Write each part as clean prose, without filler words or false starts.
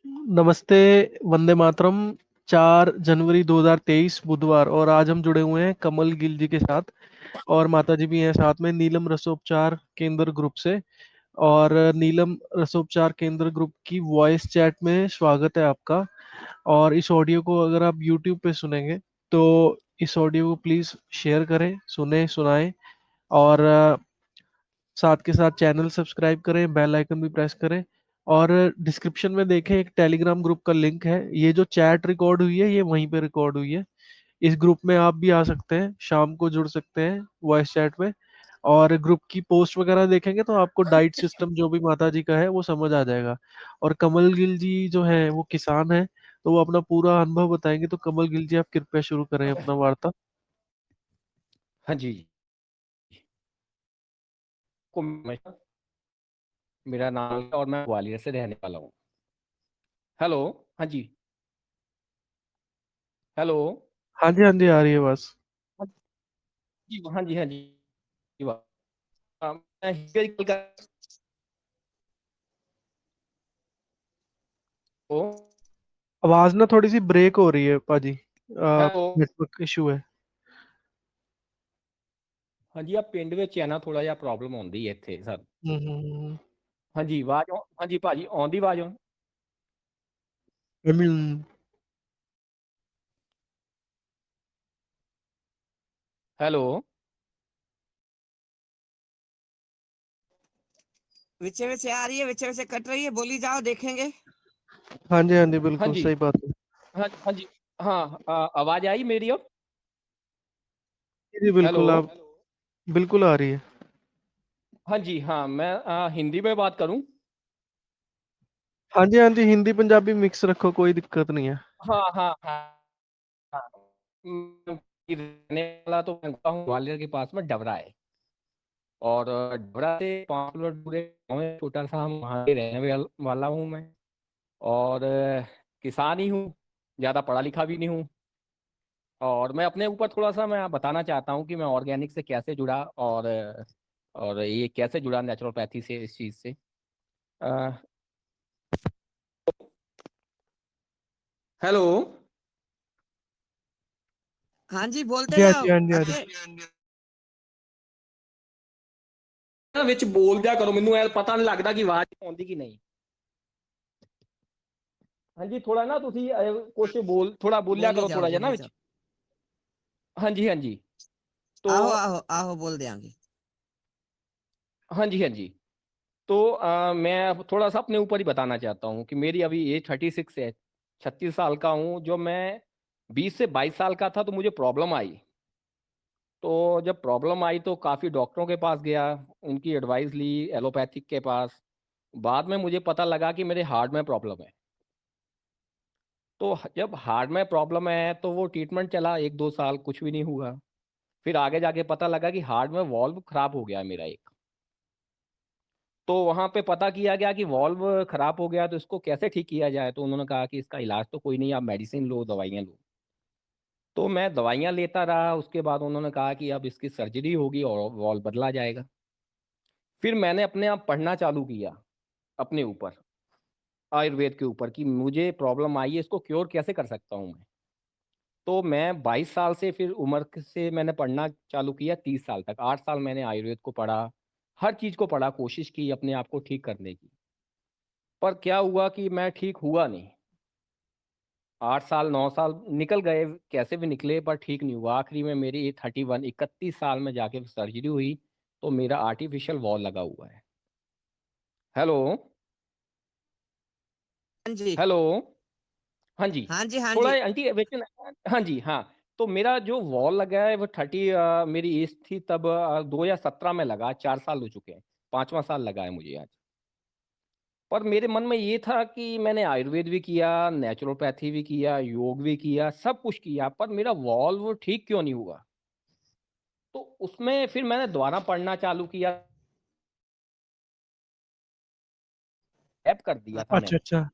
नमस्ते, वंदे मातरम। 4 जनवरी 2023 बुधवार, और आज हम जुड़े हुए हैं कमल गिल जी के साथ, और माता जी भी हैं साथ में, नीलम रसोपचार केंद्र ग्रुप से। और नीलम रसोपचार केंद्र ग्रुप की वॉइस चैट में स्वागत है आपका। और इस ऑडियो को अगर आप यूट्यूब पे सुनेंगे तो इस ऑडियो को प्लीज शेयर करें, सुने सुनाएं। और साथ के साथ चैनल सब्सक्राइब करें, बेल आइकन भी प्रेस करें। और डिस्क्रिप्शन में देखें, एक टेलीग्राम ग्रुप का लिंक है। ये जो चैट रिकॉर्ड हुई है ये वहीं पे रिकॉर्ड हुई है। इस ग्रुप में आप भी आ सकते हैं, शाम को जुड़ सकते हैं वॉइस चैट में। और ग्रुप की पोस्ट वगैरह देखेंगे तो आपको डाइट सिस्टम जो भी माता जी का है वो समझ आ जाएगा। और कमल गिल जी जो है वो किसान है, तो वो अपना पूरा अनुभव बताएंगे। तो कमल गिल जी, आप कृपया शुरू करें अपना वार्ता। हाँ जी। को मैं- मेरा नाम है और मैं ग्वालियर से रहने वाला हूँ। हेलो। हाँ जी। हेलो। हाँ जी, हाँ जी, आ रही है बस। हाँ जी, हाँ जी, हाँ जी। मैं हिस्टोरिकल का हूँ। आवाज ना थोड़ी सी ब्रेक हो रही है पाजी। हेलो। नेटवर्क इशू है। हाँ जी, आप पिंड ਵਿੱਚ ਹੈ ਨਾ ਥੋੜਾ ਜਿਹਾ ਪ੍ਰੋਬਲਮ ਆਉਂਦੀ ਹੈ ਇੱਥੇ ਸਰ। हम्म। हाँ जी, आवाज हाँ जी ਭਾਜੀ ਆਉਂਦੀ ਆਵਾਜ਼। हम्म। हेलो। विचे विचे आ रही है, विचे विचे कट रही है, बोली जाओ, देखेंगे। हाँ जी, हाँ जी, हाँ बिल्कुल जी। सही बात है। हाँ हाँ जी। हाँ आवाज आई मेरी अब। जी जी, हेलो। बिल्कुल आप बिल्कुल आ रही है। हाँ जी। हाँ मैं हिंदी में बात करूँ। हाँ जी, हाँ जी, हिंदी पंजाबी मिक्स रखो, कोई दिक्कत नहीं है। हाँ हाँ हाँ हाँ। रहने वाला तो मैं हूँ ग्वालियर के पास में डबरा है। और डबरा से 5 किलोमीटर दूर एक गाँव है छोटा सा, हम वहाँ पे रहने वाला हूँ मैं। और किसान ही हूँ, ज़्यादा पढ़ा लिखा भी नहीं हूँ। और मैं अपने ऊपर थोड़ा सा मैं बताना चाहता हूँ कि मैं ऑर्गेनिक से कैसे जुड़ा, और ये कैसे जुड़ा नेचुरोपैथी से, इस चीज़ से। अ, हेलो। हाँ जी, बोलते जी हाँ जाओ जी, हाँ जी, हाँ जी। आगे। ਵਿੱਚ ਬੋਲ ਦਿਆ ਕਰੋ, ਮੈਨੂੰ ਐ ਪਤਾ ਨਹੀਂ ਲੱਗਦਾ ਕਿ ਆਵਾਜ਼ ਆਉਂਦੀ ਕਿ ਨਹੀਂ। ਹਾਂਜੀ ਥੋੜਾ ਨਾ ਤੁਸੀਂ ਕੁਝ ਬੋਲ, ਥੋੜਾ ਬੋਲਿਆ ਕਰੋ ਥੋੜਾ ਜਿਹਾ ਨਾ बोली ਵਿੱਚ। जाओ। ਹਾਂਜੀ ਹਾਂਜੀ। तो आहो आहो आहो, बोल देंगे। हाँ जी, हाँ जी। तो मैं अब थोड़ा सा अपने ऊपर ही बताना चाहता हूँ कि मेरी अभी एज 36 है। 36 साल का हूँ। जो मैं 20 से 22 साल का था तो मुझे प्रॉब्लम आई। तो जब प्रॉब्लम आई तो काफ़ी डॉक्टरों के पास गया, उनकी एडवाइस ली एलोपैथिक के पास। बाद में मुझे पता लगा कि मेरे हार्ट में प्रॉब्लम है। तो जब हार्ट में प्रॉब्लम है तो वो ट्रीटमेंट चला 1-2 साल, कुछ भी नहीं हुआ। फिर आगे जाके पता लगा कि हार्ट में वॉल्व खराब हो गया है मेरा एक। तो वहाँ पे पता किया गया कि वॉल्व खराब हो गया, तो इसको कैसे ठीक किया जाए। तो उन्होंने कहा कि इसका इलाज तो कोई नहीं, आप मेडिसिन लो, दवाइयाँ लो। तो मैं दवाइयाँ लेता रहा। उसके बाद उन्होंने कहा कि अब इसकी सर्जरी होगी और वॉल्व बदला जाएगा। फिर मैंने अपने आप पढ़ना चालू किया अपने ऊपर, आयुर्वेद के ऊपर, कि मुझे प्रॉब्लम आई है, इसको क्योर कैसे कर सकता हूँ मैं। तो मैं 22 साल से फिर से मैंने पढ़ना चालू किया, 30 साल तक 8 साल मैंने आयुर्वेद को पढ़ा। हर चीज़ को पढ़ा, कोशिश की अपने आप को ठीक करने की। पर क्या हुआ कि मैं ठीक हुआ नहीं। 8 साल 9 साल निकल गए, कैसे भी निकले, पर ठीक नहीं हुआ। आखिरी में मेरी 31 साल में जाके सर्जरी हुई, तो मेरा आर्टिफिशियल वॉल लगा हुआ है। हेलो। हाँ जी हेलो। हाँ जी। हाँ जी हाँ थोड़ा जी। Aunty wait. हाँ जी हाँ। तो मेरा जो वॉल लगा है वो 30, मेरी एज थी तब 2017 में लगा। 4 साल हो चुके हैं, 5वां साल लगा है मुझे आज। पर मेरे मन में ये था कि मैंने आयुर्वेद भी किया, नेचुरोपैथी भी किया, योग भी किया, सब कुछ किया, पर मेरा वॉल्व ठीक क्यों नहीं हुआ। तो उसमें फिर मैंने दोबारा पढ़ना चालू किया। गैप कर दिया था अच्छा मैंने। अच्छा।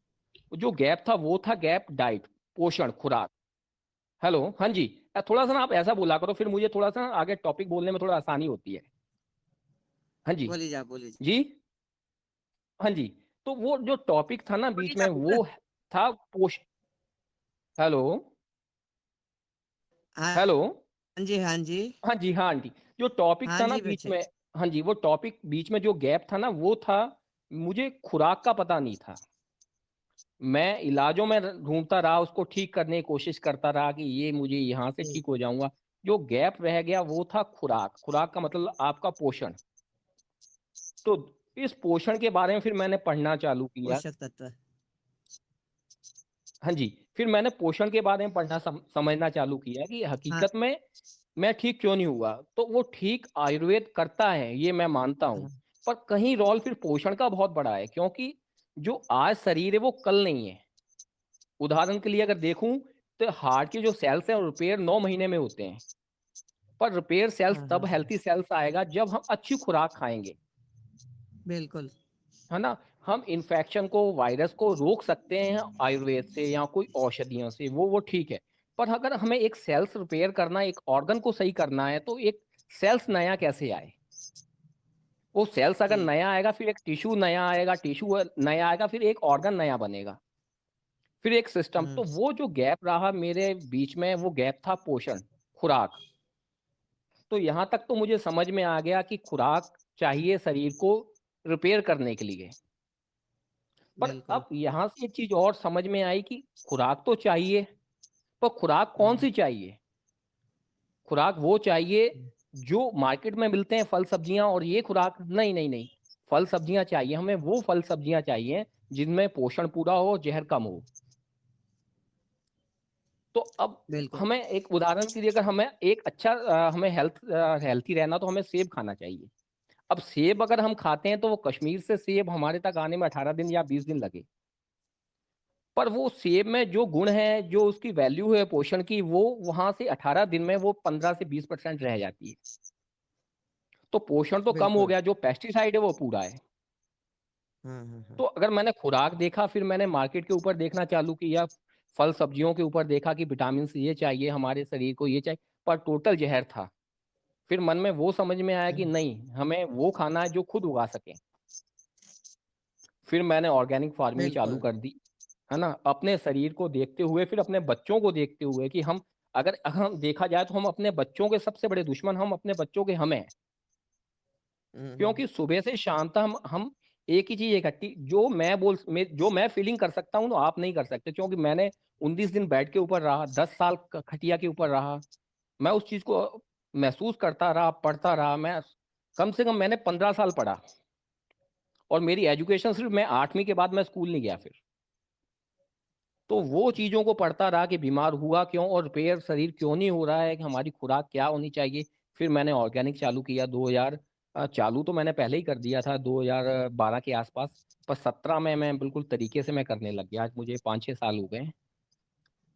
जो गैप था वो था गैप डाइट, पोषण, खुराक। हेलो। हाँ जी। थोड़ा सा ना आप ऐसा बोला करो, फिर मुझे थोड़ा सा आगे टॉपिक बोलने में थोड़ा आसानी होती है। हाँ जी। बोली जाओ। जी। हाँ जी। तो वो जो टॉपिक था ना बीच में, वो था पोषण। हेलो हाँ हेलो। जी, हाँ जी, हाँ जी, हाँ आंटी। जो टॉपिक हाँ था ना जी बीच बच्चे। में, हाँ जी, वो टॉपिक बीच में जो गैप था ना, वो था मुझे खुराक का पता नहीं था। मैं इलाजों में ढूंढता रहा, उसको ठीक करने की कोशिश करता रहा कि ये मुझे यहाँ से जी, ठीक हो जाऊंगा। जो गैप रह गया वो था खुराक। खुराक का मतलब आपका पोषण। तो इस पोषण के बारे में फिर मैंने पढ़ना चालू किया। पोषक तत्व। हाँ जी, फिर मैंने पोषण के बारे में पढ़ना समझना चालू किया कि हाँ, हकीकत में मैं ठीक क्यों नहीं हुआ। तो वो ठीक आयुर्वेद करता है, ये मैं मानता हूँ। हाँ, पर कहीं रोल फिर पोषण का बहुत बड़ा है, क्योंकि जो आज शरीर है वो कल नहीं है। उदाहरण के लिए अगर देखूं तो हार्ट के जो सेल्स हैं रिपेयर 9 महीने में होते हैं। पर रिपेयर सेल्स हाँ, तब हाँ, हेल्थी सेल्स आएगा जब हम अच्छी खुराक खाएंगे, बिल्कुल। है ना। हम इन्फेक्शन को, वायरस को रोक सकते हैं आयुर्वेद से या कोई औषधियों से, वो ठीक है। पर अगर हमें एक सेल्स रिपेयर करना, एक ऑर्गन को सही करना है, तो एक सेल्स नया कैसे आए। वो सेल्स अगर जी, नया आएगा, फिर एक टिश्यू नया आएगा, टिश्यू नया आएगा, फिर एक ऑर्गन नया बनेगा, फिर एक सिस्टम। हुँ, तो वो जो गैप रहा मेरे बीच में, वो गैप था पोषण, खुराक। तो यहाँ तक तो मुझे समझ में आ गया कि खुराक चाहिए शरीर को रिपेयर करने के लिए। पर बिल्कुल। अब यहाँ से एक चीज और समझ में आई कि खुराक तो चाहिए, पर खुराक कौन हुँ, सी चाहिए। खुराक वो चाहिए हुँ, जो मार्केट में मिलते हैं, फल सब्जियां, और ये खुराक नहीं, नहीं, नहीं। फल सब्जियां चाहिए हमें, वो फल सब्जियां चाहिए जिनमें पोषण पूरा हो, जहर कम हो। तो अब बिल्कुल। हमें एक उदाहरण के लिए, अगर हमें एक अच्छा हमें हेल्थी रहना, तो हमें सेब खाना चाहिए। अब सेब अगर हम खाते हैं तो वो कश्मीर से सेब हमारे तक आने में 18 दिन या 20 दिन लगे। पर वो सेब में जो गुण है, जो उसकी वैल्यू है पोषण की, वो वहां से 18 दिन में वो 15 से 20% रह जाती है। तो पोषण तो कम हो बिल्कुल। गया, जो पेस्टिसाइड है वो पूरा है। हाँ, हाँ, हाँ। तो अगर मैंने खुराक देखा, फिर मैंने मार्केट के ऊपर देखना चालू किया, फल सब्जियों के ऊपर देखा कि विटामिन सी ये चाहिए हमारे शरीर को, ये चाहिए, पर टोटल जहर था। फिर मन में वो समझ में आया कि हुँ, नहीं, हमें वो खाना है जो खुद उगा सके। फिर मैंने ऑर्गेनिक फार्मिंग चालू बिल्कुल। कर दी, है ना, अपने शरीर को देखते हुए, फिर अपने बच्चों को देखते हुए कि हम, अगर हम देखा जाए तो हम अपने बच्चों के सबसे बड़े दुश्मन, हम अपने बच्चों के हम हैं। हुँ, हुँ, क्योंकि सुबह से शाम तक हम एक ही चीज इकट्ठी, जो मैं फीलिंग कर सकता हूँ, तो आप नहीं कर सकते, क्योंकि मैंने 19 दिन बेड के ऊपर रहा, 10 साल खटिया के ऊपर रहा। मैं उस चीज को महसूस करता रहा, पढ़ता रहा। मैं कम से कम मैंने 15 साल पढ़ा, और मेरी एजुकेशन सिर्फ, मैं 8वीं के बाद मैं स्कूल नहीं गया फिर। तो वो चीज़ों को पढ़ता रहा कि बीमार हुआ क्यों, और रिपेयर शरीर क्यों नहीं हो रहा है, कि हमारी खुराक क्या होनी चाहिए। फिर मैंने ऑर्गेनिक चालू किया 2000, चालू तो मैंने पहले ही कर दिया था 2012 के आसपास। पर 17 में मैं बिल्कुल तरीके से मैं करने लग गया। आज मुझे 5-6 साल हो गए हैं।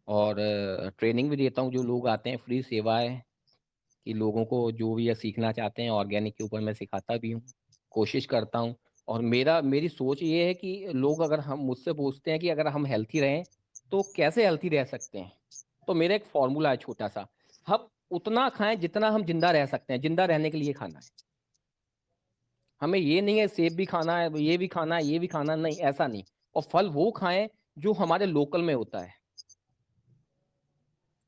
और ट्रेनिंग भी देता हूँ, जो लोग आते हैं, फ्री सेवा है कि लोगों को जो भी ये सीखना चाहते हैं ऑर्गेनिक के ऊपर, मैं सिखाता भी हूँ, कोशिश करता हूँ। और मेरी सोच ये है कि लोग अगर हम मुझसे पूछते हैं कि अगर हम हेल्थी रहें तो कैसे हेल्थी रह सकते हैं, तो मेरा एक फॉर्मूला है छोटा सा। हम उतना खाएं जितना हम जिंदा रह सकते हैं, जिंदा रहने के लिए खाना है। हमें ये नहीं है सेब भी खाना है, ये भी खाना है, ये भी खाना, नहीं, ऐसा नहीं। और फल वो खाएं जो हमारे लोकल में होता है।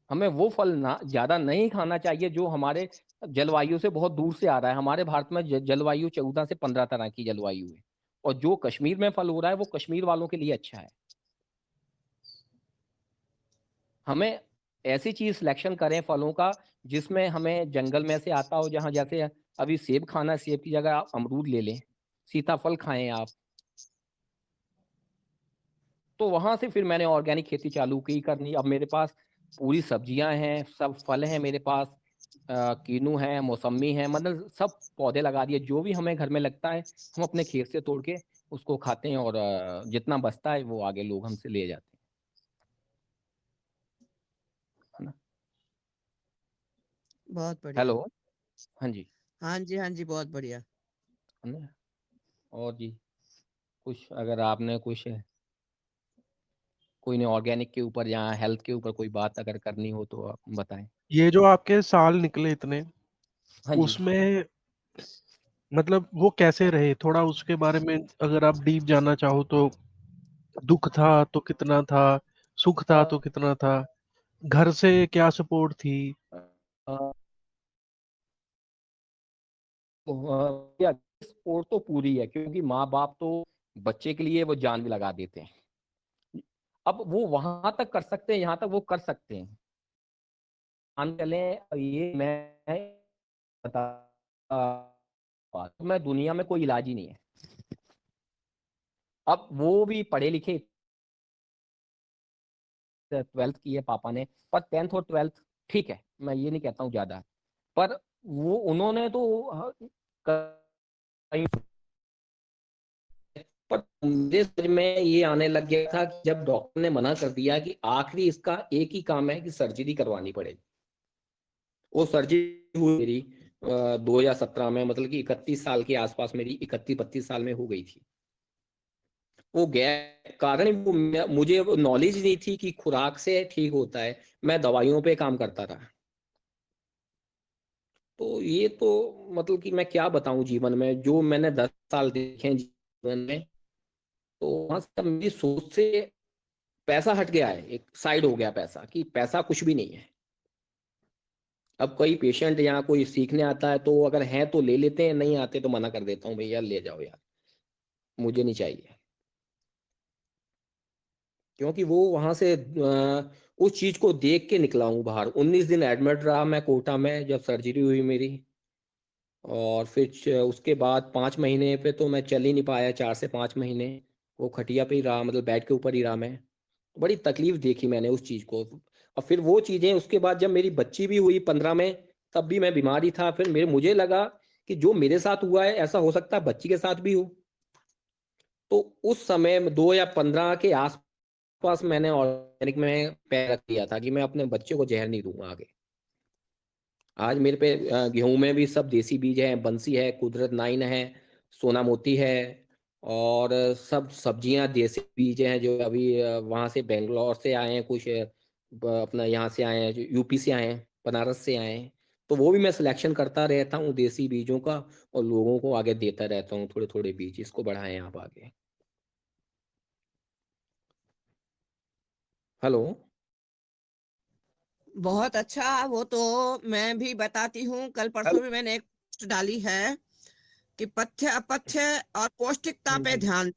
हमें वो फल ना ज्यादा नहीं खाना चाहिए जो हमारे जलवायु से बहुत दूर से आ रहा है। हमारे भारत में जलवायु 14 से 15 तरह की जलवायु है, और जो कश्मीर में फल हो रहा है वो कश्मीर वालों के लिए अच्छा है। हमें ऐसी चीज सिलेक्शन करें फलों का, जिसमें हमें जंगल में से आता हो, जहाँ जैसे अभी सेब खाना है, सेब की जगह आप अमरूद ले लें, सीताफल खाएं आप। तो वहां से फिर मैंने ऑर्गेनिक खेती चालू की करनी। अब मेरे पास पूरी सब्जियां हैं, सब फल हैं मेरे पास, कीनू है, मौसमी है, मतलब सब पौधे लगा दिए। जो भी हमें घर में लगता है हम अपने खेत से तोड़ के उसको खाते हैं, और जितना बचता है वो आगे लोग हमसे ले जाते हैं, है ना। बहुत बढ़िया। हेलो। हाँ जी। हाँ जी, हाँ जी, बहुत बढ़िया। है ना। और जी, कुछ अगर आपने कुछ, कोई ने ऑर्गेनिक के ऊपर या हेल्थ के ऊपर कोई बात अगर करनी हो तो आप बताएं। ये जो आपके साल निकले इतने, हाँ जी। उसमें मतलब वो कैसे रहे, थोड़ा उसके बारे में अगर आप डीप जानना चाहो तो दुख था तो कितना था, सुख था तो कितना था, घर से क्या सपोर्ट थी। या सपोर्ट तो पूरी है, क्योंकि माँ बाप तो बच्चे के लिए वो जान भी लगा देते हैं। अब वो वहां तक कर सकते हैं, यहाँ तक वो कर सकते हैं। मान चले ये मैं बता, मैं दुनिया में कोई इलाज ही नहीं है। अब वो भी पढ़े लिखे, 12th की है पापा ने, पर 10th और 12th ठीक है, मैं ये नहीं कहता हूँ ज्यादा, पर वो उन्होंने तो कहीं, पर मुझे समझ में ये आने लग गया था कि जब डॉक्टर ने मना कर दिया कि आखिरी इसका एक ही काम है कि सर्जरी करवानी पड़ेगी। वो सर्जरी हुई मेरी 2017 में, मतलब कि 31 साल के आसपास, मेरी 31-32 साल में हो गई थी। वो गैर कारण वो मुझे नॉलेज नहीं थी कि खुराक से ठीक होता है, मैं दवाइयों पे काम करता रहा। तो ये तो मतलब कि मैं क्या बताऊं, जीवन में जो मैंने 10 साल देखे हैं जीवन में, तो वहां से मेरी सोच से पैसा हट गया है, एक साइड हो गया पैसा, कि पैसा कुछ भी नहीं है। अब कोई पेशेंट यहाँ कोई सीखने आता है तो अगर है तो ले लेते हैं, नहीं आते तो मना कर देता हूँ, भैया ले जाओ यार, मुझे नहीं चाहिए। क्योंकि वो वहां से उस चीज को देख के निकला हूँ बाहर। 19 दिन एडमिट रहा मैं कोटा में जब सर्जरी हुई मेरी, और फिर उसके बाद 5 महीने पे तो मैं चल ही नहीं पाया, 4 से 5 महीने वो खटिया पे ही रहा, मतलब बेड के ऊपर ही रहा मैं। बड़ी तकलीफ देखी मैंने उस चीज को। और फिर वो चीजें, उसके बाद जब मेरी बच्ची भी हुई 15 में, तब भी मैं बीमारी था। फिर मुझे लगा कि जो मेरे साथ हुआ है ऐसा हो सकता है बच्ची के साथ भी हो। तो उस समय 2015 के आसपास मैंने ऑर्गेनिक में पैर रख दिया था कि मैं अपने बच्चे को जहर नहीं दूंगा आगे। आज मेरे पे गेहूं में भी सब देसी बीज है, बंसी है, कुदरत 9 है, सोना मोती है, और सब सब्जियां देसी बीज हैं जो अभी वहां से बेंगलोर से आए हैं, कुछ अपना यहाँ से आए हैं, जो यूपी से आए हैं, बनारस से आए हैं। तो वो भी मैं सिलेक्शन करता रहता हूँ देसी बीजों का, और लोगों को आगे देता रहता हूँ थोड़े थोड़े बीज, इसको बढ़ाएं आप आगे। हेलो। बहुत अच्छा। वो तो मैं भी बताती हूँ, कल परसों हेलो। में मैंने एक पोस्ट डाली है कि पथ्य अपथ्य और पौष्टिकता पे हम्म। ध्यान।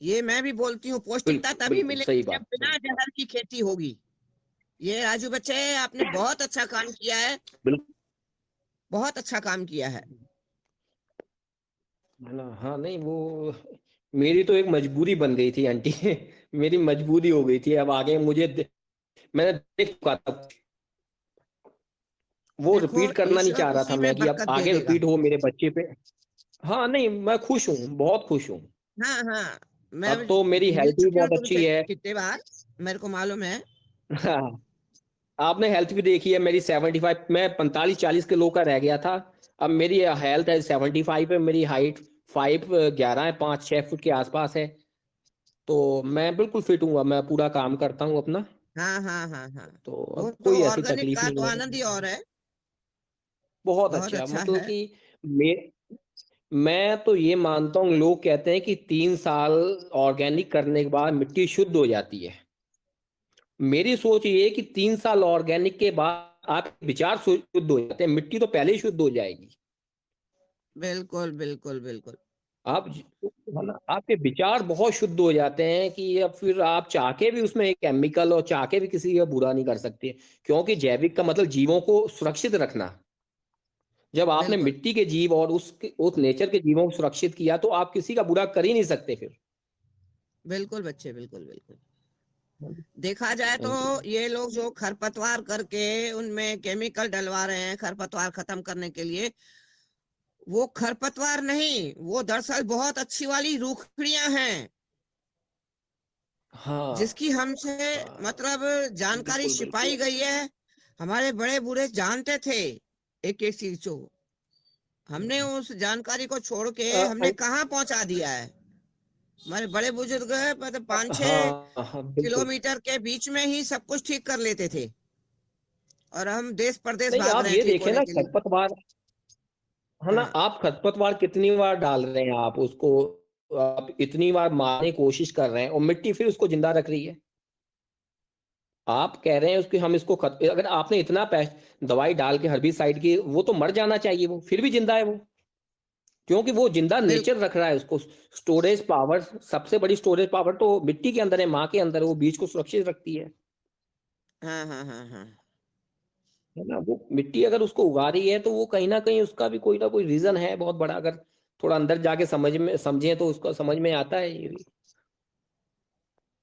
ये मैं भी बोलती हूँ, पौष्टिकता बिल्कुल तभी बिल्कुल सही मिलेगी जब बात, बिना सही। जहर की खेती होगी। ये राजू बच्चे, आपने बहुत अच्छा काम किया है, बिल्कुल बहुत अच्छा काम किया है। है ना। हाँ, नहीं वो मेरी तो एक मजबूरी बन गई थी आंटी मेरी मजबूरी हो गई थी। अब आगे मैंने देख चुका था, वो देखो, रिपीट करना नहीं ईश्वर चाह रहा था उसी में मैं, कि अब बरकत दे आगे देगा। रिपीट हो मेरे बच्चे पे। हाँ, नहीं मैं खुश हूँ, बहुत खुश हूँ। हाँ हाँ, मैं अब तो मेरी मिल हेल्थ भी चुकी हूँ बहुत अच्छी तुमसे है। कितने बार, मेरे को मालूम है। हाँ, आपने हेल्थ भी देखी है मेरी। 75, मैं 45-40 किलो का रह गया था, अब मेरी हेल्थ है 75 है, मेरी हाइट 5'11" है, 5-6 फुट के आसपास है। तो मैं बिल्कुल फिट हूँ, अब मैं पूरा काम करता हूँ अपना। हाँ हाँ हाँ हाँ। तो वो अब तो कोई ऐसी ऑर्गेनिक तकलीफ का तो नहीं है। आनंद ही और है। बहुत बहुत अच्छा, अच्छा मतलब है। कि मैं मैं तो ये मानता हूँ, लोग कहते हैं कि 3 साल ऑर्गेनिक करने के बाद मिट्टी शुद्ध हो जाती है। मेरी सोच ये है कि 3 साल ऑर्गेनिक के बाद आपके विचार शुद्ध हो जाते हैं, मिट्टी तो पहले ही शुद्ध हो जाएगी। बिल्कुल बिल्कुल बिल्कुल। आप है ना, आपके विचार बहुत शुद्ध हो जाते हैं, कि अब फिर आप चाह के भी उसमें एक केमिकल, और चाह के भी किसी का बुरा नहीं कर सकते। क्योंकि जैविक का मतलब जीवों को सुरक्षित रखना। जब आपने बिल्कुल मिट्टी के जीव और उस नेचर के जीवों को सुरक्षित किया, तो आप किसी का बुरा कर ही नहीं सकते फिर। बिल्कुल बच्चे, बिल्कुल बिल्कुल। देखा जाए तो हाँ जी। ये लोग जो खरपतवार करके उनमें केमिकल डलवा रहे हैं खरपतवार खत्म करने के लिए, वो खरपतवार नहीं, वो दरअसल बहुत अच्छी वाली रूखड़ियां हैं, हाँ जिसकी हमसे हाँ, मतलब जानकारी बिल्कुल छिपाई बिल्कुल। गई है। हमारे बड़े बूढ़े जानते थे एक एक चीज को, हमने उस जानकारी को छोड़ के अ, हमने कहाँ पहुंचा दिया है। हमारे बड़े बुजुर्ग मतलब 5-6 हाँ हाँ, बिल्कुल। किलोमीटर के बीच में ही सब कुछ ठीक कर लेते थे, और हम देश प्रदेश नहीं, भाग आप रहे हैं ये ठीक देखें होने ना, के लिए। खरपतवार है ना, हाँ, आप खरपतवार कितनी बार डाल रहे हैं आप उसको, आप इतनी बार मारने की कोशिश कर रहे हैं और मिट्टी फिर उसको जिंदा रख रही है। आप कह रहे हैं उसकी हम इसको अगर आपने इतना दवाई डाल के हर्बिसाइड की, वो तो मर जाना चाहिए, वो फिर भी जिंदा है वो, क्योंकि वो जिंदा बिल नेचर रख रहा है उसको। स्टोरेज पावर, सबसे बड़ी स्टोरेज पावर तो मिट्टी के अंदर है, माँ के अंदर है, वो बीज को सुरक्षित रखती है हाँ, हाँ, हाँ, हाँ। है ना। वो मिट्टी अगर उसको उगा रही है तो वो कहीं ना कहीं उसका भी कोई ना कोई रीजन है बहुत बड़ा। अगर थोड़ा अंदर जाके समझें तो उसका समझ में आता है ये भी।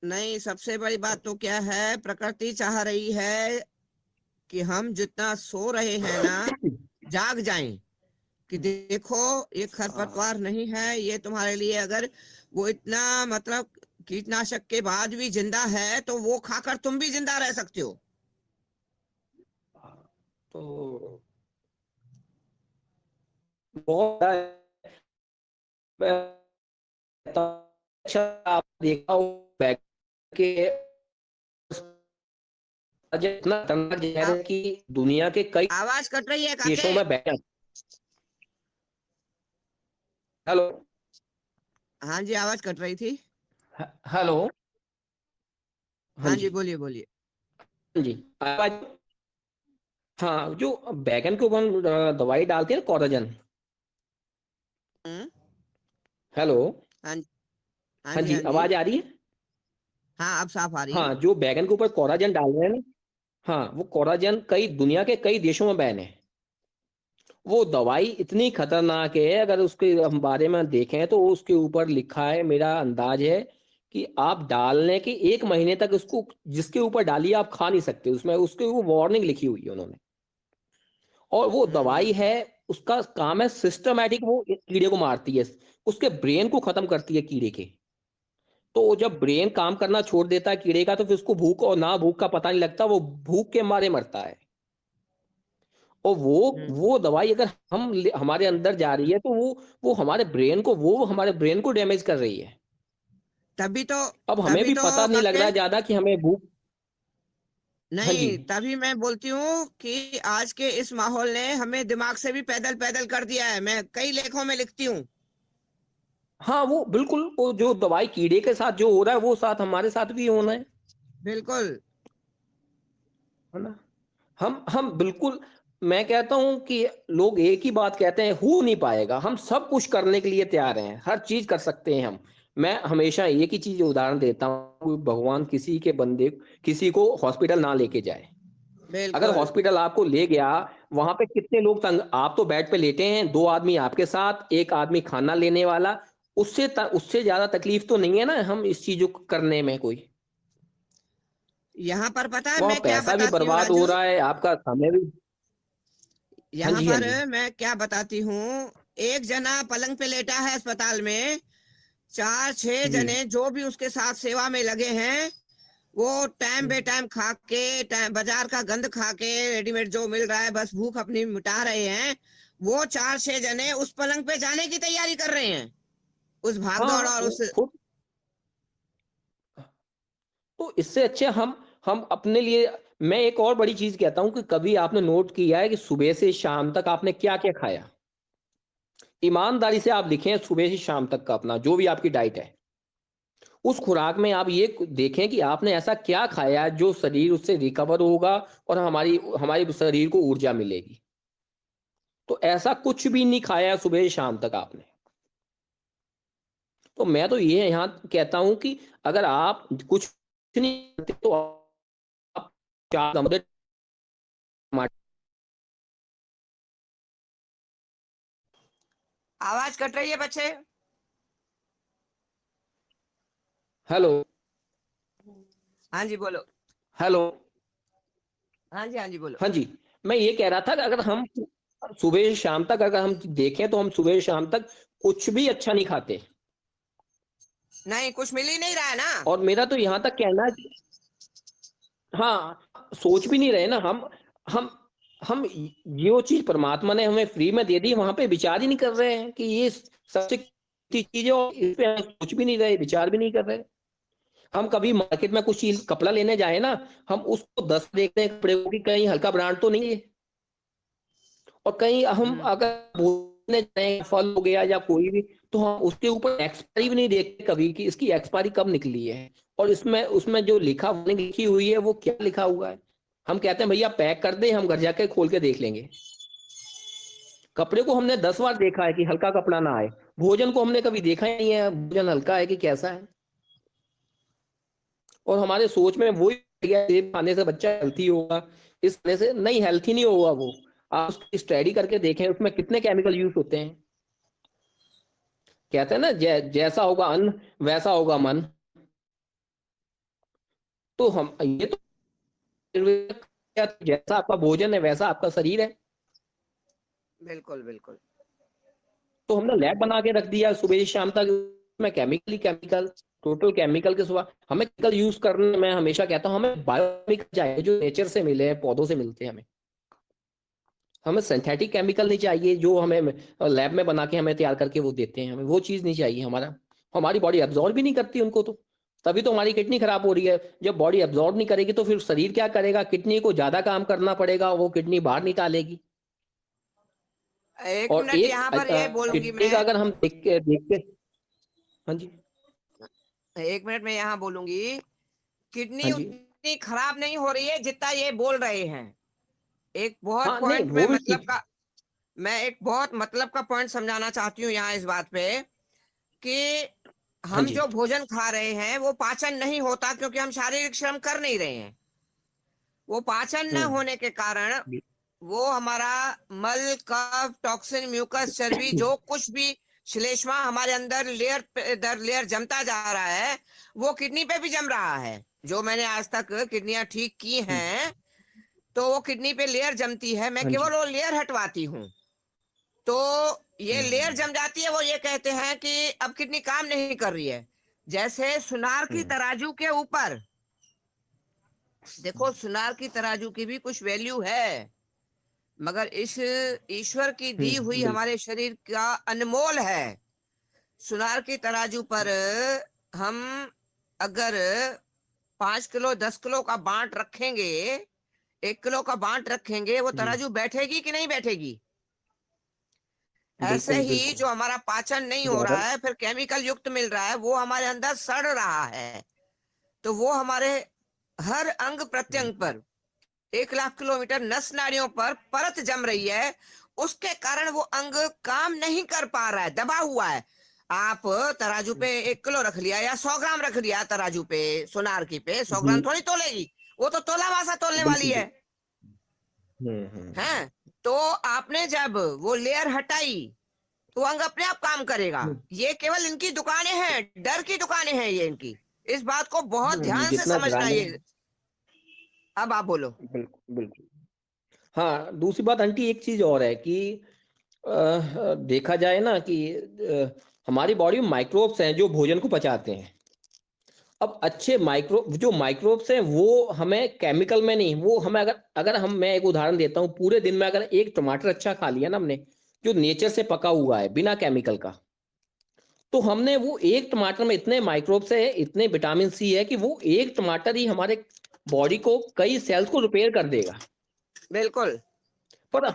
नहीं, सबसे बड़ी बात तो क्या है, प्रकृति चाह रही है कि हम जितना सो रहे हैं ना, जाग जाएं कि देखो ये खरपतवार नहीं है, ये तुम्हारे लिए अगर वो इतना मतलब कीटनाशक के बाद भी जिंदा है तो वो खाकर तुम भी जिंदा रह सकते हो। तो बहुत अच्छा आप देखा हो बैग के इतना खतरनाक जहर आ, है कि दुनिया के कई आवाज कट रही है काके। देशों में बैन। हेलो। हाँ जी, आवाज कट रही थी। हेलो। हाँ हाँ जी। जी, बोलिए बोलिए। हाँ जी। आवाज। हाँ, जो बैगन के ऊपर हम, दवाई डालते हैं ना, कोराजन। हम्म। हेलो। हाँ हाँ हाँ जी, जी, हाँ जी। आवाज आ रही है। हाँ, अब साफ आ रही है। हाँ, जो बैगन के ऊपर कोराजन डाल रहे हैं ना, हाँ, वो कोराजन कई दुनिया के कई देशों में बैन है। वो दवाई इतनी खतरनाक है, अगर उसके हम बारे में देखें तो उसके ऊपर लिखा है, मेरा अंदाज है कि आप डालने के 1 महीने तक उसको, जिसके ऊपर डालिए आप खा नहीं सकते, उसमें उसके ऊपर वार्निंग लिखी हुई है उन्होंने। और वो दवाई हम्म। है, उसका काम है सिस्टमैटिक, वो एक कीड़े को मारती है, उसके ब्रेन को खत्म करती है कीड़े के। तो जब ब्रेन काम करना छोड़ देता है कीड़े का, तो फिर उसको भूख और ना भूख का पता नहीं लगता, वो भूख के मारे मरता है। और हम्म। वो दवाई अगर हमारे अंदर जा रही है तो वो हमारे ब्रेन को डैमेज कर रही है। तभी तो अब हमें तभी भी तो पता नहीं लग काके, रहा ज्यादा कि हमें भूख। हाँ जी। नहीं, तभी मैं बोलती हूँ कि आज के इस माहौल ने हमें दिमाग से भी पैदल पैदल कर दिया है। मैं कई लेखों में लिखती हूँ। हाँ, वो बिल्कुल, वो जो दवाई कीड़े के साथ जो हो रहा है वो साथ हमारे साथ भी होना बिल्कुल। है ना। हम बिल्कुल, मैं कहता हूं कि लोग एक ही बात कहते हैं, हो नहीं पाएगा। हम सब कुछ करने के लिए तैयार हैं, हर चीज कर सकते हैं हम। मैं हमेशा एक ही चीज उदाहरण देता हूँ, भगवान किसी के बंदे, किसी को हॉस्पिटल ना लेके जाए। अगर बिल्कुल। हॉस्पिटल आपको ले गया, वहां पे कितने लोग तंग, आप तो बेड पे लेटे हैं, 2 आदमी आपके साथ, एक आदमी खाना लेने वाला, उससे ज्यादा तकलीफ तो नहीं है ना हम इस चीजों को करने में कोई। यहाँ पर पता है वहां मैं क्या पैसा भी बताती हूँ बर्बाद हो राजू। रहा है, आपका समय भी। हाँ यहाँ जी, हाँ पर जी। मैं क्या बताती हूँ। एक जना पलंग पे लेटा है अस्पताल में, चार छह जी। जने जो भी उसके साथ सेवा में लगे हैं, वो टाइम बे टाइम खा के, टाइम बाजार का गंद खा के, रेडीमेड जो मिल रहा है बस भूख अपनी मिटा रहे हैं। वो चार छह जने उस पलंग पे जाने की तैयारी कर रहे हैं, उस भागदौड़ हाँ, और वो उस। खुद, तो इससे अच्छे हम अपने लिए, मैं एक और बड़ी चीज कहता हूं कि कभी आपने नोट किया है कि सुबह से शाम तक आपने क्या क्या खाया? ईमानदारी से आप लिखें, सुबह से शाम तक का अपना जो भी आपकी डाइट है, उस खुराक में आप ये देखें कि आपने ऐसा क्या खाया है जो शरीर उससे रिकवर होगा और हमारी हमारे शरीर को ऊर्जा मिलेगी। तो ऐसा कुछ भी नहीं खाया है सुबह से शाम तक आपने। तो मैं तो ये यहाँ कहता हूं कि अगर आप कुछ नहीं करते तो आप 4 गमले टमाटर। आवाज कट रही है बच्चे। हेलो। हाँ जी, बोलो। हेलो। हाँ जी, हाँ जी, बोलो। हाँ जी, मैं ये कह रहा था कि अगर हम सुबह से शाम तक अगर हम देखें तो हम सुबह से शाम तक कुछ भी अच्छा नहीं खाते। नहीं, कुछ मिल ही नहीं रहा है ना। और मेरा तो यहाँ तक कहना है हाँ, सोच भी नहीं रहे ना हम हम जो चीज परमात्मा ने हमें फ्री में दे दी, वहां पे विचार ही नहीं कर रहे हैं कि ये सबसे कीमती चीज है, और इस पे हम सोच भी नहीं रहे, विचार भी नहीं कर रहे। हम कभी मार्केट में कुछ चीज कपड़ा लेने जाए ना, हम उसको 10 देखते हैं कपड़े को कि कहीं हल्का ब्रांड तो नहीं है। और कहीं हम हम्म। अगर बोलने जाए फल हो गया या कोई भी, तो हम उसके ऊपर एक्सपायरी भी नहीं देखते कभी कि इसकी एक्सपायरी कब निकली है, और इसमें उसमें जो लिखी हुई है वो क्या लिखा हुआ है। हम कहते हैं भैया पैक कर दे, हम घर जाके खोल के देख लेंगे। कपड़े को हमने 10 बार देखा है कि हल्का कपड़ा ना आए, भोजन को हमने कभी देखा ही नहीं है भोजन हल्का है कि कैसा है। और हमारे सोच में वही सेब खाने से बच्चा हेल्थी होगा, इस खाने से नहीं, हेल्थी नहीं होगा वो। आप उसकी स्टडी करके देखें उसमें कितने केमिकल यूज होते हैं। कहते हैं ना जैसा होगा अन्न वैसा होगा मन। तो हम ये तो जैसा आपका भोजन है वैसा आपका शरीर है। बिल्कुल बिल्कुल। तो हमने लैब बना के रख दिया सुबह से शाम तक, में केमिकल ही केमिकल, टोटल केमिकल के सिवा। हमें केमिकल यूज करने में हमेशा कहता हूँ हमें बायोकेमिकल चाहिए जो नेचर से मिले हैं, पौधों से मिलते हैं। हमें सिंथेटिक केमिकल नहीं चाहिए जो हमें लैब में बना के हमें तैयार करके वो देते हैं। हमें वो चीज़ नहीं चाहिए। हमारी बॉडी एब्जॉर्ब भी नहीं करती उनको, तो तभी तो हमारी किडनी खराब हो रही है। जब बॉडी एब्जॉर्ब नहीं करेगी तो फिर शरीर क्या करेगा, किडनी को ज्यादा काम करना पड़ेगा, वो किडनी बाहर निकालेगी। एक और मिनट एक यहाँ पर ये बोलूंगी किडनी का मैं, अगर हम देख के हाँ जी, एक मिनट में यहाँ बोलूंगी, किडनी हाँ जी, उतनी खराब नहीं हो रही है जितना ये बोल रहे हैं। एक बहुत हाँ नहीं पॉइंट में वो भी मतलब ठीक। का, मैं एक बहुत मतलब का पॉइंट समझाना चाहती हूँ यहाँ इस बात पे कि हाँ हम जी, जो भोजन खा रहे हैं वो पाचन नहीं होता क्योंकि हम शारीरिक श्रम कर नहीं रहे हैं। वो पाचन न होने के कारण वो हमारा मल, कफ, टॉक्सिन, म्यूकस, चर्बी, जो कुछ भी श्लेष्मा हमारे अंदर लेयर दर लेयर जमता जा रहा है वो किडनी पे भी जम रहा है। जो मैंने आज तक किडनियां ठीक की हैं तो वो किडनी पे लेयर जमती है, मैं हाँ जी, केवल वो लेयर हटवाती हूँ तो ये लेयर जम जाती है। वो ये कहते हैं कि अब किडनी काम नहीं कर रही है। जैसे सुनार की तराजू के ऊपर, देखो सुनार की तराजू की भी कुछ वैल्यू है, मगर इस ईश्वर की दी हुई बिल्कुल, हमारे शरीर का अनमोल है। सुनार की तराजू पर हम अगर 5 किलो 10 किलो का बांट रखेंगे, 1 किलो का बांट रखेंगे, वो जी, तराजू बैठेगी कि नहीं बैठेगी? ऐसे बिल्कुल, ही बिल्कुल, जो हमारा पाचन नहीं हो ज्यादा रहा है, फिर केमिकल युक्त मिल रहा है, वो हमारे अंदर सड़ रहा है, तो वो हमारे हर अंग प्रत्यंग पर 1 लाख किलोमीटर नस नाड़ियों पर परत जम रही है। उसके कारण वो अंग काम नहीं कर पा रहा है, दबा हुआ है। आप तराजू पे 1 किलो रख लिया या 100 ग्राम रख लिया तराजू पे, सोनार की पे 100 ग्राम थोड़ी तोलेगी, वो तो तोला मासा तोलने वाली बिल्कुल, है। बिल्कुल, हैं? तो आपने जब वो लेयर हटाई तो अंग अपने आप काम करेगा। ये केवल इनकी दुकानें हैं, डर की दुकानें हैं ये इनकी। इस बात को बहुत ध्यान से जितना समझना डराने, ये। अब आप बोलो। बिल्कुल, बिल्कुल। हाँ, दूसरी बात आंटी एक चीज और है कि देखा जाए ना कि हमारी बॉडी में माइक्रोब्स हैं जो भोजन को पचाते हैं। अब अच्छे माइक्रोब्स हैं वो हमें केमिकल में नहीं, वो हमें अगर अगर हम मैं एक उदाहरण देता हूँ, पूरे दिन में अगर एक टमाटर अच्छा खा लिया ना हमने, जो नेचर से पका हुआ है बिना केमिकल का, तो हमने वो एक टमाटर में इतने माइक्रोब्स है, इतने विटामिन सी है कि वो एक टमाटर ही हमारे बॉडी को कई सेल्स को रिपेयर कर देगा। बिल्कुल। पर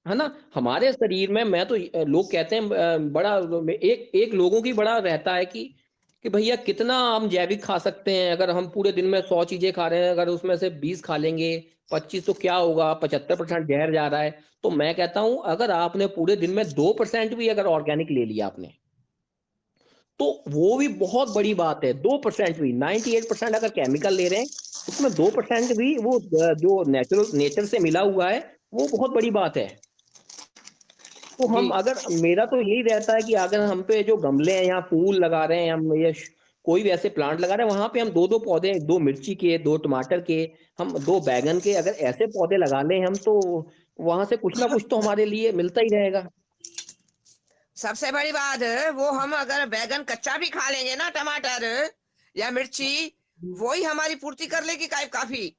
है ना, हमारे शरीर में मैं तो लोग कहते हैं बड़ा एक एक लोगों की बड़ा रहता है कि भैया कितना हम जैविक खा सकते हैं, अगर हम पूरे दिन में 100 चीजें खा रहे हैं, अगर उसमें से 20 खा लेंगे 25 तो क्या होगा, 75% जहर जा रहा है। तो मैं कहता हूं अगर आपने पूरे दिन में 2% भी अगर ऑर्गेनिक ले लिया आपने, तो वो भी बहुत बड़ी बात है। 2% भी, 98% अगर केमिकल ले रहे हैं उसमें 2% भी वो जो नेचर से मिला हुआ है, वो बहुत बड़ी बात है। तो जी। हम अगर, मेरा तो यही रहता है कि अगर हम पे जो गमले हैं, यहाँ फूल लगा रहे हैं हम, ये कोई भी ऐसे प्लांट लगा रहे हैं, वहां पे हम 2-2 पौधे, 2 मिर्ची के, 2 टमाटर के, हम 2 बैगन के, अगर ऐसे पौधे लगा लें हम, तो वहां से कुछ ना कुछ तो हमारे लिए मिलता ही रहेगा। सबसे बड़ी बात है वो, हम अगर बैगन कच्चा भी खा लेंगे ना, टमाटर या मिर्ची, वही हमारी पूर्ति कर लेगी काफी।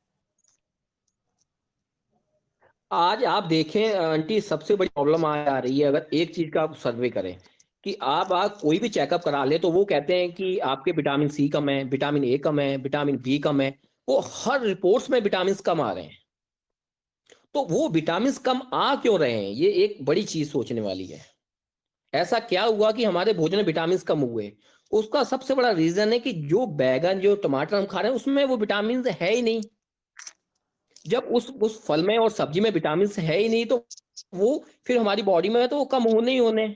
आज आप देखें आंटी, सबसे बड़ी प्रॉब्लम आ रही है, अगर एक चीज का आप सर्वे करें कि आप कोई भी चेकअप करा ले, तो वो कहते हैं कि आपके विटामिन सी कम है, विटामिन ए कम है, विटामिन बी कम है। वो हर रिपोर्ट्स में विटामिन कम आ रहे हैं। तो वो विटामिन कम आ क्यों रहे हैं, ये एक बड़ी चीज सोचने वाली है। ऐसा क्या हुआ कि हमारे भोजन में विटामिन कम हुए? उसका सबसे बड़ा रीजन है कि जो बैगन, जो टमाटर हम खा रहे हैं, उसमें वो विटामिन है ही नहीं। जब उस फल में और सब्जी में विटामिन है ही नहीं, तो वो फिर हमारी बॉडी में तो वो कम होने ही होने।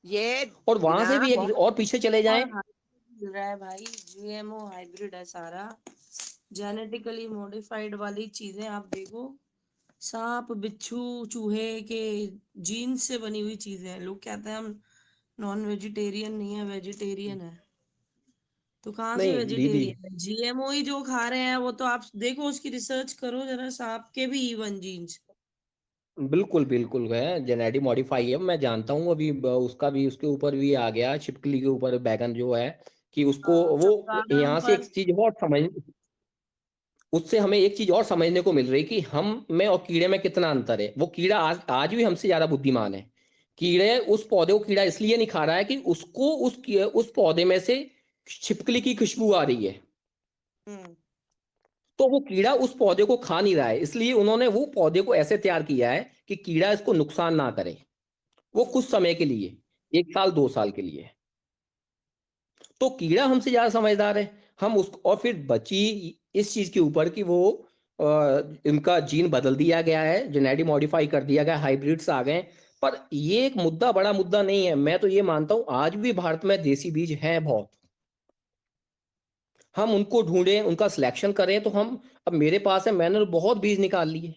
ये और वहां ना से भी एक बहुत और पीछे चले जाएं। मिल रहा है भाई, जीएमओ हाइब्रिड है सारा, जेनेटिकली मॉडिफाइड वाली चीजें आप देखो, सांप बिच्छू चूहे के जीन से बनी हुई चीजें हैं। लोग कहते हैं हम नॉन वेजिटेरियन नहीं है, वेजिटेरियन है, तो कहाँ से नहीं दीदी, वेजिटेरियन है? जीएमओ ही जो खा रहे हैं वो तो आप देखो, उसकी रिसर्च करो जरा, सांप के भी इवन जीन्स। बिल्कुल बिल्कुल है, जेनेटिक मॉडिफाई है, मैं जानता हूँ। अभी उसका भी, उसके ऊपर भी आ गया, छिपकली के ऊपर बैगन जो है, कि उसको हाँ, वो चमगादड़ यहाँ से पर। एक चीज और समझ, उससे हमें एक चीज और समझने को मिल रही कि हम में और कीड़े में कितना अंतर है। वो कीड़ा आज भी हमसे ज्यादा बुद्धिमान है। कीड़े उस पौधे को कीड़ा इसलिए नहीं खा रहा है कि उसको उस पौधे में से छिपकली की खुशबू आ रही है। हम्म, तो वो कीड़ा उस पौधे को खा नहीं रहा है, इसलिए उन्होंने वो पौधे को ऐसे तैयार किया है कि कीड़ा इसको नुकसान ना करे। वो कुछ समय के लिए, 1 साल 2 साल के लिए। तो कीड़ा हमसे ज्यादा समझदार है। हम उस और फिर बची इस चीज के ऊपर कि वो इनका जीन बदल दिया गया है, जेनेटिक मॉडिफाई कर दिया गया, हाइब्रिड्स आ गए। पर ये एक मुद्दा, बड़ा मुद्दा नहीं है। मैं तो ये मानता हूं आज भी भारत में देसी बीज हैं बहुत। हम उनको ढूंढें, उनका सिलेक्शन करें, तो हम, अब मेरे पास है, मैंने तो बहुत बीज निकाल लिए।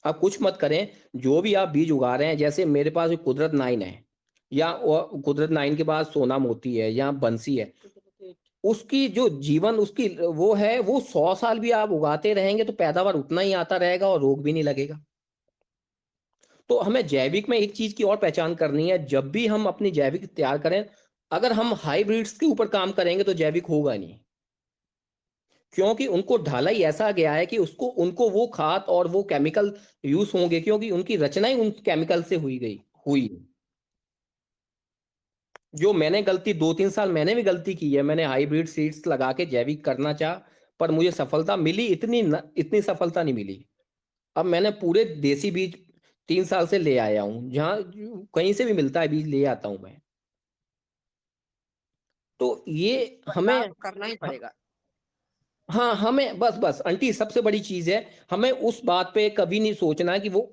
आप कुछ मत करें, जो भी आप बीज उगा रहे हैं, जैसे मेरे पास एक कुदरत 9 है, या कुदरत 9 के बाद सोना मोती है, या बंसी है। उसकी जो जीवन, उसकी वो है, वो 100 साल भी आप उगाते रहेंगे तो पैदावार उतना ही आता रहेगा और रोग भी नहीं लगेगा। तो हमें जैविक में एक चीज की और पहचान करनी है। जब भी हम अपनी जैविक तैयार करें, अगर हम हाइब्रिड्स के ऊपर काम करेंगे तो जैविक होगा नहीं। क्योंकि उनको ढाला ही ऐसा गया है कि उसको, उनको वो खाद और वो केमिकल यूज होंगे, क्योंकि उनकी रचना ही उन केमिकल से हुई। जो मैंने गलती 2-3 साल मैंने भी गलती की है, मैंने हाइब्रिड सीड्स लगा के जैविक करना चाहा, पर मुझे सफलता मिली इतनी सफलता नहीं मिली। अब मैंने पूरे देसी बीज 3 साल से ले आया हूं, जहां कहीं से भी मिलता है बीज ले आता हूं मैं। तो ये हमें, बदलाव करना ही पड़ेगा। हाँ, हमें बस बस आंटी, सबसे बड़ी चीज है, हमें उस बात पे कभी नहीं सोचना कि वो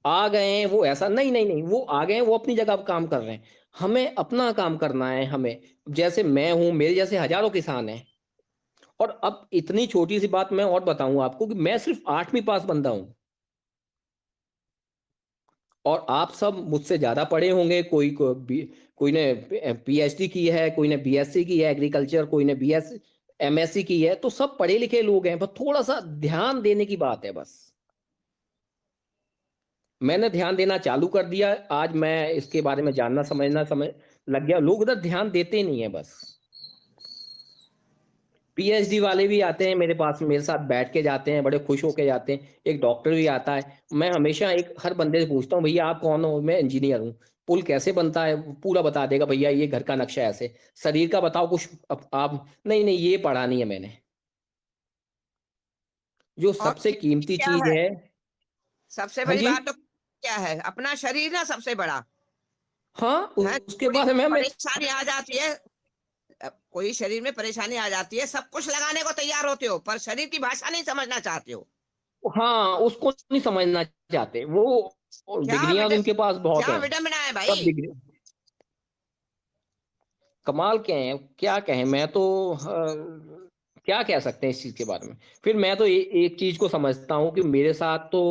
आ गए हैं, वो ऐसा नहीं नहीं नहीं, वो आ गए हैं, वो अपनी जगह काम कर रहे हैं। हमें अपना काम करना है। हमें, जैसे मैं हूं, मेरे जैसे हजारों किसान हैं। और अब इतनी छोटी सी बात मैं और बताऊं आपको, कि मैं सिर्फ 8वीं पास बंदा हूं, और आप सब मुझसे ज्यादा पढ़े होंगे। कोई ने पीएचडी की है, कोई ने बीएससी की है एग्रीकल्चर, कोई ने बीएस एमएससी की है। तो सब पढ़े लिखे लोग हैं, बस थोड़ा सा ध्यान देने की बात है बस। मैंने ध्यान देना चालू कर दिया, आज मैं इसके बारे में जानना समझना समझ लग गया। लोग उधर ध्यान देते नहीं है बस। पीएचडी वाले भी आते हैं मेरे पास, मेरे साथ बैठ के जाते हैं, बड़े खुश होके जाते हैं। एक डॉक्टर भी आता है। मैं हमेशा हर बंदे से पूछता हूँ, भैया आप कौन हो? मैं इंजीनियर हूँ। पुल कैसे बनता है? पूरा बता देगा, भैया ये घर का नक्शा ऐसे। शरीर का बताओ कुछ, आप नहीं नहीं, ये पढ़ा नहीं है मैंने। जो और सबसे कीमती क्या चीज है, है। सबसे हाँ बड़ी जी। बात तो क्या है, अपना शरीर ना सबसे बड़ा हाँ, है। उसके कोई बाद मैं परेशानी आ जाती है, कोई शरीर में परेशानी आ जाती है, सब कुछ लगाने को तैयार होते हो, पर शरीर की भाषा नहीं समझना चाहते हो। हाँ, उसको नहीं समझना चाहते वो। और क्या डिग्रियां तो विट उनके पास बहुत क्या हैं। विडम्बना है सब भाई। डिग्री, कमाल के हैं, क्या कहें। मैं तो क्या कह सकते हैं इस चीज के बारे में। फिर मैं तो एक चीज को समझता हूँ कि मेरे साथ तो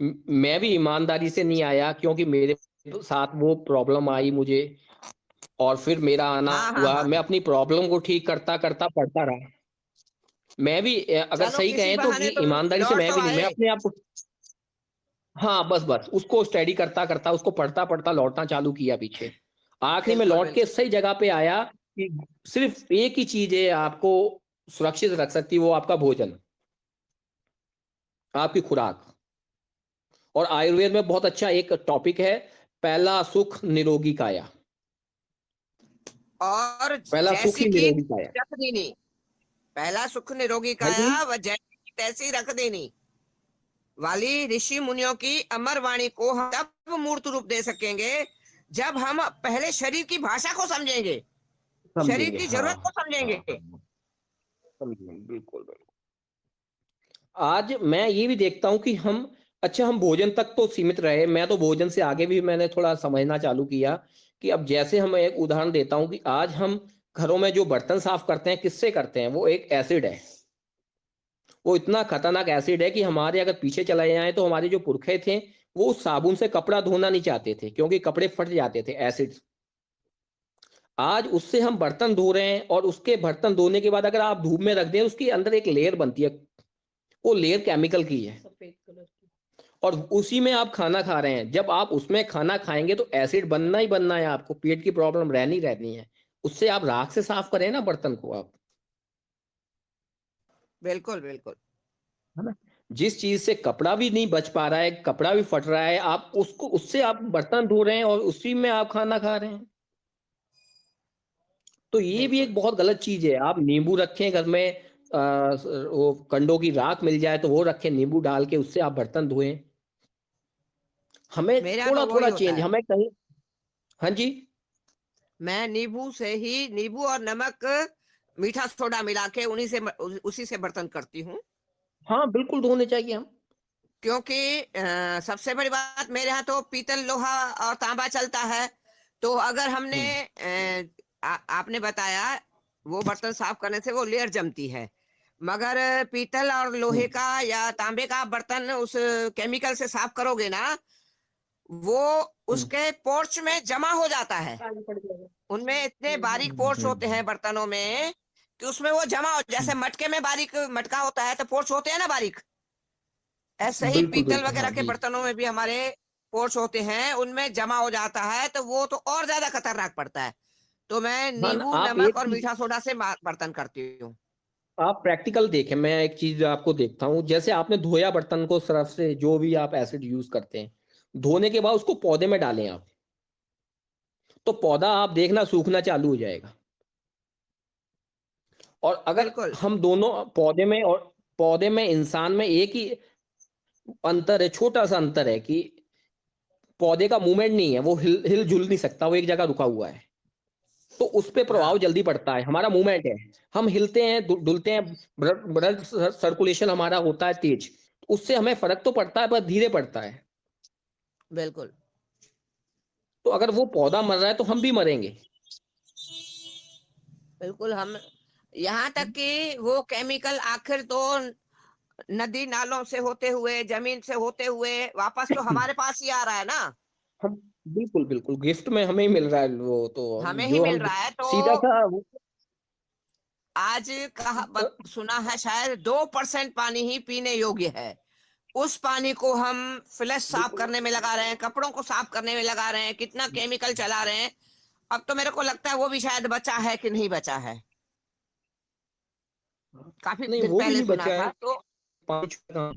मैं भी ईमानदारी से नहीं आया, क्योंकि मेरे साथ वो प्रॉब्लम आई मुझे, और फिर मेरा आना हाँ हाँ हुआ। हाँ, मैं अपनी प्रॉब्लम को ठीक करता करता पढ़ता रहा। मैं भी अगर चलो सही किसी कहें तो, कि बहाने तो ईमानदारी से लौट मैं तो भी नहीं, मैं आए। अपने आप को, हाँ बस बस उसको स्टडी करता करता, उसको पढ़ता पढ़ता लौटना चालू किया पीछे। आखिरी में बिल्कुल लौट के बिल्कुल। सही जगह पे आया, कि सिर्फ एक ही चीज है आपको सुरक्षित रख सकती है, वो आपका भोजन, आपकी खुराक। और आयुर्वेद में बहुत अच्छा एक टॉपिक है, पहला सुख निरोगी काया। और पहला सुख जैसी ही की निरोगी काया। रख देनी, पहला सुख निरोगी हाँ जी। काया व जैसी की तैसी रख देनी। वाली ऋषि मुनियों की अमर वाणी को हम तब मूर्त रूप दे सकेंगे जब हम पहले शरीर की भाषा को समझेंगे, शरीर समझेंगे। की हाँ जरूरत को हाँ समझेंगे। समझेंगे, बिल्कुल बिल्कुल। आज मैं ये भी देखता हूँ कि हम भोजन तक तो सीमित रहे, मैं तो भोजन से आगे भी मैंने थोड़ा समझना चालू किया कि अब जैसे हम एक उदाहरण देता हूँ कि आज हम घरों में जो बर्तन साफ करते हैं किससे करते हैं, वो एक एसिड है। वो इतना खतरनाक एसिड है कि हमारे अगर पीछे चले जाएं तो हमारे जो पुरखे थे वो उस साबुन से कपड़ा धोना नहीं चाहते थे क्योंकि कपड़े फट जाते थे एसिड। आज उससे हम बर्तन धो रहे हैं और उसके बर्तन धोने के बाद अगर आप धूप में रख दें उसके अंदर एक लेयर बनती है, वो लेयर केमिकल की है सफेद कलर की। और उसी में आप खाना खा रहे हैं। जब आप उसमें खाना खाएंगे तो एसिड बनना ही बनना है, आपको पेट की प्रॉब्लम रहनी रहनी है। उससे आप राख से साफ करें ना बर्तन को आप, बिल्कुल बिल्कुल। है ना। जिस चीज से कपड़ा भी नहीं बच पा रहा है, कपड़ा भी फट रहा है, आप उसको उससे आप बर्तन धो रहे हैं और उसी में आप खाना खा रहे हैं। तो ये भी बिल्कुल एक बहुत गलत चीज है। आप नींबू रखें घर में, वो कंडों की राख मिल जाए तो वो रखें, नींबू डाल के उससे आप बर्तन धोएं। हमें मेरे यहाँ थोड़ा तो वही थोड़ा होता चेंज, है। हमें कहीं। हाँ जी। मैं नींबू से ही, नींबू और नमक, मीठा सोडा मिला के उसी से बर्तन करती हूँ। हाँ बिल्कुल धोने चाहिए हम। क्योंकि सबसे बड़ी बात, मेरे यहाँ तो पीतल, लोहा और तांबा चलता है। तो अगर हमने आपने बताया वो बर्तन साफ करने से वो लेयर जमती है, मगर पीतल और लोहे हम्म, का या तांबे का बर्तन उस केमिकल से साफ करोगे ना, वो हम्म, उसके पोर्च में जमा हो जाता है। काली पड़ जाएगा। उनमें इतने बारीक पोर्च होते हम्म, हैं बर्तनों में कि उसमें वो जमा हो, जैसे मटके में बारीक मटका होता है तो पोर्च होते हैं ना बारीक, ऐसे ही बिल्कुल पीतल बिल्कुल। वगैरह हाँ के जी। बर्तनों में भी हमारे पोर्स होते हैं, उनमें जमा हो जाता है तो वो तो और ज्यादा खतरनाक पड़ता है। तो मैं हाँ ना, नींबू, आप नमक एक और चीज, मीठा सोडा से बर्तन करती हूँ। आप प्रैक्टिकल देखें। मैं एक चीज आपको देखता हूँ, जैसे आपने धोया बर्तन को सर्फ से, जो भी आप एसिड यूज करते हैं, धोने के बाद उसको पौधे में डालें आप, तो पौधा आप देखना सूखना चालू हो जाएगा। और अगर बिल्कुल हम दोनों पौधे में इंसान में एक ही अंतर है, छोटा सा अंतर है कि पौधे का मूवमेंट नहीं है, वो हिल जुल नहीं सकता, वो एक जगह रुका हुआ है। तो उस पे प्रभाव हाँ जल्दी पड़ता है। हमारा मूवमेंट है, हम हिलते हैं, डुलते हैं, ब्लड सर्कुलेशन हमारा होता है तेज, उससे हमें फर्क तो पड़ता है पर धीरे पड़ता है। बिल्कुल तो अगर वो पौधा मर रहा है तो हम भी मरेंगे। बिल्कुल। हम यहाँ तक कि वो केमिकल आखिर तो नदी नालों से होते हुए, जमीन से होते हुए वापस तो हमारे पास ही आ रहा है ना, हम बिल्कुल बिल्कुल गिफ्ट में हमें ही मिल रहा है वो, तो हमें ही जो मिल हम रहा है। तो सीधा सा आज कहा सुना है शायद 2% पानी ही पीने योग्य है। उस पानी को हम फ्लैश साफ बिल्कुल। करने में लगा रहे हैं, कपड़ों को साफ करने में लगा रहे हैं, कितना केमिकल चला रहे हैं। अब तो मेरे को लगता है वो भी शायद बचा है कि नहीं बचा है। काफी नहीं दिन वो भी पहले नहीं सुना बचा है। था तो। पाँच का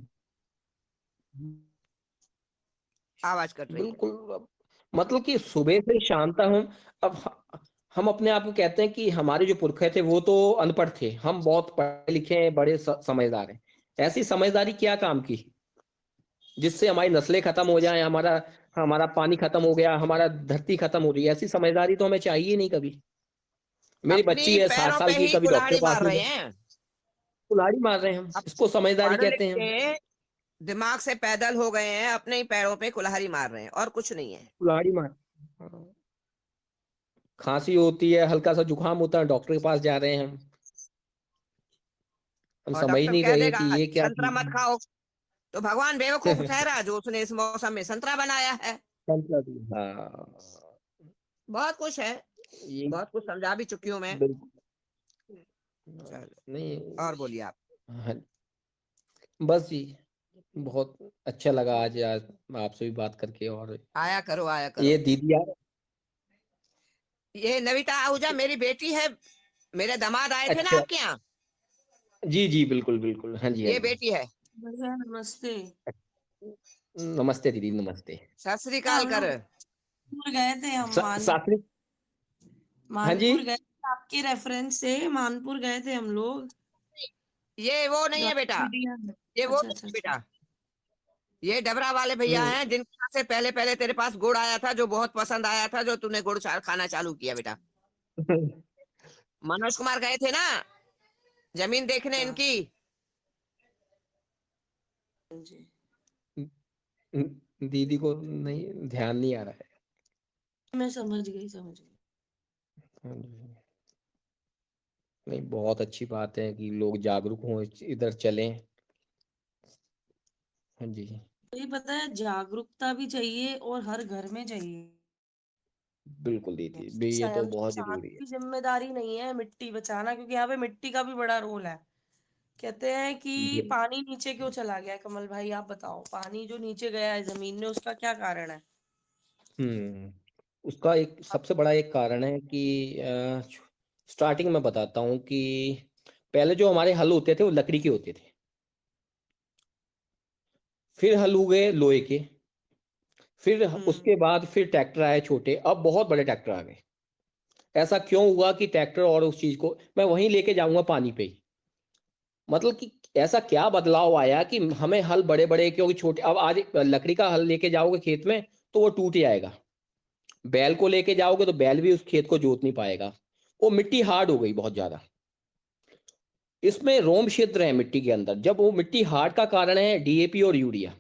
आवाज कट रही है। बिल्कुल। मतलब कि सुबह से शाम तक अब हम अपने आप को कहते हैं कि हमारे जो पुरखे थे वो तो अनपढ़ थे, हम बहुत पढ़े लिखे हैं, बड़े समझदार हैं। ऐसी समझदारी क्या काम की जिससे हमारी नस्लें खत्म हो जाएं, हमारा हमारा पानी खत्म हो गया, हमारा धरती खत्म हो रही है। ऐसी समझदारी तो हमें चाहिए नहीं कभी। मेरी बच्ची अपनी है सात पैरों पे साल की, ही कभी डॉक्टर कुल्हाड़ी के पास मार नहीं रहे गए, हैं। कुल्हाड़ी मार रहे हैं हम, अब इसको समझदारी पढ़ लिख कहते हैं हम। के दिमाग से पैदल हो गए हैं, अपने ही पैरों पे कुल्हाड़ी मार रहे हैं और कुछ नहीं है। कुल्हाड़ी मार, खांसी होती है, हल्का सा जुकाम होता है, डॉक्टर के पास जा रहे हैं हम और समझ डॉक्टर नहीं कह रहे देगा कि ये क्या संतरा चीज मत खाओ। तो भगवान बेवकूफ ठहरा जो उसने इस मौसम में संतरा बनाया है। हाँ बहुत कुछ है, ये बहुत कुछ समझा भी चुकी हूँ मैं। बिल्कुल। चलो नहीं। और बोलिए आप। हाँ, बस जी, बहुत अच्छा लगा आज आपसे भी बात करके। और आया करो, आया ये करो। दीदी यार, ये नविता आहूजा मेरी बेटी है। मेरे दामाद आए थे ना अच्छा, आपके यहाँ, जी जी बिल्कुल बिल्कुल, हाँ जी हाँ ये जी। बेटी है। बढ़िया, नमस्ते। नमस्ते दीदी, नमस्ते। सत श्री अकाल हम कर। लोग मानपुर गए थे, हम साथी। हाँ जी। मानपुर गए थे आपके रेफरेंस से, मानपुर गए थे हम लोग। ये वो नहीं जो है बेटा, आपकी बिटिया है। ये वो अच्छा नहीं अच्छा है अच्छा। बेटा। ये डबरा वाले भैया हम्म, हैं जिनके यहाँ से पहले पहले तेरे पास गुड़ आया था, जो बहुत पसंद आया था, जो तूने गुड़ खाना चालू किया बेटा। मनोज कुमार गए थे ना जमीन देखने हाँ इनकी। जी। दीदी को नहीं ध्यान नहीं आ रहा है। मैं समझ गई, समझ गई। हाँ जी। नहीं, बहुत अच्छी बात है कि लोग जागरूक हों, इधर चलें। हाँ जी, तो ये पता है, जागरूकता भी चाहिए और हर घर में चाहिए। बिल्कुल दीदी, भी ये तो स्वयं बहुत किसान जरूरी है। की जिम्मेदारी नहीं है मिट्टी बचाना, क्योंकि यहाँ पे मिट्टी का भी बड़ा रोल है। कहते हैं कि बिल- पानी नीचे क्यों चला गया, कमल भाई आप बताओ, पानी जो नीचे गया है जमीन में, उसका क्या कारण है? हम्म उसका एक सबसे बड़ा एक कारण है कि स्टार्टिंग में बताता हूँ कि पहले जो हमारे हल होते थे वो लकड़ी के होते थे, फिर हल हुए लोहे के, फिर उसके बाद फिर ट्रैक्टर आए छोटे, अब बहुत बड़े ट्रैक्टर आ गए। ऐसा क्यों हुआ कि ट्रैक्टर और उस चीज को मैं वहीं लेके जाऊंगा पानी पे ही, मतलब कि ऐसा क्या बदलाव आया कि हमें हल बड़े बड़े, क्योंकि छोटे, अब आज लकड़ी का हल लेके जाओगे खेत में तो वो टूट जाएगा, बैल को लेके जाओगे तो बैल भी उस खेत को जोत नहीं पाएगा, वो मिट्टी हार्ड हो गई बहुत ज्यादा। इसमें रोम छिद्र है मिट्टी के अंदर, जब वो मिट्टी हार्ड का कारण है डीएपी और यूरिया,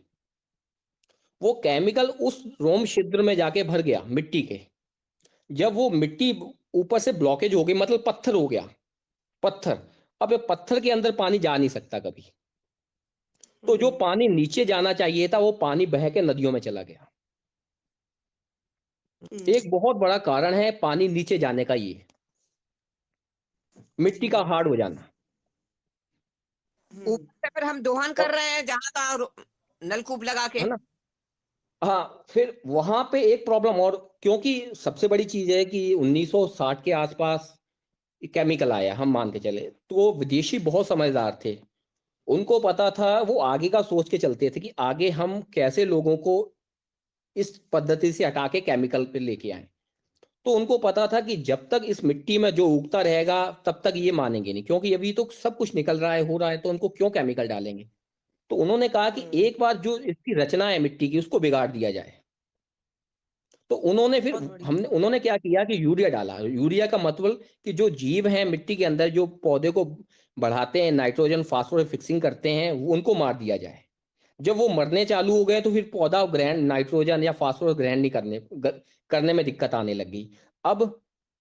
वो केमिकल उस रोम छिद्र में जाके भर गया मिट्टी के। जब वो मिट्टी ऊपर से ब्लॉकेज हो गई, मतलब पत्थर हो गया, पत्थर, अब ये पत्थर के अंदर पानी जा नहीं सकता कभी, तो जो पानी नीचे जाना चाहिए था वो पानी बह के नदियों में चला गया। एक बहुत बड़ा कारण है पानी नीचे जाने का, ये मिट्टी का हार्ड हो जाना, ऊपर से फिर हम दोहन कर और रहे हैं जहां तहाँ नलकूप लगा के। है ना। हाँ, फिर वहां पे एक प्रॉब्लम और, क्योंकि सबसे बड़ी चीज है कि 1960 के आसपास केमिकल आया, हम मान के चले, तो विदेशी बहुत समझदार थे, उनको पता था, वो आगे का सोच के चलते थे कि आगे हम कैसे लोगों को इस पद्धति से हटा के केमिकल पे लेके आए। तो उनको पता था कि जब तक इस मिट्टी में जो उगता रहेगा तब तक ये मानेंगे नहीं, क्योंकि अभी तो सब कुछ निकल रहा है, हो रहा है, तो उनको क्यों केमिकल डालेंगे। तो उन्होंने कहा कि एक बार जो इसकी रचना है मिट्टी की उसको बिगाड़ दिया जाए। तो उन्होंने फिर बहुत बढ़िया। हमने उन्होंने क्या किया कि यूरिया डाला। यूरिया का मतलब कि जो जीव हैं मिट्टी के अंदर, जो पौधे को बढ़ाते हैं, नाइट्रोजन फास्फोरस फिक्सिंग करते हैं, उनको मार दिया जाए। जब वो मरने चालू हो गए तो फिर पौधा ग्रहण नाइट्रोजन या फास्फोरस ग्रहण नहीं करने में दिक्कत आने लगी। अब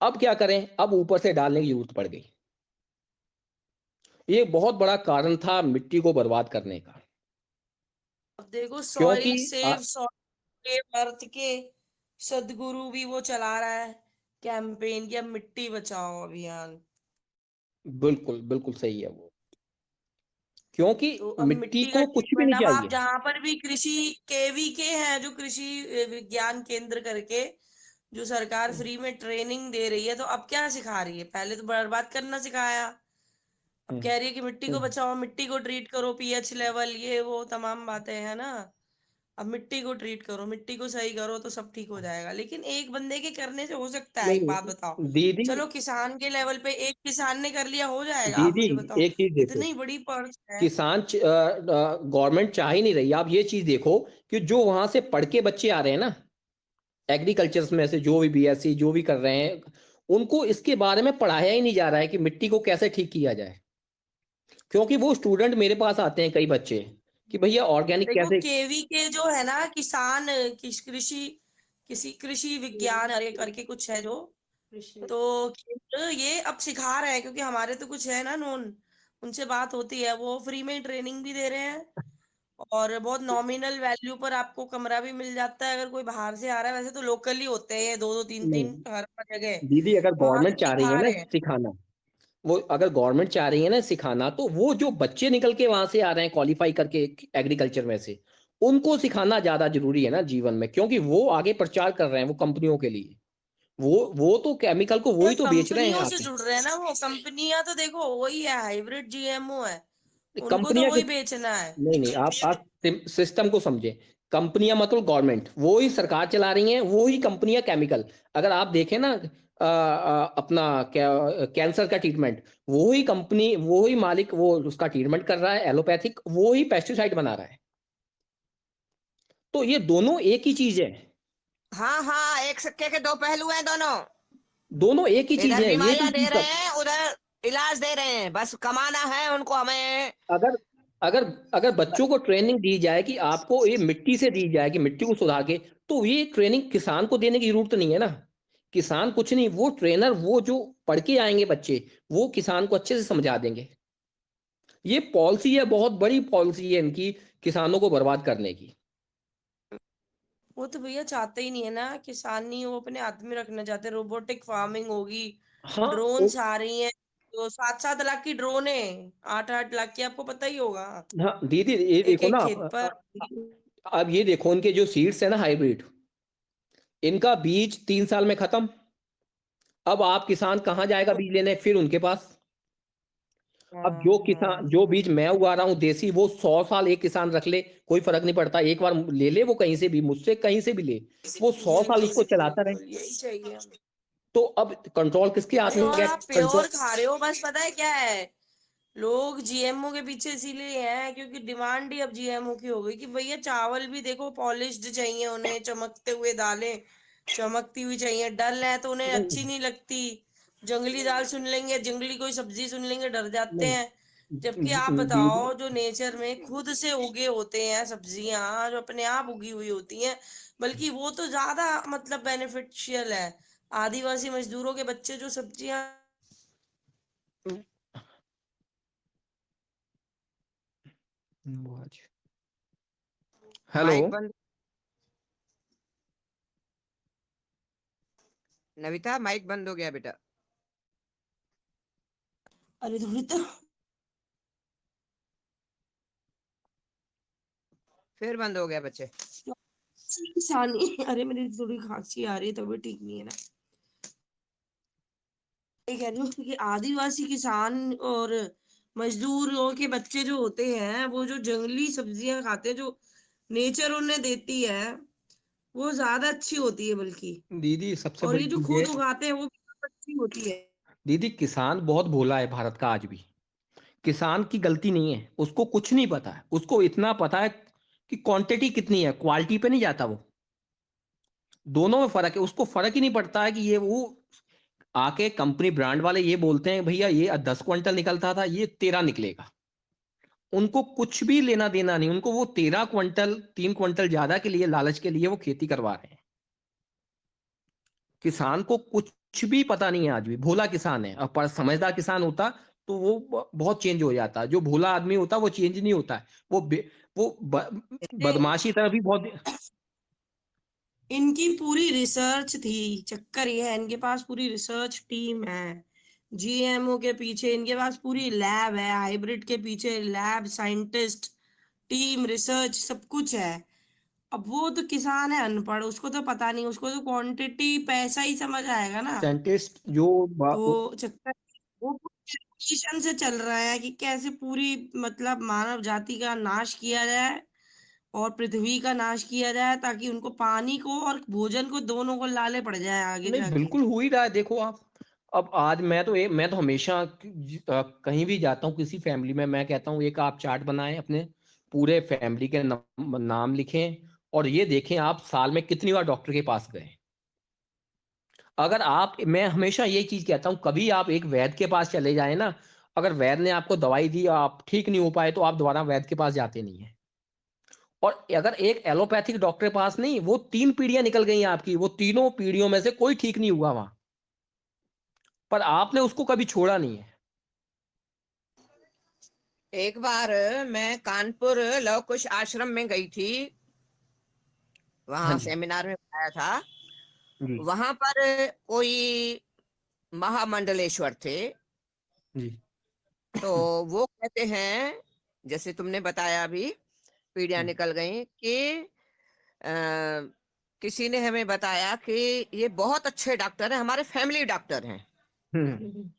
अब क्या करें, अब ऊपर से डालने की जरूरत पड़ गई। ये बहुत बड़ा कारण था मिट्टी को बर्बाद करने का, अब देखो, क्योंकि सॉइल सेव अर्थ के सदगुरु भी वो चला रहा है कैंपेन, कि अब मिट्टी बचाओ अभियान। बिल्कुल बिल्कुल सही है वो, क्योंकि तो अब मिट्टी मिट्टी का को कुछ भी ट्रीटमेंट, नहीं अब आप चाहिए। जहां पर भी कृषि केवीके हैं, जो कृषि विज्ञान केंद्र करके जो सरकार फ्री में ट्रेनिंग दे रही है, तो अब क्या सिखा रही है? पहले तो बर्बाद करना सिखाया, अब हम्म, कह रही है कि मिट्टी को हम्म। बचाओ, मिट्टी को ट्रीट करो, पीएच लेवल, ये वो तमाम बातें हैं ना। अब मिट्टी को ट्रीट करो, मिट्टी को सही करो तो सब ठीक हो जाएगा। लेकिन एक बंदे के करने से हो सकता है? नहीं एक बात नहीं, बताओ, दीदी, चलो किसान के लेवल पे एक किसान ने कर लिया, हो जाएगा? आप दीदी मुझे बताओ, एक चीज देखो, इतनी बड़ी पर्च है। किसान गवर्नमेंट चाह ही नहीं रही। आप ये चीज देखो कि जो वहां से पढ़ के बच्चे आ रहे हैं ना, एग्रीकल्चर में से जो भी बीएससी जो भी कर रहे हैं, उनको इसके बारे में पढ़ाया ही नहीं जा रहा है कि मिट्टी को कैसे ठीक किया जाए। क्योंकि वो स्टूडेंट मेरे पास आते हैं कई बच्चे कि भैया ऑर्गेनिक देखो, कैसे। केवी के जो है ना, किसान कृषि, किसी कृषि विज्ञान अरे करके कुछ है जो, तो ये अब सिखा रहे हैं, क्योंकि हमारे तो कुछ है ना नोन, उनसे बात होती है, वो फ्री में ट्रेनिंग भी दे रहे हैं, और बहुत नॉमिनल वैल्यू पर आपको कमरा भी मिल जाता है अगर कोई बाहर से आ रहा है। वैसे तो लोकल ही होते हैं ये, दो दो तीन तीन नहीं हर जगह, दीदी, अगर वहां गवर्नमेंट तो चाह रही है सिखा ना रहे हैं। सिखाना, वो अगर गवर्नमेंट चाह रही है ना सिखाना, तो वो जो बच्चे निकल के वहां से आ रहे हैं क्वालिफाई करके एग्रीकल्चर में से, उनको सिखाना ज्यादा जरूरी है ना जीवन में, क्योंकि वो आगे प्रचार कर रहे हैं वो कंपनियों के लिए। वो तो केमिकल को वो यार ही तो बेच रहे हैं कंपनियों से आगे। जुड़ रहे हैं ना वो, कंपनियां तो देखो वही है, हाइब्रिड जीएमओ है, उनको तो कंपनियां वही किस बेचना है। नहीं नहीं, आप सिस्टम को समझे। कंपनियां मतलब गवर्नमेंट, वो ही सरकार चला रही हैं, वो ही कंपनियां केमिकल। अगर आप देखें ना, अपना क्या, कैंसर का ट्रीटमेंट, वो ही कंपनी, वो ही मालिक, वो उसका ट्रीटमेंट कर रहा है एलोपैथिक, वो ही पेस्टिसाइड बना रहा है। तो ये दोनों एक ही चीज है, हाँ हाँ, एक सिक्के के दो पहलू हैं दोनों। दोनों एक ही चीज इधर है, ये बीमारियां नहीं दे कि रहे हैं, उधर इलाज दे रहे हैं, बस कमाना है उनको हमें। अगर अगर अगर बच्चों को ट्रेनिंग दी जाए कि आपको ये मिट्टी से दी जाए कि मिट्टी को सुधार के, तो ये ट्रेनिंग किसान को देने की जरूरत नहीं है ना। किसान कुछ नहीं, वो ट्रेनर, वो जो पढ़ के आएंगे बच्चे, वो किसान को अच्छे से समझा देंगे। ये पॉलिसी है, बहुत बड़ी पॉलिसी है इनकी, किसानों को बर्बाद करने की। वो तो भैया चाहते ही नहीं है ना, किसान नहीं, वो अपने हाथ में रखना चाहते। रोबोटिक फार्मिंग होगी, हाँ ड्रोन्स आ रही हैं, तो 7-7 लाख की ड्रोन है, 8-8 लाख की, आपको पता ही होगा, हाँ दीदी, ये एक देखो एक ना, खेत पर। अब ये देखो उनके जो सीड्स है ना हाइब्रिड, इनका बीज 3 साल में खत्म। अब आप किसान कहाँ जाएगा बीज लेने फिर उनके पास? अब हाँ जो हाँ किसान, जो बीज मैं उगा रहा हूँ देसी, वो 100 साल एक किसान रख ले, कोई फर्क नहीं पड़ता, एक बार ले ले वो कहीं से भी, मुझसे कहीं से भी ले, वो 100 साल बिल्कुल उसको चलाता रहे। बिल्कुल यही चाहिए हमें। तो अब कंट्रोल किसके हाथ अरे में और गया? आप कंट्रोल। प्योर खा रहे हो, बस पता है क्या है, लोग जीएमओ के पीछे इसीलिए हैं क्योंकि डिमांड ही अब जीएमओ की हो गई कि भैया चावल भी देखो पॉलिश्ड चाहिए उन्हें, चमकते हुए दालें चमकती हुई चाहिए, डल है तो उन्हें अच्छी नहीं लगती। जंगली दाल सुन लेंगे, जंगली कोई सब्जी सुन लेंगे, डर जाते नहीं हैं। जबकि आप दीदी, बताओ, जो नेचर में खुद से उगे होते हैं सब्जियां, जो अपने आप उगी हुई होती हैं, बल्कि वो तो ज्यादा मतलब बेनिफिशियल है। आदिवासी मजदूरों के बच्चे जो सब्जियां, हेलो। माइक बंद, नविता माइक बंद हो गया बेटा, अरे थोड़ी तो फिर बंद हो गया बच्चे। किसानी अरे मेरी थोड़ी खांसी आ रही है, तबीयत ठीक नहीं है ना। ये कह रही हूँ कि आदिवासी किसान और मजदूरों के बच्चे जो होते हैं, वो जो जंगली सब्जियां खाते हैं, जो नेचर उन्हें देती है, वो ज्यादा अच्छी होती है बल्कि। दीदी सबसे और बड़ी ये जो चीज ये, खुद उगाते हैं वो भी बहुत अच्छी होती है। दीदी किसान बहुत भोला है भारत का आज भी। किसान की गलती नहीं है, उसको कुछ नहीं पता है, उसको इतना पता है कि क्वांटिटी कितनी है, क्वालिटी पे नहीं जाता वो। दोनों में फर्क है, उसको फर्क ही नहीं पड़ता है कि ये वो आके कंपनी ब्रांड वाले ये बोलते हैं भैया ये 10 क्विंटल निकलता था, ये 13 निकलेगा। उनको कुछ भी लेना देना नहीं, उनको वो 13 क्विंटल, 3 क्विंटल ज्यादा के लिए, लालच के लिए वो खेती करवा रहे हैं। किसान को कुछ भी पता नहीं है, आज भी भोला किसान है। अब पर समझदार किसान होता तो वो बहुत चेंज हो जाता। जो भोला आदमी होता वो चेंज नहीं होता है, जैसे बदमाशी तरफ भी बहुत। इनकी पूरी रिसर्च थी, चक्कर ये है, इनके पास पूरी रिसर्च टीम है, जीएमओ के पीछे इनके पास पूरी लैब है, हाइब्रिड के पीछे लैब, साइंटिस्ट, टीम, रिसर्च, सब कुछ है। अब वो तो किसान है अनपढ़, उसको तो पता नहीं, उसको तो क्वांटिटी पैसा ही समझ आएगा ना। साइंटिस्ट जो तो चक्कर वो कैलकुलेशन से चल रहा है कि कैसे पूरी मतलब मानव जाति का नाश किया जाए और पृथ्वी का नाश किया जाए, ताकि उनको पानी को और भोजन को दोनों को लाले पड़ जाए आगे नहीं जाके। बिल्कुल हो ही रहा है, देखो आप। अब आज मैं तो हमेशा कहीं भी जाता हूँ किसी फैमिली में, मैं कहता हूँ एक आप चार्ट बनाएं, अपने पूरे फैमिली के नाम लिखें, और ये देखें आप साल में कितनी बार डॉक्टर के पास गए। अगर आप, मैं हमेशा यही चीज कहता हूँ, कभी आप एक वैद्य के पास चले जाए ना, अगर वैद्य ने आपको दवाई दी और आप ठीक नहीं हो पाए, तो आप दोबारा वैद्य के पास जाते नहीं है। और अगर एक एलोपैथिक डॉक्टर के पास नहीं, वो 3 पीढ़ियां निकल गई आपकी, वो तीनों पीढ़ियों में से कोई ठीक नहीं हुआ वहां, पर आपने उसको कभी छोड़ा नहीं है। एक बार मैं कानपुर लव कुश आश्रम में गई थी, हाँ वहां जी। सेमिनार में आया था। जी। वहां पर कोई महामंडलेश्वर थे, जी। तो वो कहते हैं, जैसे तुमने बताया अभी पीढ़ियां निकल गई, कि अ, किसी ने हमें बताया कि ये बहुत अच्छे डॉक्टर हैं, हमारे फैमिली डॉक्टर हैं। हम्म।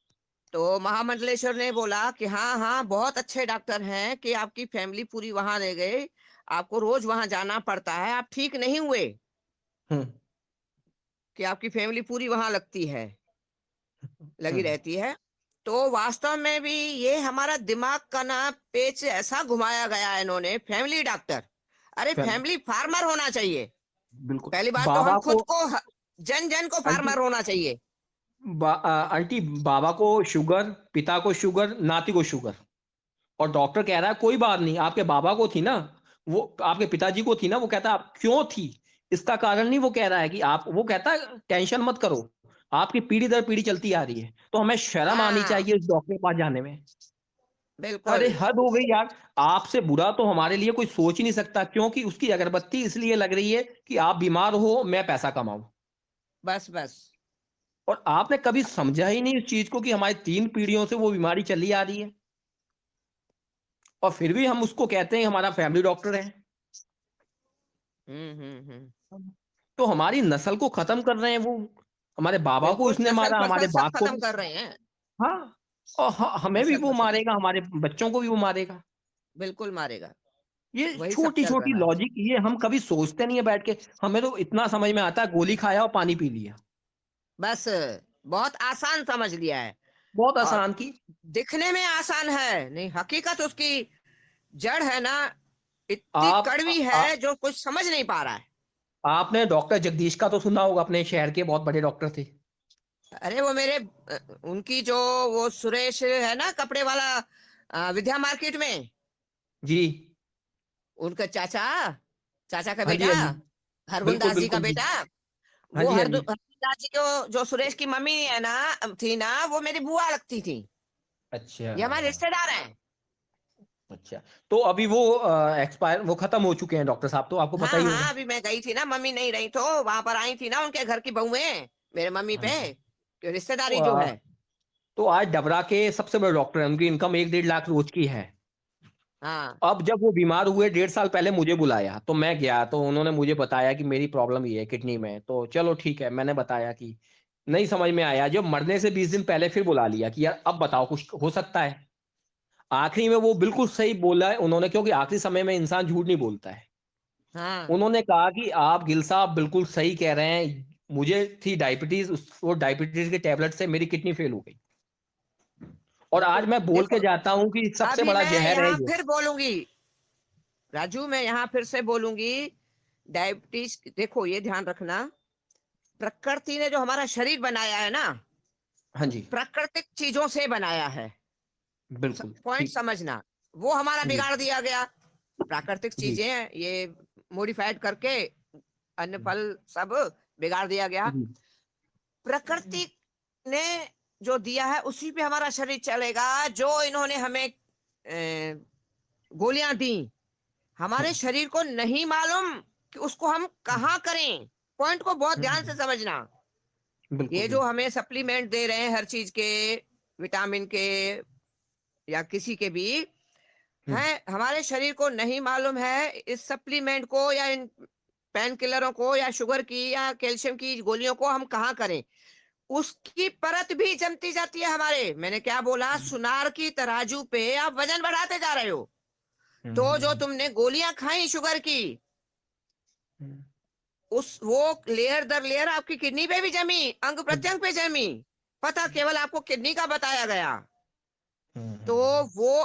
तो महामंडलेश्वर ने बोला कि हाँ हाँ बहुत अच्छे डॉक्टर हैं, कि आपकी फैमिली पूरी वहां रह गई, आपको रोज वहां जाना पड़ता है, आप ठीक नहीं हुए, हम्म। कि आपकी फैमिली पूरी वहां लगती है, लगी हम्म। रहती है। तो वास्तव में भी ये हमारा दिमाग का ना पेच ऐसा घुमाया गया है इन्होंने, फैमिली डॉक्टर। अरे फैमिली फैमिली फार्मर होना चाहिए। बिल्कुल। पहली बात तो बाबा हम खुद को को जन जन को आंटी फार्मर होना चाहिए। आंटी, बाबा को शुगर, पिता को शुगर, नाती को शुगर, और डॉक्टर कह रहा है कोई बात नहीं, आपके बाबा को थी ना, वो आपके पिताजी को थी ना, वो कहता आप क्यों थी, इसका कारण नहीं वो कह रहा है कि आप, वो कहता है टेंशन मत करो, आपकी पीढ़ी दर पीढ़ी चलती आ रही है, तो हमें शर्म आनी हाँ चाहिए इस डॉक्टर के पास जाने में। अरे बिल्कुल। हद हो गई यार, आपसे बुरा तो हमारे लिए कोई सोच ही नहीं सकता, क्योंकि उसकी अगरबत्ती इसलिए लग रही है कि आप बीमार हो, मैं पैसा कमाऊं। बस बस। और आपने कभी समझा ही नहीं इस चीज को कि हमारी 3 पीढ़ियों से वो बीमारी चली आ रही है, और फिर भी हम उसको कहते हैं हमारा फैमिली डॉक्टर है। हम्म। तो हमारी नस्ल को खत्म कर रहे हैं वो, हमारे बाबा को बिल्कुल, उसने नस्ल मारा, हमारे फसल सब बाप को खत्म भी। कर रहे हैं। हाँ, और हमें भी नस्ल वो फसल मारेगा, हमारे बच्चों को भी वो मारेगा। बिल्कुल मारेगा। ये वही सब छोटी चल छोटी रहा है। लॉजिक, ये हम कभी सोचते नहीं है बैठ के। हमें तो इतना समझ में आता है, गोली खाया और पानी पी लिया, बस बहुत आसान समझ लिया है। बहुत और आसान की। दिखने में आसान है, नहीं हकीकत उसकी जड़ है ना, इतनी आप कड़वी आ, है जो कुछ समझ नहीं पा रहा है। आपने डॉक्टर जगदीश का तो सुना होगा, अपने शहर के बहुत बड़े डॉक्टर थे। अरे वो मेरे उनकी जो वो सुरेश है ना कपड़े वाला, विद्या मार्केट में, जी। उनका चाचा, चाचा का हाँ जी, बेटा, हाँ जी। बिल्कुल हरगुंदास जी का बिल्कुल जी। बेटा, हाँ वो जी, हाँ जी। हरगुंदास जी को जो सुरेश की मम्मी है ना, थी ना, वो मेरी बुआ लगती थी। अच्छा। ये हमारे रिश्तेदार हैं। अच्छा, तो अभी वो एक्सपायर, वो खत्म हो चुके हैं डॉक्टर साहब, तो आपको पता हाँ ही हाँ, होगा। अभी मैं गई थी ना, मम्मी नहीं रही तो वहां पर आई थी ना, उनके घर की बहुएं मेरे मम्मी हाँ पे, जी। कि रिश्तेदारी तो, जो है। तो आज डबरा के सबसे बड़े डॉक्टर हैं, उनकी इनकम 1-1.5 लाख रोज की है। हाँ अब जब वो बीमार हुए 1.5 साल पहले, मुझे बुलाया तो मैं गया, तो उन्होंने मुझे बताया कि मेरी प्रॉब्लम ये है किडनी में, तो चलो ठीक है, मैंने बताया कि नहीं समझ में आया, जब मरने से 20 दिन पहले फिर बुला लिया कि यार अब बताओ कुछ हो सकता है। आखिरी में वो बिल्कुल सही बोला है उन्होंने, क्योंकि आखिरी समय में इंसान झूठ नहीं बोलता है। हाँ। उन्होंने कहा कि आप गिल साहब बिल्कुल सही कह रहे हैं, मुझे थी डायबिटीज, वो डायबिटीज के टैबलेट से मेरी किडनी फेल हो गई, और आज बिल्कुल मैं बोल के देखो, जाता हूं कि सबसे अभी बड़ा मैं जहर है यहाँ ये। फिर बोलूंगी, राजू मैं यहाँ फिर से बोलूंगी, डायबिटीज देखो ये ध्यान रखना, प्रकृति ने जो हमारा शरीर बनाया है ना, हाँ जी। प्राकृतिक चीजों से बनाया है। बिल्कुल पॉइंट ठीक। समझना, वो हमारा जी। बिगाड़ दिया गया। प्राकृतिक जी। चीजें हैं, ये मॉडिफाइड करके अन्न फल सब बिगाड़ दिया गया। जी। प्रकृति ने जो दिया है उसी पे हमारा शरीर चलेगा। जो इन्होंने हमें गोलियां दी, हमारे शरीर को नहीं मालूम कि उसको हम कहाँ करें। पॉइंट को बहुत ध्यान से समझना। बिल्कुल ये जो बिल्कुल। हमें सप्लीमेंट दे रहे हैं हर चीज के, विटामिन के या किसी के भी, हैं, हमारे शरीर को नहीं मालूम है इस सप्लीमेंट को या इन पेन किलरों को या शुगर की या कैल्शियम की गोलियों को हम कहाँ करें। उसकी परत भी जमती जाती है हमारे, मैंने क्या बोला, सुनार की तराजू पे आप वजन बढ़ाते जा रहे हो। तो जो तुमने गोलियां खाई शुगर की, उस वो लेयर दर लेयर आपकी किडनी पे भी जमी, अंग प्रत्यंग पे जमी, पता केवल आपको किडनी का बताया गया। तो वो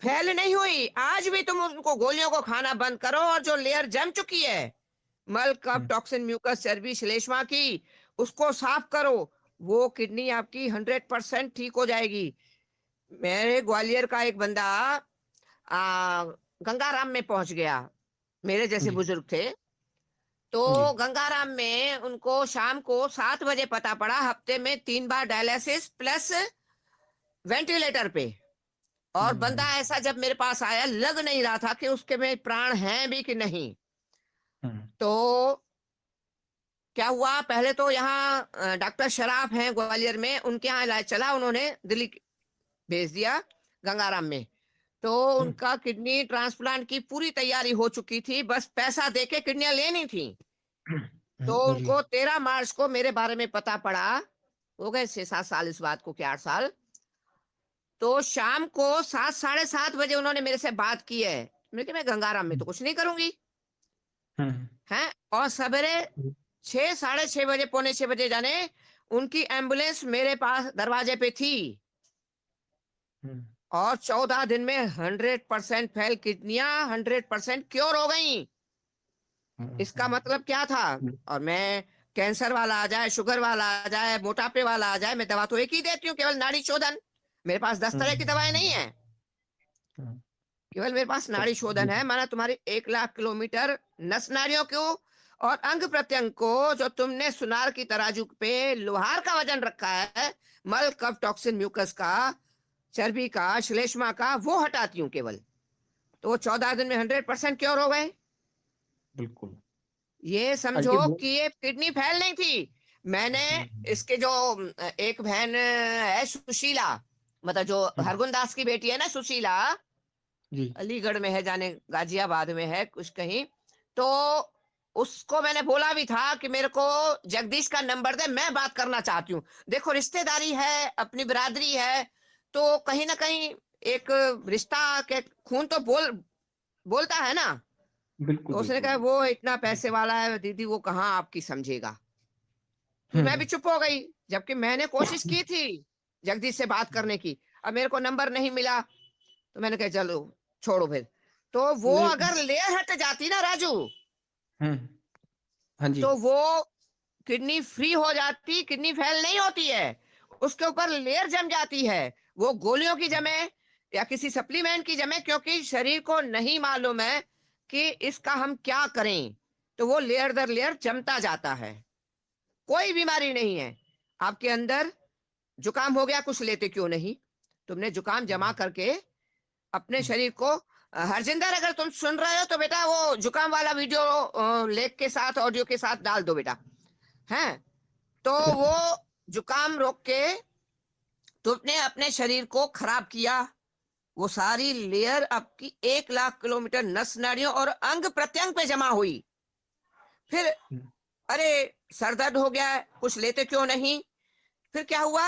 फैल नहीं हुई। आज भी तुम उनको गोलियों को खाना बंद करो, और जो लेयर जम चुकी है, मल कफ टॉक्सिन म्यूकस चर्बी श्लेष्मा की, उसको साफ करो, वो किडनी आपकी 100% ठीक हो जाएगी। मेरे ग्वालियर का एक बंदा गंगाराम में पहुंच गया, मेरे जैसे जी। बुजुर्ग थे। जी। तो गंगाराम में उनको शाम को 7 बजे पता पड़ा, हफ्ते में 3 बार डायलिसिस प्लस वेंटिलेटर पे। और बंदा ऐसा जब मेरे पास आया, लग नहीं रहा था कि उसके में प्राण हैं भी कि नहीं। तो क्या हुआ, पहले तो यहाँ डॉक्टर शराफ हैं ग्वालियर में, उनके यहाँ इलाज चला, उन्होंने दिल्ली भेज दिया गंगाराम में। तो उनका किडनी ट्रांसप्लांट की पूरी तैयारी हो चुकी थी, बस पैसा देके किडनियां लेनी थी। तो जी। उनको 13 मार्च को मेरे बारे में पता पड़ा, हो गए 6-7 साल इस बात को, क्या 8 साल। तो शाम को 7-7:30 बजे उन्होंने मेरे से बात की है। मैंने कहा मैं गंगाराम में तो कुछ नहीं करूंगी, हैं। और सवेरे 6-6:30 बजे, पौने 6 बजे जाने, उनकी एम्बुलेंस मेरे पास दरवाजे पे थी। और 14 दिन में 100% फेल किडनियां 100% क्योर हो गई। इसका मतलब क्या था? और मैं कैंसर वाला आ जाए, शुगर वाला आ जाए, मोटापे वाला आ जाए, मैं दवा तो एक ही देती हूँ, केवल नाड़ी शोधन। मेरे पास 10 तरह की दवाएं नहीं है, केवल मेरे पास नाड़ी शोधन है। माना तुम्हारी 1 लाख किलोमीटर नस नाड़ियों को और अंग प्रत्यंग को, जो तुमने सुनार की तराजू पे लोहार का वजन रखा है, मल, कफ, टॉक्सिन, म्यूकस का, चर्बी का, श्लेष्मा का, वो हटाती हूँ केवल। तो वो 14 दिन में 100% क्योर हो गए। बिल्कुल। ये समझो कि ये किडनी फेल नहीं थी। मैंने इसके जो एक बहन है सुशीला, मतलब जो हरगुंदास की बेटी है ना सुशीला, जी। अलीगढ़ में है, जाने गाजियाबाद में है कुछ कहीं, तो उसको मैंने बोला भी था कि मेरे को जगदीश का नंबर दे, मैं बात करना चाहती हूँ। देखो रिश्तेदारी है, अपनी बिरादरी है, तो कहीं ना कहीं एक रिश्ता के खून तो बोलता है ना। बिल्कुल तो उसने बिल्कुल कहा वो इतना पैसे वाला है दीदी, वो कहाँ आपकी समझेगा। फिर मैं भी चुप हो गई, जबकि मैंने कोशिश की थी जगदीश से बात करने की। अब मेरे को नंबर नहीं मिला, तो मैंने कहा चलो छोड़ो फिर। तो वो नहीं। अगर लेयर हट जाती ना राजू, हाँ जी। तो वो किडनी फ्री हो जाती। किडनी फेल नहीं होती है, उसके ऊपर लेयर जम जाती है। वो गोलियों की जमे या किसी सप्लीमेंट की जमे, क्योंकि शरीर को नहीं मालूम है कि इसका हम क्या करें, तो वो लेयर दर लेयर जमता जाता है। कोई बीमारी नहीं है आपके अंदर। जुकाम हो गया, कुछ लेते क्यों नहीं? तुमने जुकाम जमा करके अपने शरीर को हरजिंदर, अगर तुम सुन रहे हो तो बेटा वो जुकाम वाला वीडियो लेख के साथ, ऑडियो के साथ डाल दो बेटा। हैं? तो वो जुकाम रोक के तुमने अपने शरीर को खराब किया। वो सारी लेयर आपकी 1 लाख किलोमीटर नस नाड़ियों और अंग प्रत्यंग पे जमा हुई। फिर अरे सर दर्द हो गया है, कुछ लेते क्यों नहीं? फिर क्या हुआ?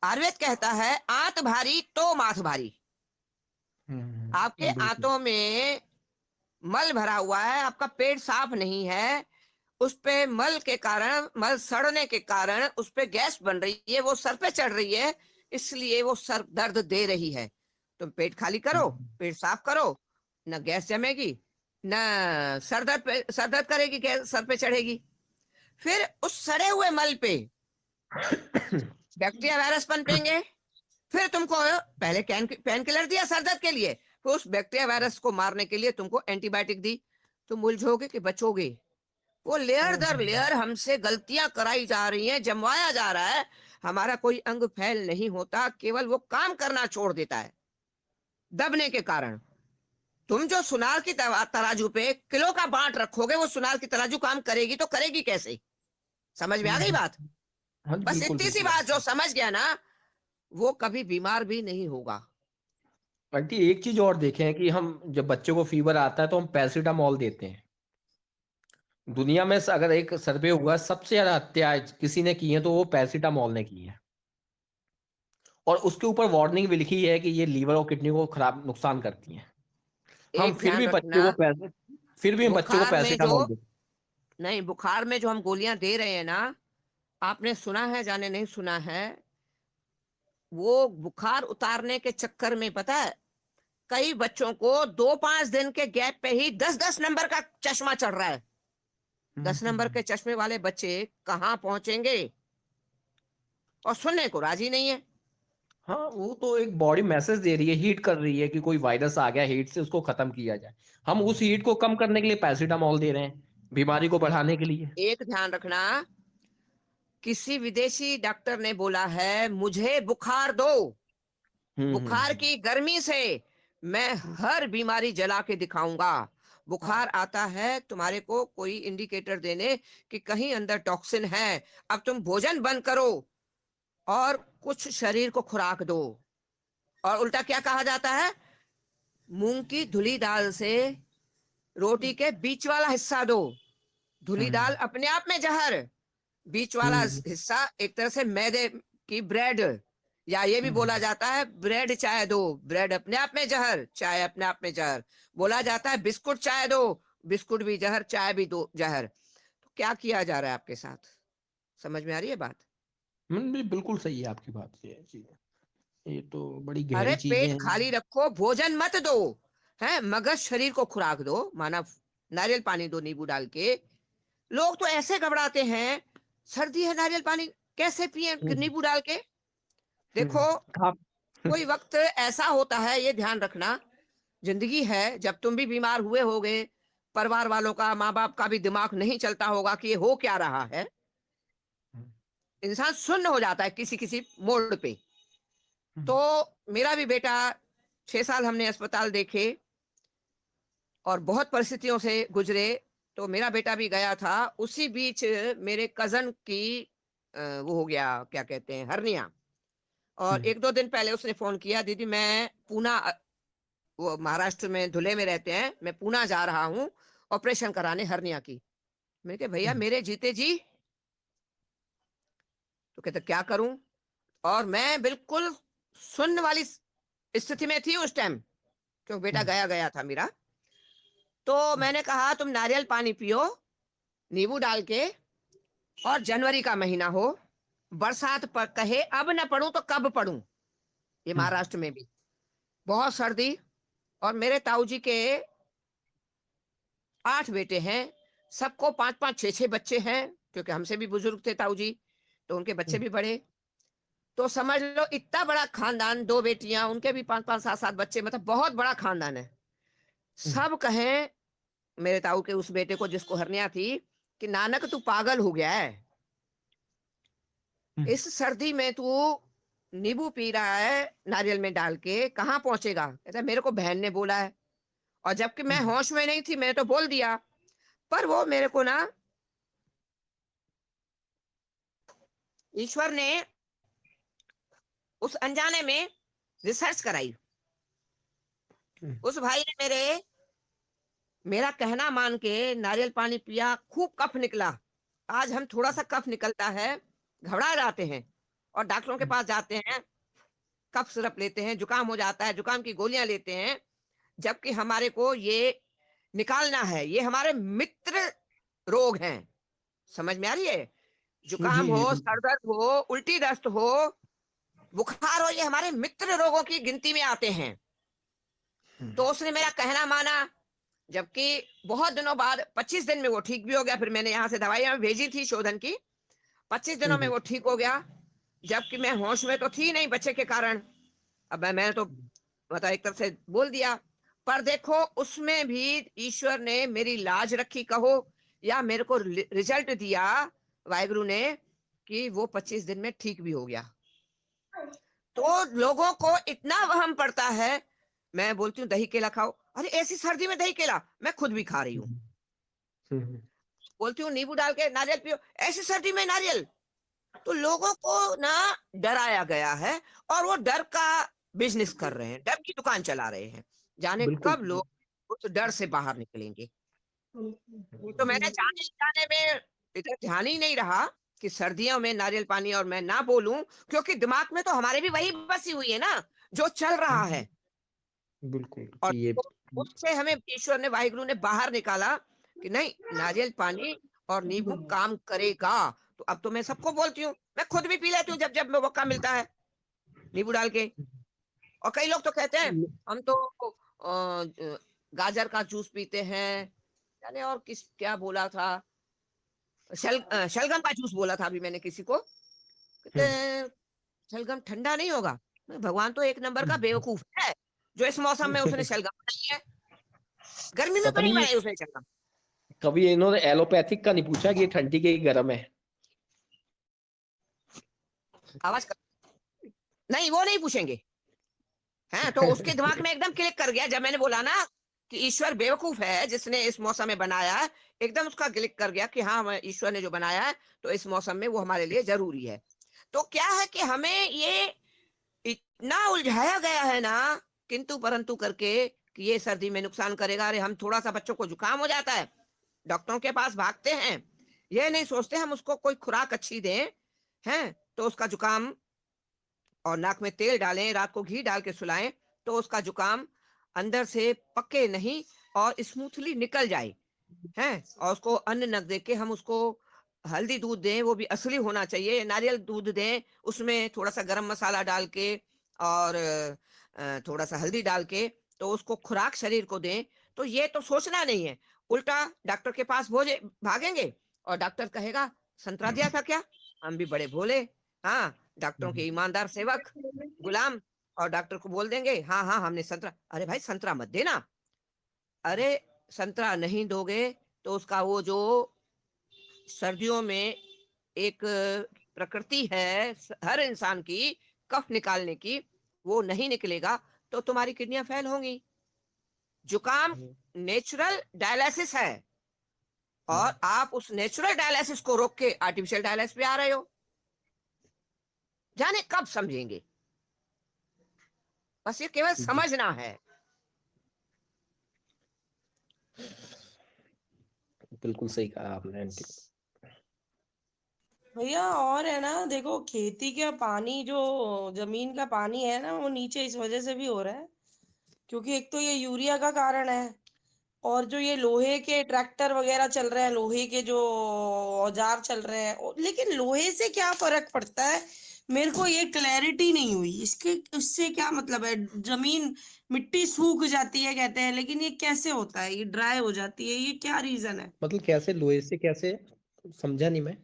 आयुर्वेद कहता है आंत भारी तो माथ भारी। आपके बिल्कुल। आंतों में मल भरा हुआ है, आपका पेट साफ नहीं है, उस पे मल के कारण, मल सड़ने के कारण उस पे गैस बन रही है, वो सर पे चढ़ रही है, इसलिए वो सर दर्द दे रही है। तुम पेट खाली करो, पेट साफ करो, ना गैस जमेगी, ना सर दर्द करेगी, गैस सर पे चढ़ेगी। फिर उस सड़े हुए मल पे बैक्टीरिया वायरस पनपेंगे। फिर तुमको पहले पेन किलर दिया सर दर्द के लिए, फिर उस बैक्टीरिया वायरस को मारने के लिए तुमको एंटीबायोटिक दी। तुम उलझोगे कि बचोगे? वो लेयर दर लेयर हमसे गलतियां कराई जा रही हैं, जमवाया जा रहा है। हमारा कोई अंग फैल नहीं होता, केवल वो काम करना छोड़ देता है दबने के कारण। तुम जो सुनार की तराजू पे किलो का बांट रखोगे, वो सुनार की तराजू काम करेगी तो करेगी कैसे? समझ में आ गई बात? हाँ जी, बस बिल्कुल इतनी सी बिल्कुल। बात जो समझ गया ना, वो कभी बीमार भी नहीं होगा। आंटी एक चीज और देखें कि हम जब बच्चे को फीवर आता है तो हम पैरासीटामोल देते हैं। दुनिया में अगर एक सर्वे हुआ सबसे ज्यादा हत्या किसी ने की है तो वो पैरासीटामोल ने की है। और उसके ऊपर वार्निंग भी लिखी है कि ये लीवर और किडनी को खराब नुकसान करती हैं। हम एक फिर ध्यान भी बच्चे रखना, को फिर भी हम बच्चे को बुखार में जो, पैरासीटामोल देते नहीं बुखार में जो हम गोलियां दे रहे हैं ना, आपने सुना है जाने नहीं सुना है, वो बुखार उतारने के चक्कर में पता है कई बच्चों को 2-5 दिन के गैप पे ही 10-10 नंबर का चश्मा चढ़ रहा है। 10 नंबर के चश्मे वाले बच्चे कहाँ पहुंचेंगे? और सुनने को राजी नहीं है। हाँ, वो तो एक बॉडी मैसेज दे रही है, हीट कर रही है कि कोई वायरस आ गया, हीट से उसको खत्म किया जाए। हम उस हीट को कम करने के लिए पैरासीटामोल दे रहे हैं, बीमारी को बढ़ाने के लिए। एक ध्यान रखना, किसी विदेशी डॉक्टर ने बोला है मुझे बुखार दो, बुखार की गर्मी से मैं हर बीमारी जला के दिखाऊंगा। बुखार आता है तुम्हारे को कोई इंडिकेटर देने कि कहीं अंदर टॉक्सिन है, अब तुम भोजन बंद करो और कुछ शरीर को खुराक दो। और उल्टा क्या कहा जाता है? मूंग की धुली दाल से रोटी के बीच वाला हिस्सा दो। धुली दाल अपने आप में जहर, बीच वाला हिस्सा एक तरह से मैदे की ब्रेड, या ये भी बोला जाता है ब्रेड चाय दो, ब्रेड अपने आप में जहर, चाय अपने आप में जहर। बोला जाता है बिस्कुट चाय दो, बिस्कुट भी जहर, चाय भी दो जहर। तो क्या किया जा रहा है आपके साथ? समझ में आ रही है बात? बिल्कुल सही है आपकी बात, ये चीज। ये तो बड़ी अरे गहरी चीजें पेट हैं। खाली रखो, भोजन मत दो, है मगर शरीर को खुराक दो, माना नारियल पानी दो नींबू डाल के। लोग तो ऐसे घबराते हैं, सर्दी है नारियल पानी कैसे पिए नींबू डाल के। देखो आप कोई वक्त ऐसा होता है, ये ध्यान रखना, जिंदगी है, जब तुम भी बीमार हुए होगे, परिवार वालों का, माँ बाप का भी दिमाग नहीं चलता होगा कि ये हो क्या रहा है। इंसान सुन्न हो जाता है किसी किसी मोड़ पे। तो मेरा भी बेटा 6 साल हमने अस्पताल देखे और बहुत परिस्थितियों से गुजरे। तो मेरा बेटा भी गया था, उसी बीच मेरे कजन की वो हो गया, क्या कहते हैं, हर्निया। और 1-2 दिन पहले उसने फोन किया, दीदी मैं पूना, वो महाराष्ट्र में धुले में रहते हैं, मैं पूना जा रहा हूँ ऑपरेशन कराने हर्निया की। मैंने कहा भैया मेरे जीते जी। तो कहते क्या करूं। और मैं बिल्कुल सुन्न वाली स्थिति में थी उस टाइम, क्योंकि बेटा गया गया था मेरा। तो मैंने कहा तुम नारियल पानी पियो नींबू डाल के, और जनवरी का महीना हो, बरसात पर कहे अब न पढ़ूं तो कब पढ़ूं, ये महाराष्ट्र में भी बहुत सर्दी। और मेरे ताऊ जी के 8 बेटे हैं, सबको 5-5 6-6 बच्चे हैं, क्योंकि हमसे भी बुजुर्ग थे ताऊ जी, तो उनके बच्चे भी बड़े। तो समझ लो इतना बड़ा खानदान, 2 बेटियां, उनके भी 5-5 7-7 बच्चे, मतलब बहुत बड़ा खानदान है। सब कहें मेरे ताऊ के उस बेटे को जिसको हर्निया थी कि नानक तू पागल हो गया है, इस सर्दी में तू नींबू पी रहा है नारियल में डाल के, कहाँ पहुंचेगा। कहता मेरे को बहन ने बोला है, और जबकि मैं होश में नहीं थी, मैंने तो बोल दिया। पर वो मेरे को ना ईश्वर ने उस अनजाने में रिसर्च कराई। उस भाई ने मेरा कहना मान के नारियल पानी पिया, खूब कफ निकला। आज हम थोड़ा सा कफ निकलता है घबरा जाते हैं और डॉक्टरों के पास जाते हैं, कफ सिरप लेते हैं, जुकाम हो जाता है, जुकाम की गोलियां लेते हैं, जबकि हमारे को ये निकालना है, ये हमारे मित्र रोग हैं। समझ में आ रही है। जुकाम जी हो, जी सरदर्द हो, उल्टी दस्त हो, बुखार हो, ये हमारे मित्र रोगों की गिनती में आते हैं। तो उसने मेरा कहना माना, जबकि बहुत दिनों बाद 25 दिन में वो ठीक भी हो गया। फिर मैंने यहाँ से दवाइयां भेजी थी शोधन की, 25 दिनों में वो ठीक हो गया, जबकि मैं होश में तो थी नहीं बच्चे के कारण। अब मैंने तो मतलब एक तरफ से बोल दिया, पर देखो उसमें भी ईश्वर ने मेरी लाज रखी कहो, या मेरे को रिजल्ट दिया वाहिगुरु ने कि वो 25 दिन में ठीक भी हो गया। तो लोगों को इतना वहम पड़ता है। मैं बोलती हूँ दही केला खाओ, अरे ऐसी सर्दी में दही केला, मैं खुद भी खा रही हूँ। बोलती हूँ नींबू डाल के नारियल पियो, ऐसी सर्दी में नारियल। तो लोगों को ना डराया गया है, और वो डर का बिजनेस कर रहे हैं, डर की दुकान चला रहे हैं। जाने बिल्कुल। कब लोग उस डर से बाहर निकलेंगे। तो मैंने जाने जाने में इतना ध्यान ही नहीं रहा कि सर्दियों में नारियल पानी, और मैं ना बोलूं, क्योंकि दिमाग में तो हमारे भी वही बसी हुई है ना जो चल रहा है। बिल्कुल और कि ये उससे हमें ईश्वर ने, वाहिगुरु ने बाहर निकाला कि नहीं, नारियल पानी और नींबू काम करेगा। तो अब तो मैं सबको बोलती हूँ, मैं खुद भी पी लेती हूँ जब जब मौका मिलता है नींबू डाल के। और कई लोग तो कहते हैं हम तो गाजर का जूस पीते हैं, यानी और किस क्या बोला था, शलगम का जूस बोला था अभी मैंने किसी को। कहते हैं शलगम ठंडा नहीं होगा। भगवान तो एक नंबर का बेवकूफ है जो इस मौसम में उसने शलगम बनाई है, गर्मी में तो पता नहीं नहीं बनाई उसने शलगम। कभी इन्होंने एलोपैथिक का नहीं पूछा कि ये ठंडी के गर्म है। आवाज कर... नहीं वो नहीं पूछेंगे हैं। तो उसके दिमाग में एकदम क्लिक कर गया जब मैंने बोला ना कि ईश्वर बेवकूफ है जिसने इस मौसम में बनाया है। एकदम उसका क्लिक कर गया कि हाँ ईश्वर ने जो बनाया है तो इस मौसम में वो हमारे लिए जरूरी है। तो क्या है कि हमें ये इतना उलझाया गया है ना किंतु परंतु करके कि ये सर्दी में नुकसान करेगा। अरे हम थोड़ा सा बच्चों को जुकाम हो जाता है डॉक्टरों के पास भागते हैं, ये नहीं सोचते हम उसको कोई खुराक अच्छी दें हैं तो उसका जुकाम, और नाक में तेल डालें, रात को घी डाल के सुलाएं तो उसका जुकाम अंदर से पके नहीं और स्मूथली निकल जाए हैं। और उसको अन्न न दे के हम उसको हल्दी दूध दें, वो भी असली होना चाहिए, नारियल दूध दें, उसमें थोड़ा सा गरम मसाला डाल के और थोड़ा सा हल्दी डाल के तो उसको खुराक शरीर को दें, तो ये तो सोचना नहीं है। उल्टा डॉक्टर के पास भागेंगे और डॉक्टर कहेगा संतरा दिया था क्या? हम भी बड़े भोले, हाँ, डॉक्टरों के ईमानदार सेवक, गुलाम, और डॉक्टर को बोल देंगे हाँ हाँ हमने संतरा। अरे भाई संतरा मत देना। अरे संतरा नहीं दोगे तो उसका वो जो सर्दियों में एक प्रकृति है हर इंसान की कफ निकालने की, वो नहीं निकलेगा तो तुम्हारी किडनियां फेल होंगी। जुकाम नेचुरल डायलिसिस है और आप उस नेचुरल डायलिसिस को रोक के आर्टिफिशियल डायलिसिस पे आ रहे हो। जाने कब समझेंगे, बस ये केवल समझना है। बिल्कुल सही कहा आपने आंटी। भैया और है ना, देखो खेती का पानी, जो जमीन का पानी है ना, वो नीचे इस वजह से भी हो रहा है क्योंकि एक तो ये यूरिया का कारण है, और जो ये लोहे के ट्रैक्टर वगैरह चल रहे हैं, लोहे के जो औजार चल रहे हैं, लेकिन लोहे से क्या फर्क पड़ता है, मेरे को ये क्लैरिटी नहीं हुई। इसके उससे क्या मतलब है? जमीन, मिट्टी सूख जाती है कहते हैं, लेकिन ये कैसे होता है? ये ड्राई हो जाती है, ये क्या रीजन है? मतलब कैसे, लोहे से कैसे, समझा नहीं मैं।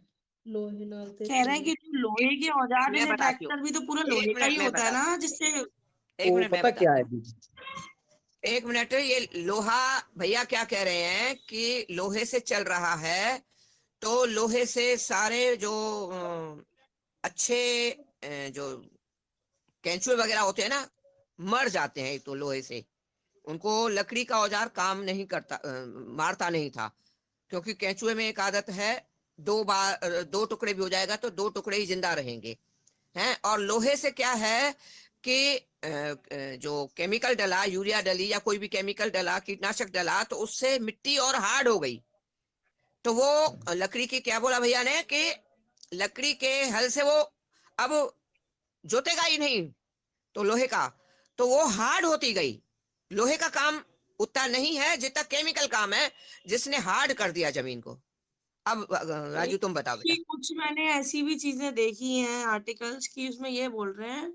कह रहे हैं कि जो लोहे के औजार, मैं जैसे बताती हूँ, ट्रैक्टर भी तो पूरा एक लोहे का मिनट ही मैं होता है बताती ना, हूँ, जिससे एक वो मिनट मैं पता क्या बताती है हूँ, दीदी, एक मिनट। ये लोहा, भैया क्या कह रहे हैं कि लोहे से चल रहा है, तो लोहे से सारे जो अच्छे जो कैंचुए वगैरह होते हैं ना, मर जाते हैं। तो लोहे से उनको लकड़ी का औजार काम नहीं करता, मारता नहीं था, क्योंकि केंचुए में एक आदत है, दो बार दो टुकड़े भी हो जाएगा तो दो टुकड़े ही जिंदा रहेंगे हैं। और लोहे से क्या है कि जो केमिकल डला, यूरिया डली या कोई भी केमिकल डला, कीटनाशक डला, तो उससे मिट्टी और हार्ड हो गई। तो वो लकड़ी की, क्या बोला भैया ने, कि लकड़ी के हल से वो अब जोतेगा ही नहीं, तो लोहे का, तो वो हार्ड होती गई। लोहे का काम उतना नहीं है जितना केमिकल काम है, जिसने हार्ड कर दिया जमीन को। अब राजू तुम बताओ कि बेटा। कुछ मैंने ऐसी भी चीजें देखी हैं आर्टिकल्स की, उसमें ये बोल रहे हैं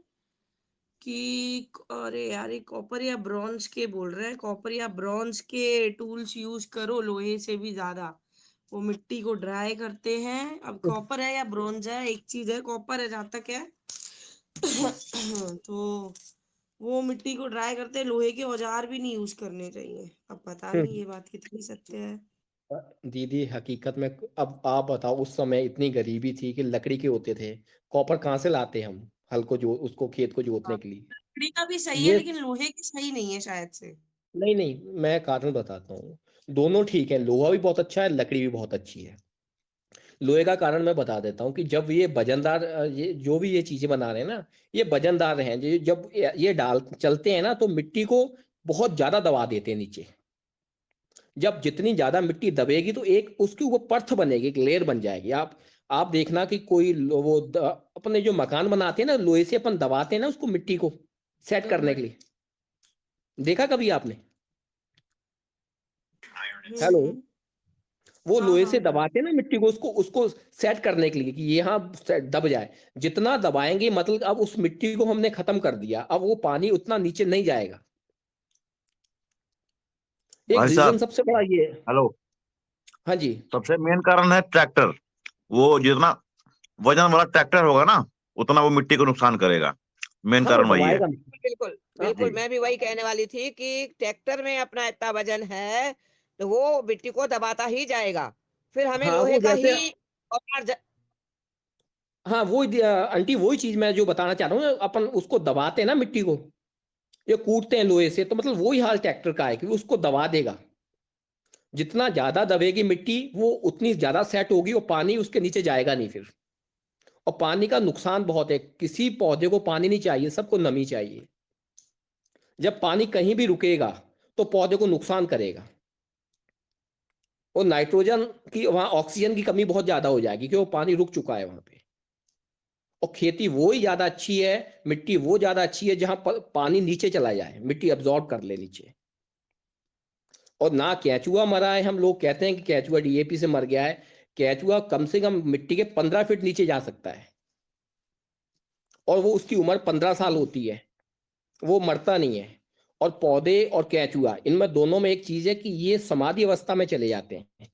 कि अरे यार, ये कॉपर या ब्रॉन्ज के बोल रहे हैं, कॉपर या ब्रॉन्ज के टूल्स यूज करो लोहे से भी ज्यादा, वो मिट्टी को ड्राई करते हैं। अब कॉपर है या ब्रॉन्ज है, एक चीज है, कॉपर है जहां तक है तो वो मिट्टी को ड्राई करते हैं। लोहे के औजार भी नहीं यूज करने चाहिए। अब पता नहीं ये बात कितनी सत्य है। दीदी हकीकत में, अब आप बताओ, उस समय इतनी गरीबी थी कि लकड़ी के होते थे, कॉपर कहाँ से लाते हम, हल को जो उसको खेत को जोतने के लिए। लकड़ी का भी सही है, ये लेकिन लोहे की सही नहीं है शायद से। नहीं नहीं, मैं कारण बताता हूँ, दोनों ठीक है, लोहा भी बहुत अच्छा है, लकड़ी भी बहुत अच्छी है। लोहे का कारण मैं बता देता हूँ कि जब ये वजनदार, ये जो भी ये चीजें बना रहे हैं ना, ये वजनदार हैं, जब ये डाल चलते हैं ना, तो मिट्टी को बहुत ज्यादा दबा देते हैं नीचे। जब जितनी ज्यादा मिट्टी दबेगी तो एक उसके ऊपर परत बनेगी, एक लेयर बन जाएगी। आप देखना कि कोई अपने जो मकान बनाते हैं ना, लोहे से अपन दबाते हैं ना उसको, मिट्टी को सेट करने के लिए, देखा कभी आपने? हेलो, हम्म। वो हाँ लोहे हाँ। से दबाते हैं ना मिट्टी को, उसको उसको सेट करने के लिए कि ये यहाँ दब जाए। जितना दबाएंगे, मतलब अब उस मिट्टी को हमने खत्म कर दिया, अब वो पानी उतना नीचे नहीं जाएगा। एक भाई रीजन साहब, सबसे बड़ा ये है। हेलो। हाँ जी। सबसे मेन कारण है ट्रैक्टर। वो जितना वजन वाला ट्रैक्टर होगा ना, उतना वो मिट्टी को नुकसान करेगा। मेन हाँ, वो कारण वही है। दबाएगा। बिल्कुल हाँ बिल्कुल, जी। मैं भी वही कहने वाली थी कि ट्रैक्टर में अपना इतना वजन है, तो वो मिट्टी को दबाता ही जाएगा। फिर हमें हाँ, लोहे वो का जैसे, ही औजार हाँ वो आंटी वही चीज मैं जो बताना चाह रहा हूँ, अपन उसको दबाते हैं ना मिट्टी को, ये कूटते हैं लोहे से, तो मतलब वही हाल ट्रैक्टर का है कि उसको दबा देगा। जितना ज्यादा दबेगी मिट्टी, वो उतनी ज्यादा सेट होगी और पानी उसके नीचे जाएगा नहीं फिर। और पानी का नुकसान बहुत है, किसी पौधे को पानी नहीं चाहिए, सबको नमी चाहिए। जब पानी कहीं भी रुकेगा तो पौधे को नुकसान करेगा, और नाइट्रोजन की, वहां ऑक्सीजन की कमी बहुत ज्यादा हो जाएगी क्योंकि वो पानी रुक चुका है वहां पे। और खेती वो ही ज्यादा अच्छी है, मिट्टी वो ज्यादा अच्छी है जहां पानी नीचे चला जाए, मिट्टी अब्जॉर्ब कर ले नीचे। और ना केंचुआ मरा है, हम लोग कहते हैं कि केंचुआ डीएपी से मर गया है। केंचुआ कम से कम मिट्टी के 15 फीट नीचे जा सकता है, और वो उसकी उम्र 15 साल होती है, वो मरता नहीं है। और पौधे और केचुआ, इनमें दोनों में एक चीज है कि ये समाधि अवस्था में चले जाते हैं।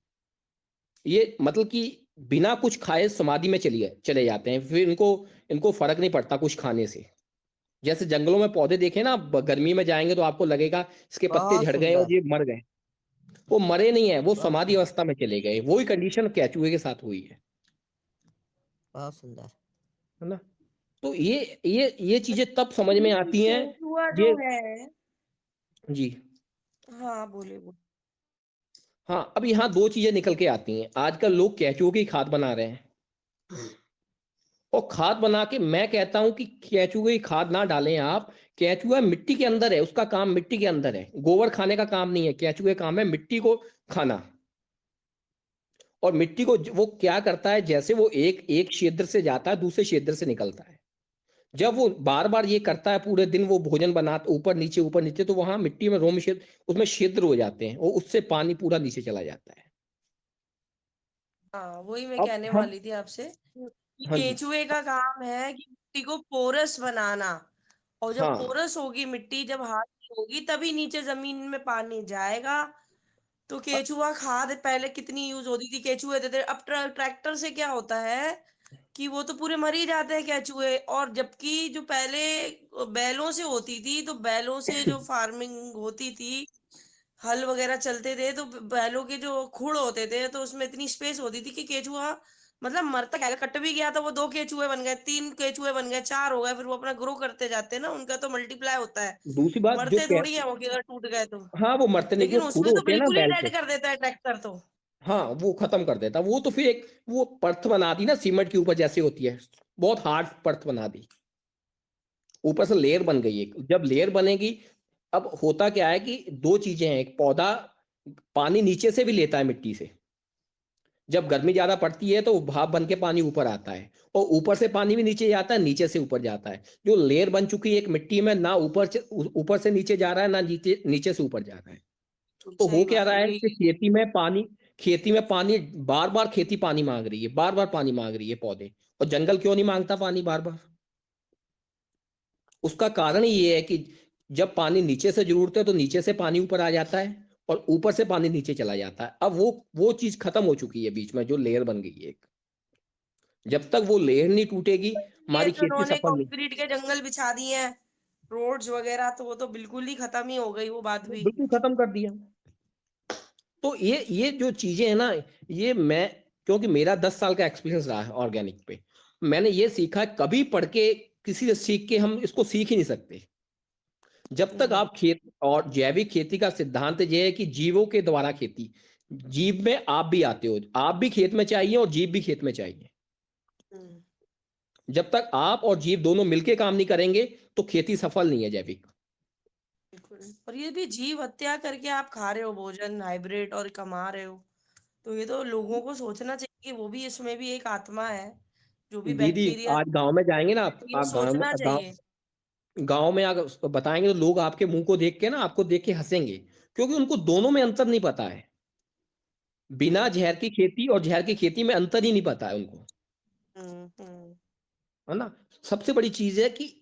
ये मतलब कि बिना कुछ खाए समाधि में चले जाते हैं, फिर इनको इनको फर्क नहीं पड़ता कुछ खाने से। जैसे जंगलों में पौधे देखे ना, गर्मी में जाएंगे तो आपको लगेगा इसके पत्ते बहुत झड़ गए और सुंदर, ये मर गए। वो मरे नहीं है, वो बहुत समाधि सुंदर, अवस्था में चले गए। वही कंडीशन केचुए के साथ हुई बहुत सुंदर। है ना। तो ये चीजें तब समझ में आती हैं। केचुआ जो ये है, जी हाँ बोले बोले। हाँ, अब यहाँ दो चीजें निकल के आती हैं। आजकल लोग केचुओं की खाद बना रहे हैं, और खाद बना के, मैं कहता हूं कि केचुए की खाद ना डालें आप। केचुआ मिट्टी के अंदर है, उसका काम मिट्टी के अंदर है, गोबर खाने का काम नहीं है। केचुए का काम है मिट्टी को खाना। और मिट्टी को वो क्या करता है, जैसे वो एक एक क्षेत्र से जाता है दूसरे क्षेत्र से निकलता है, जब वो बार बार ये करता है पूरे दिन, वो भोजन बनाता ऊपर नीचे, तो वहां मिट्टी में रोम क्षेत्र, उसमें छिद्र हो जाते हैं, और उससे पानी पूरा नीचे चला जाता है। हाँ वही मैं अब कहने हम वाली थी आपसे कि हाँ जी, केचुए का काम है कि मिट्टी को पोरस बनाना, और जब हाँ पोरस होगी मिट्टी, जब हाथ की होगी तभी नीचे जमीन में पानी जाएगा। तो केचुआ खाद पहले कितनी यूज होती थी, केचुए देते। अब ट्रैक्टर से क्या होता है कि वो तो पूरे मर ही जाते हैं केचुए। और जबकि जो पहले बैलों से होती थी, तो बैलों से जो फार्मिंग होती थी, हल वगैरह चलते थे, तो बैलों के जो खुड़ होते थे, तो उसमें इतनी स्पेस होती थी कि केचुआ मतलब मरता क्या, कट भी गया तो वो 2 केचुए बन गए, 3 केचुए बन गए, 4 हो गए, फिर वो अपना ग्रो करते जाते हैं ना, उनका तो मल्टीप्लाई होता है। दूसरी बात जो मरते थोड़ी है वो कि अगर टूट गए तो। हाँ, वो मरते नहीं, जो लेकिन खुर उसमें तो होते हैं ना बिल्कुल ही बैल के, डेड कर देता है ट्रैक्टर तो। हाँ वो खत्म कर देता। वो तो फिर एक वो परत बना दी ना सीमेंट के ऊपर जैसे होती है, बहुत हार्ड परत बना दी, ऊपर से लेयर बन गई एक। जब लेयर बनेगी, अब होता क्या है कि दो चीजें हैं। एक, पौधा पानी नीचे से भी लेता है मिट्टी से। जब गर्मी ज्यादा पड़ती है तो भाप बन के पानी ऊपर आता है, और ऊपर से पानी भी नीचे जाता है, नीचे से ऊपर जाता है। जो लेयर बन चुकी है एक मिट्टी में, ना ऊपर से नीचे जा रहा है, ना नीचे नीचे से ऊपर जा रहा है। तो हो सही क्या बात रहा है है यही। कि खेती में पानी बार बार, खेती पानी मांग रही है, बार बार पानी मांग रही है पौधे। और जंगल क्यों नहीं मांगता पानी बार बार? उसका कारण ये है कि जब पानी नीचे से जरूरत है तो नीचे से पानी ऊपर आ जाता है, और ऊपर से पानी नीचे चला जाता है। अब वो चीज खत्म हो चुकी है बीच में, जो लेयर बन गई है एक। जब तक वो लेयर नहीं टूटेगी, ये हमारी जो खेती उन्होंने सफल नहीं। कंक्रीट के जंगल बिछा दिए हैं, रोड्स वगैरह, तो वो तो बिल्कुल ही खत्म ही हो गई वो बात वो भी। बिल्कुल खत्म कर दिया। तो ये जो चीजें हैं ना, ये मैं, क्योंकि मेरा 10 साल का एक्सपीरियंस रहा है ऑर्गेनिक पे, मैंने ये सीखा, कभी पढ़ के किसी से सीख के हम इसको सीख ही नहीं सकते। जब तक आप खेत, और जैविक खेती का सिद्धांत ये है कि जीवों के द्वारा खेती, जीव में आप भी आते हो, आप भी खेत में चाहिए और जीव भी खेत में चाहिए। हम्म, जब तक आप और जीव दोनों मिलके काम नहीं करेंगे तो खेती सफल नहीं है जैविक। बिल्कुल। और ये भी जीव हत्या करके आप खा रहे हो भोजन हाइब्रिड और कमा रहे हो, तो ये तो लोगों को सोचना चाहिए कि वो भी, इसमें भी एक आत्मा है, जो भी दीदी, बैक्टीरिया, आज गांव में जाएंगे ना आप, ये सोचना चाहिए। गांव में अगर उसको बताएंगे तो लोग आपके मुंह को देख के ना, आपको देख के हंसेंगे, क्योंकि उनको दोनों में अंतर नहीं पता है। बिना हम्म जहर की खेती और जहर की खेती में अंतर ही नहीं पता है उनको, हम्म। है ना। सबसे बड़ी चीज है कि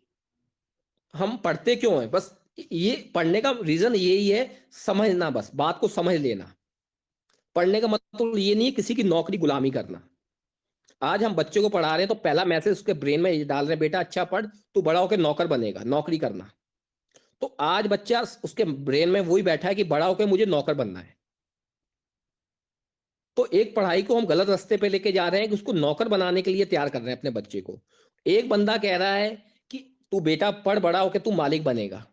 हम पढ़ते क्यों हैं, बस ये पढ़ने का रीजन यही है, समझना, बस बात को समझ लेना। पढ़ने का मतलब ये नहीं है किसी की नौकरी गुलामी करना। आज हम बच्चे को पढ़ा रहे हैं तो पहला मैसेज उसके ब्रेन में ये डाल रहे हैं, बेटा अच्छा पढ़, तू बड़ा होकर नौकर बनेगा, नौकरी करना। तो आज बच्चा, उसके ब्रेन में वही बैठा है कि बड़ा होकर मुझे नौकर बनना है। तो एक पढ़ाई को हम गलत रास्ते पे लेके जा रहे हैं कि उसको नौकर बनाने के लिए तैयार कर रहे हैं अपने बच्चे को। एक बंदा कह रहा है कि तू बेटा पढ़, बड़ा होकर तू मालिक बनेगा।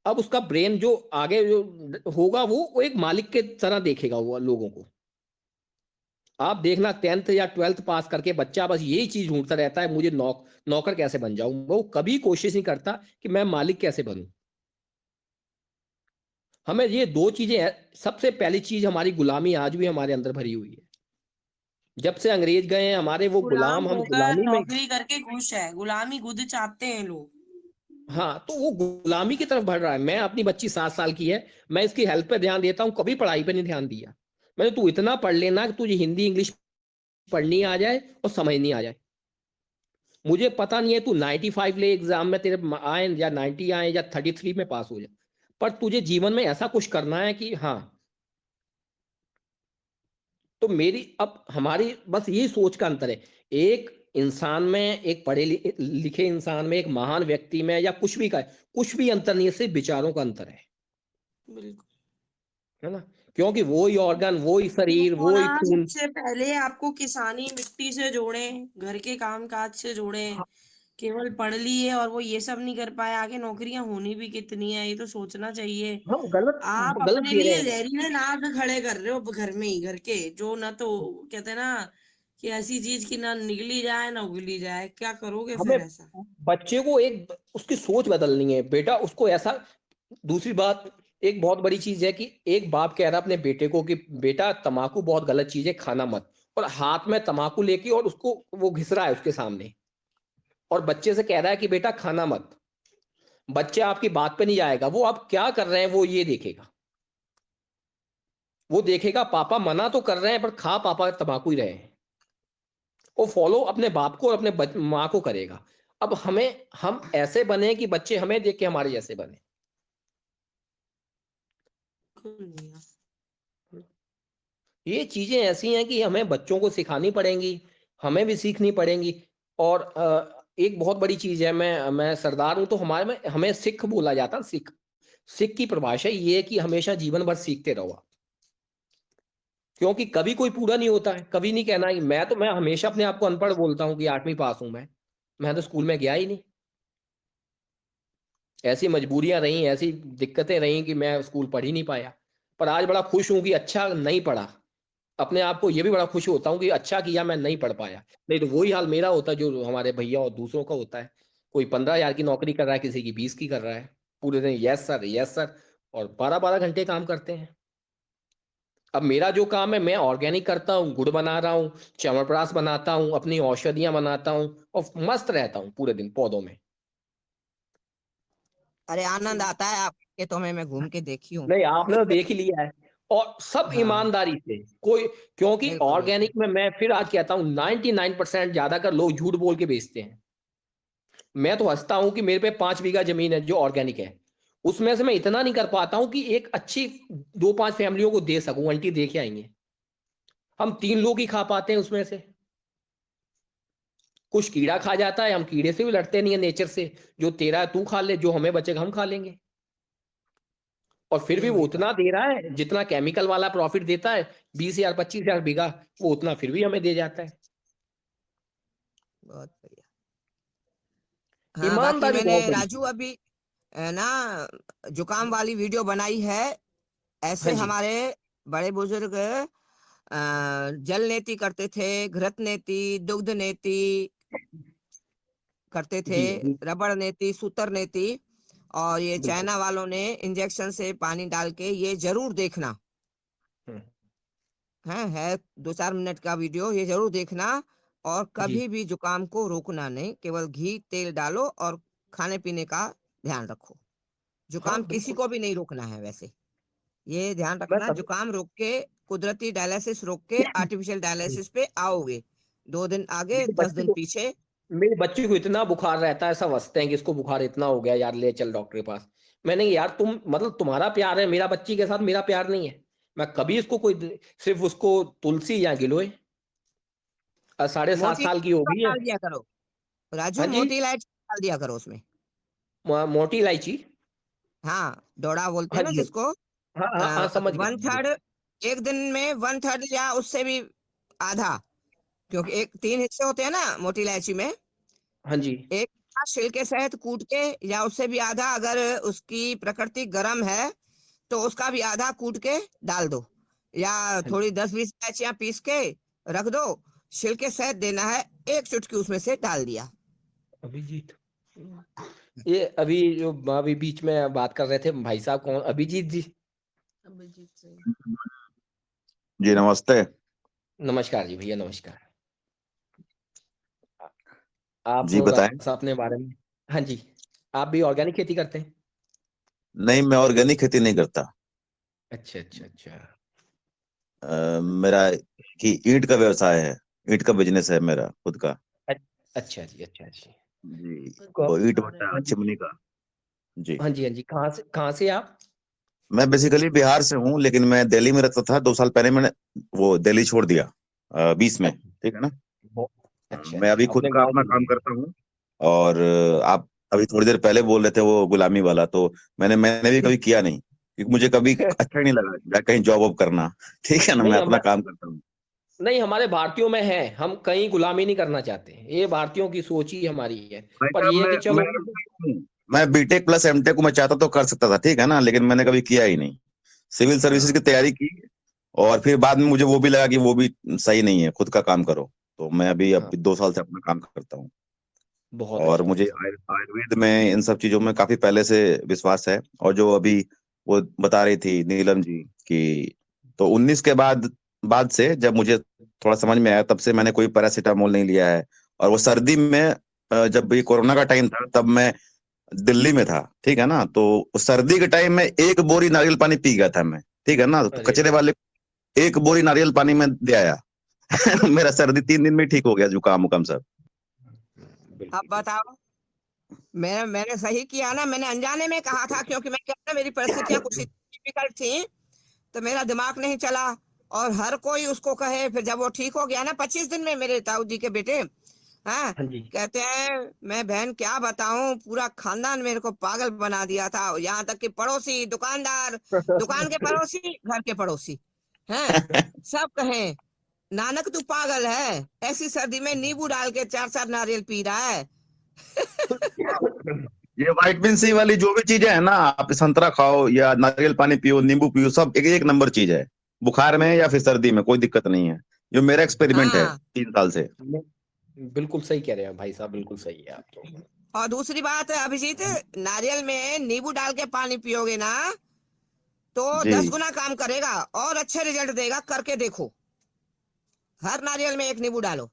अब उसका ब्रेन जो आगे जो होगा, वो एक मालिक के तरह देखेगा वो लोगों को। आप देखना 10th या 12th पास करके बच्चा बस यही चीज ढूंढता रहता है, मुझे नौकर कैसे बन जाऊं। वो कभी कोशिश नहीं करता कि मैं मालिक कैसे बनूं। हमें ये दो चीजें हैं। सबसे पहली चीज, हमारी गुलामी आज भी हमारे अंदर भरी हुई है। जब से अंग्रेज गए हैं हमारे वो गुलाम गुलाम, हम होकर गुलामी में। नौकरी करके खुश है, गुलामी खुद चाहते हैं लोग। हाँ, तो वो गुलामी की तरफ बढ़ रहा है। मैं, अपनी बच्ची 7 साल की है, मैं इसकी हेल्थ पे ध्यान देता हूँ, कभी पढ़ाई पे नहीं ध्यान दिया मैंने। तू इतना पढ़ लेना कि तुझे हिंदी इंग्लिश पढ़नी आ जाए और समझनी आ जाए। मुझे पता नहीं है तू 95 ले एग्जाम में, तेरे आए या 90 आए या 33 में पास हो जाए, पर तुझे जीवन में ऐसा कुछ करना है कि हाँ। तो मेरी अब हमारी बस यही सोच का अंतर है, एक इंसान में, एक पढ़े लिखे इंसान में, एक महान व्यक्ति में, या कुछ भी का कुछ भी अंतर नहीं है, सिर्फ विचारों का अंतर बिल्कुल। है ना? क्योंकि वो ही ऑर्गन, वो ही शरीर, वो वो ना ही खून। सबसे पहले आपको किसानी मिट्टी से जोड़े, घर के काम काज से जोड़े। केवल पढ़ लिए और वो ये सब नहीं कर पाए, आगे नौकरियां होनी भी कितनी है, ये तो सोचना चाहिए। हम गलत आप गलत अपने दे रहे लिए हैं। जहरीले नाग खड़े कर रहे हो घर में ही, घर के, जो ना तो कहते हैं ना कि ऐसी चीज की ना निगली जाए ना उगली जाए, क्या करोगे हमें फिर ऐसा? बच्चे को एक उसकी सोच बदलनी है बेटा, उसको ऐसा। दूसरी बात, एक बहुत बड़ी चीज है कि एक बाप कह रहा है अपने बेटे को कि बेटा तंबाकू बहुत गलत चीज है, खाना मत, और हाथ में तंबाकू लेके और उसको वो घिस रहा है उसके सामने, और बच्चे से कह रहा है कि बेटा खाना मत। बच्चे आपकी बात पे नहीं जाएगा, वो आप क्या कर रहे हैं वो ये देखेगा। वो देखेगा पापा मना तो कर रहे हैं पर खा पापा तंबाकू ही रहे हैं। वो फॉलो अपने बाप को और अपने माँ को करेगा। अब हम ऐसे बने कि बच्चे हमें देख के हमारे जैसे बने। बिल्कुल भैया। ये चीजें ऐसी हैं कि हमें बच्चों को सिखानी पड़ेंगी, हमें भी सीखनी पड़ेंगी। और एक बहुत बड़ी चीज है, मैं सरदार हूं तो हमारे में हमें सिख बोला जाता है। सिख सिख की परिभाषा ये है कि हमेशा जीवन भर सीखते रहो आप। क्योंकि कभी कोई पूरा नहीं होता है, कभी नहीं कहना कि मैं हमेशा अपने आप को अनपढ़ बोलता हूँ कि 8वीं पास हूं मैं तो स्कूल में गया ही नहीं। ऐसी मजबूरियां रही, ऐसी दिक्कतें रही कि मैं स्कूल पढ़ ही नहीं पाया। पर आज बड़ा खुश हूं कि अच्छा नहीं पढ़ा। अपने आप को ये भी बड़ा खुश होता हूँ कि अच्छा किया मैं नहीं पढ़ पाया, नहीं तो वही हाल मेरा होता जो हमारे भैया और दूसरों का होता है। कोई 15,000 की नौकरी कर रहा है, किसी की 20 की कर रहा है, पूरे दिन यस सर यस सर, और 12-12 घंटे काम करते हैं। अब मेरा जो काम है, मैं ऑर्गेनिक करता हूँ, गुड़ बना रहा हूँ, च्यवनप्राश बनाता हूँ, अपनी औषधियां बनाता हूँ, और मस्त रहता हूँ पूरे दिन पौधों में। अरे आनंद आता है आपके, तुम्हें मैं घूम के देखी हूँ। नहीं, आपने तो देख ही लिया है। और सब हाँ ईमानदारी से कोई, क्योंकि बिल्कुल बिल्कुल। ऑर्गेनिक में मैं फिर आज कहता हूँ 99% ज्यादातर लोग झूठ बोल के बेचते हैं। मैं तो हंसता हूं कि मेरे पे 5 बीघा जमीन है जो ऑर्गेनिक है, उसमें से मैं इतना नहीं कर पाता हूं कि एक अच्छी 2-5 फैमिलियों को दे सकूं। आंटी देखे आएंगे, हम 3 लोग ही खा पाते हैं उसमें से। कुछ कीड़ा खा जाता है, हम कीड़े से भी लड़ते नहीं है नेचर से, जो तेरा है तू खा ले, जो हमें बचेगा हम खा लेंगे। और फिर भी ये वो वही उतना दे रहा है जितना केमिकल वाला प्रॉफिट देता है, 20,000 25,000 बीघा, वो उतना फिर भी हमें दे जाता है। बहुत बढ़िया। हाँ बाकी ईमानदारी मैंने बहुत बड़ी राजू चीज है। अभी ना जुकाम वाली वीडियो बनाई है। हाँ ऐसे जी। हमारे बड़े बुजुर्ग जल नेति करते थे, घृत नेति, दुग्ध नेति करते थे, जी जी। रबड़ नेति, सूतर नेति। और ये बिल्कुल। चाइना वालों ने इंजेक्शन से पानी डाल के, ये जरूर देखना हम्म, है 2-4 मिनट का वीडियो, ये जरूर देखना। और जी। कभी भी जुकाम को रोकना नहीं, केवल घी तेल डालो और खाने पीने का ध्यान रखो। हाँ जुकाम किसी बिल्कुल। को भी नहीं रोकना है वैसे, ये ध्यान मैं रखना। कभी जुकाम रोक के कुदरती डायलिसिस रोक के आर्टिफिशियल डायलिसिस पे आओगे, 2 दिन आगे मेरे 10 दिन बच्चे को पीछे। मेरे बच्चे को इतना बुखार रहता है, सब हंसते हैं कि इसको बुखार इतना हो गया यार, ले चल डॉक्टर के पास। मैंने कहा, यार तुम मतलब तुम्हारा प्यार है, मेरा बच्ची के साथ मेरा प्यार नहीं है। मैं कभी इसको सिर्फ उसको तुलसी या गिलोय, 7.5 मोटी साल की हो इलायची गई है। डाल दिया करो हाँ राजू, जी। मोटी इलायची डाल दिया करो उसमें। मोटी इलायची। हाँ डोडा बोलते हाँ हैं ना जी। जिसको। हाँ हाँ हाँ, समझ गया वन समझ गया। थर्ड, एक दिन में 1/3 या उससे भी आधा, क्योंकि एक 3 हिस्से होते हैं ना मोटी इलायची में। हाँ जी। एक छिलके सहित कूट के, या उससे भी आधा, अगर उसकी प्रकृति गर्म है तो उसका भी आधा कूट के डाल दो, या हाँ जी। थोड़ी 10-20 इलायचियां पीस के रख दो। छिलके सहित देना है, एक चुटकी उसमें से डाल दिया। अभिजीत, ये अभी जो अभी बीच में बात कर रहे थे भाई साहब, कौन? अभिजीत जी। अभिजीत सिंह। जी नमस्ते। नमस्कार जी भैया, नमस्कार। आप जी थोड़ा बताएं। सा अपने बारे में। हाँ जी। आप भी ऑर्गेनिक खेती करते हैं? नहीं, मैं ऑर्गेनिक खेती नहीं करता। अच्छा अच्छा अच्छा। मेरा कि ईंट का व्यवसाय है, ईंट का बिजनेस है मेरा खुद का। अच्छा जी, अच्छा जी। जी, को वो ईंट बता भट्टा रहे हैं। चिमनी का। जी, हाँ जी, हाँ जी। कहाँ से आप? मैं बेसिकली बिहार से हूँ, लेकिन मैं दिल्ली में रहता था। 2 साल पहले मैंने वो दिल्ली छोड़ दिया 20 में, अच्छा, ठीक है ना? अच्छा, मैं अच्छा। अभी खुद अपने का गाँव अपना चले काम गए। करता हूँ। और आप अभी थोड़ी देर पहले बोल रहे थे वो गुलामी वाला, तो मैंने भी कभी किया नहीं, क्योंकि मुझे कभी अच्छा ही नहीं लगा कहीं जॉब वॉब करना। ठीक है ना, मैं नहीं अपना काम करता हूँ। नहीं, हमारे भारतीयों में है, हम कहीं गुलामी नहीं करना चाहते। ये भारतीयों की सोच ही हमारी है। भाई पर साहब, ये है कि चलो मैं बीटेक प्लस एमटेक को मैं चाहता तो कर सकता था, ठीक है ना, लेकिन मैंने कभी किया ही नहीं। सिविल सर्विसेज की हाँ, तैयारी की, और फिर बाद में मुझे वो भी लगा कि वो भी सही नहीं है, खुद का काम करो। तो मैं अभी हाँ, 2 साल से अपना काम करता हूँ। बहुत और अच्छा मुझे भाई साहब। आयुर्वेद में इन सब चीजों में काफी पहले से विश्वास है। और जो अभी वो बता रही थी नीलम जी कि, तो 19 के बाद से जब मुझे थोड़ा समझ में आया, तब से मैंने कोई पैरासीटामोल नहीं लिया है। और वो सर्दी में जब ये कोरोना का टाइम था, तब मैं दिल्ली में था, ठीक है ना, तो उस सर्दी के टाइम में 1 बोरी नारियल पानी पी गया था मैं, ठीक है ना, तो अरे कचरे वाले 1 बोरी नारियल पानी में दे आया। मेरा सर्दी 3 दिन में ठीक हो गया, जुकाम उकाम सब। बिल्कुल, अब बिल्कुल। बताओ, मैंने सही किया ना? मैंने अनजाने में कहा था, क्योंकि मैं क्या था, मेरी परिस्थितियां कुछ डिफिकल्ट थी, तो मेरा दिमाग नहीं चला। और हर कोई उसको कहे, फिर जब वो ठीक हो गया ना 25 दिन में, मेरे ताऊ जी के बेटे, हाँ, हाँ जी। कहते हैं, मैं बहन क्या बताऊं, पूरा खानदान मेरे को पागल बना दिया था। यहाँ तक कि पड़ोसी, दुकानदार, दुकान के पड़ोसी, घर के पड़ोसी, हैं, सब कहें, नानक तू पागल है, ऐसी सर्दी में नींबू डाल के 4-4 नारियल पी रहा है। ये विटामिन सी वाली जो भी चीजें है ना, आप संतरा खाओ या नारियल पानी पियो, नींबू पियो, सब एक एक नंबर चीज है। बुखार में या फिर सर्दी में कोई दिक्कत नहीं है। जो मेरा एक्सपेरिमेंट है हाँ, 3 साल से। बिल्कुल सही कह रहे हैं भाई साहब, बिल्कुल सही है आप तो। और दूसरी बात है अभिजीत, नारियल में नींबू डाल के पानी पियोगे ना, तो जी 10 गुना काम करेगा और अच्छे रिजल्ट देगा। करके देखो, हर नारियल में 1 नींबू डालो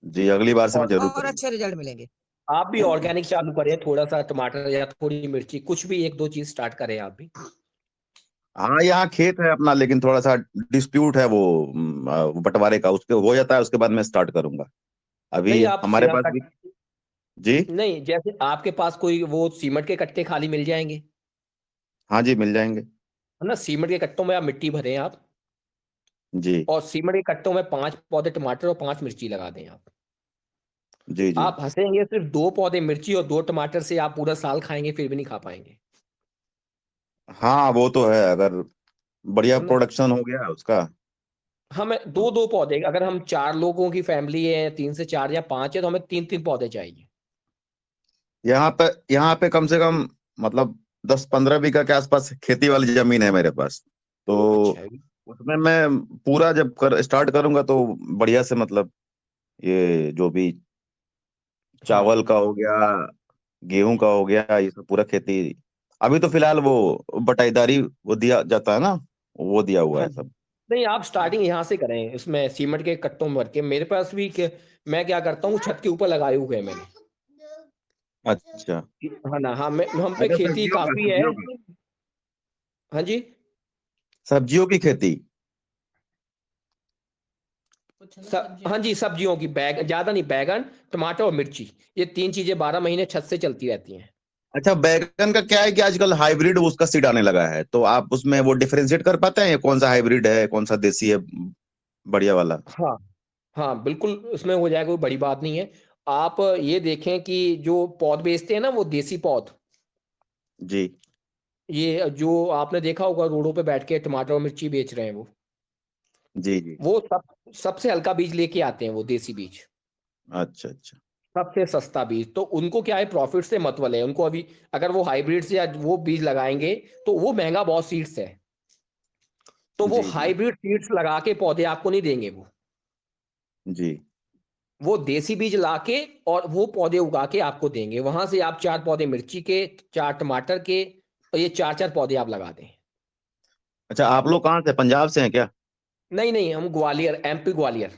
जी, अगली बार से मैं जरूर और करूंगा। अच्छे रिजल्ट मिलेंगे। आप भी ऑर्गेनिक चालू करें, थोड़ा सा टमाटर या थोड़ी मिर्ची, कुछ भी 1-2 चीज स्टार्ट करें आप भी। हाँ, यहाँ खेत है अपना, लेकिन थोड़ा सा डिस्प्यूट है वो बंटवारे का, उसके हो जाता है, उसके बाद मैं स्टार्ट करूंगा। अभी नहीं, आप हमारे पास भी। जी। नहीं, जैसे आपके पास कोई वो सीमेंट के कट्टे खाली मिल जाएंगे, हाँ जी, मिल जाएंगे। है ना? सीमेंट के कट्टों में आप मिट्टी भरें आप, जी और सीमेंट के कट्टों में 5 पौधे टमाटर और 5 मिर्ची लगा दें आप। जी जी। आप हंसेंगे, सिर्फ 2 पौधे मिर्ची और 2 टमाटर से आप पूरा साल खाएंगे फिर भी नहीं खा पाएंगे, हाँ, वो तो है, अगर बढ़िया है ना? प्रोडक्शन हो गया उसका। हमें 2-2 पौधे, अगर हम 4 लोगों की फैमिली है, 3 से 4 या 5 है, तो हमें 3-3 पौधे चाहिए। यहाँ पे कम से कम, मतलब 10-15 बीघा के आसपास खेती वाली जमीन है मेरे पास। तो अच्छा है। उसमें मैं पूरा जब स्टार्ट करूंगा, तो बढ़िया से, मतलब ये जो भी हाँ, चावल का हो गया, गेहूं का हो गया, ये सब पूरा खेती। अभी तो फिलहाल वो बटाईदारी वो दिया जाता है ना, वो दिया हुआ हाँ है जी। सब। नहीं, आप स्टार्टिंग यहाँ से करें, इसमें सीमेंट के कट्टों में भर के। मेरे पास भी मैं क्या करता हूँ, छत के ऊपर लगाए हुए हैं मैंने। अच्छा। हाँ ना, हाँ, हम पे अच्छा, खेती सब्जियों का काफी है। सब्जियों की हाँ जी। सब्जियों की खेती। हाँ जी, सब्जियों की, ज्यादा नहीं, बैगन, टमाटर और मिर्ची, ये 3 चीजें 12 महीने छत से चलती रहती हैं। अच्छा, बैगन का क्या है कि आजकल हाइब्रिड उसका सीड आने लगा है, तो आप उसमें वो डिफरेंशिएट कर पाते हैं, ये कौन सा हाइब्रिड है, कौन सा देसी है, बढ़िया वाला। हाँ, हाँ, बिल्कुल, उसमें हो जाएगा, कोई बड़ी बात नहीं है। आप ये देखें कि जो पौध बेचते हैं ना, वो देसी पौध, जी ये जो आपने देखा होगा रोडों पे बैठ के टमाटर और मिर्ची बेच रहे हैं, जी जी। वो सबसे हल्का बीज लेके आते हैं, वो देसी बीज, अच्छा अच्छा। सबसे सस्ता बीज। तो उनको क्या है, प्रॉफिट से मतलब है उनको। अभी अगर वो हाइब्रिड से या वो बीज लगाएंगे, तो वो महंगा बहुत सीड्स है, तो वो जी जी हाइब्रिड सीड्स लगा के पौधे आपको नहीं देंगे। जी वो देसी बीज लाके और वो पौधे उगा के आपको देंगे। वहां से आप 4 पौधे मिर्ची के, 4 टमाटर के, और ये 4-4 पौधे आप लगा दें। अच्छा, आप लोग कहाँ से, पंजाब से हैं क्या? नहीं नहीं, हम ग्वालियर, एमपी ग्वालियर।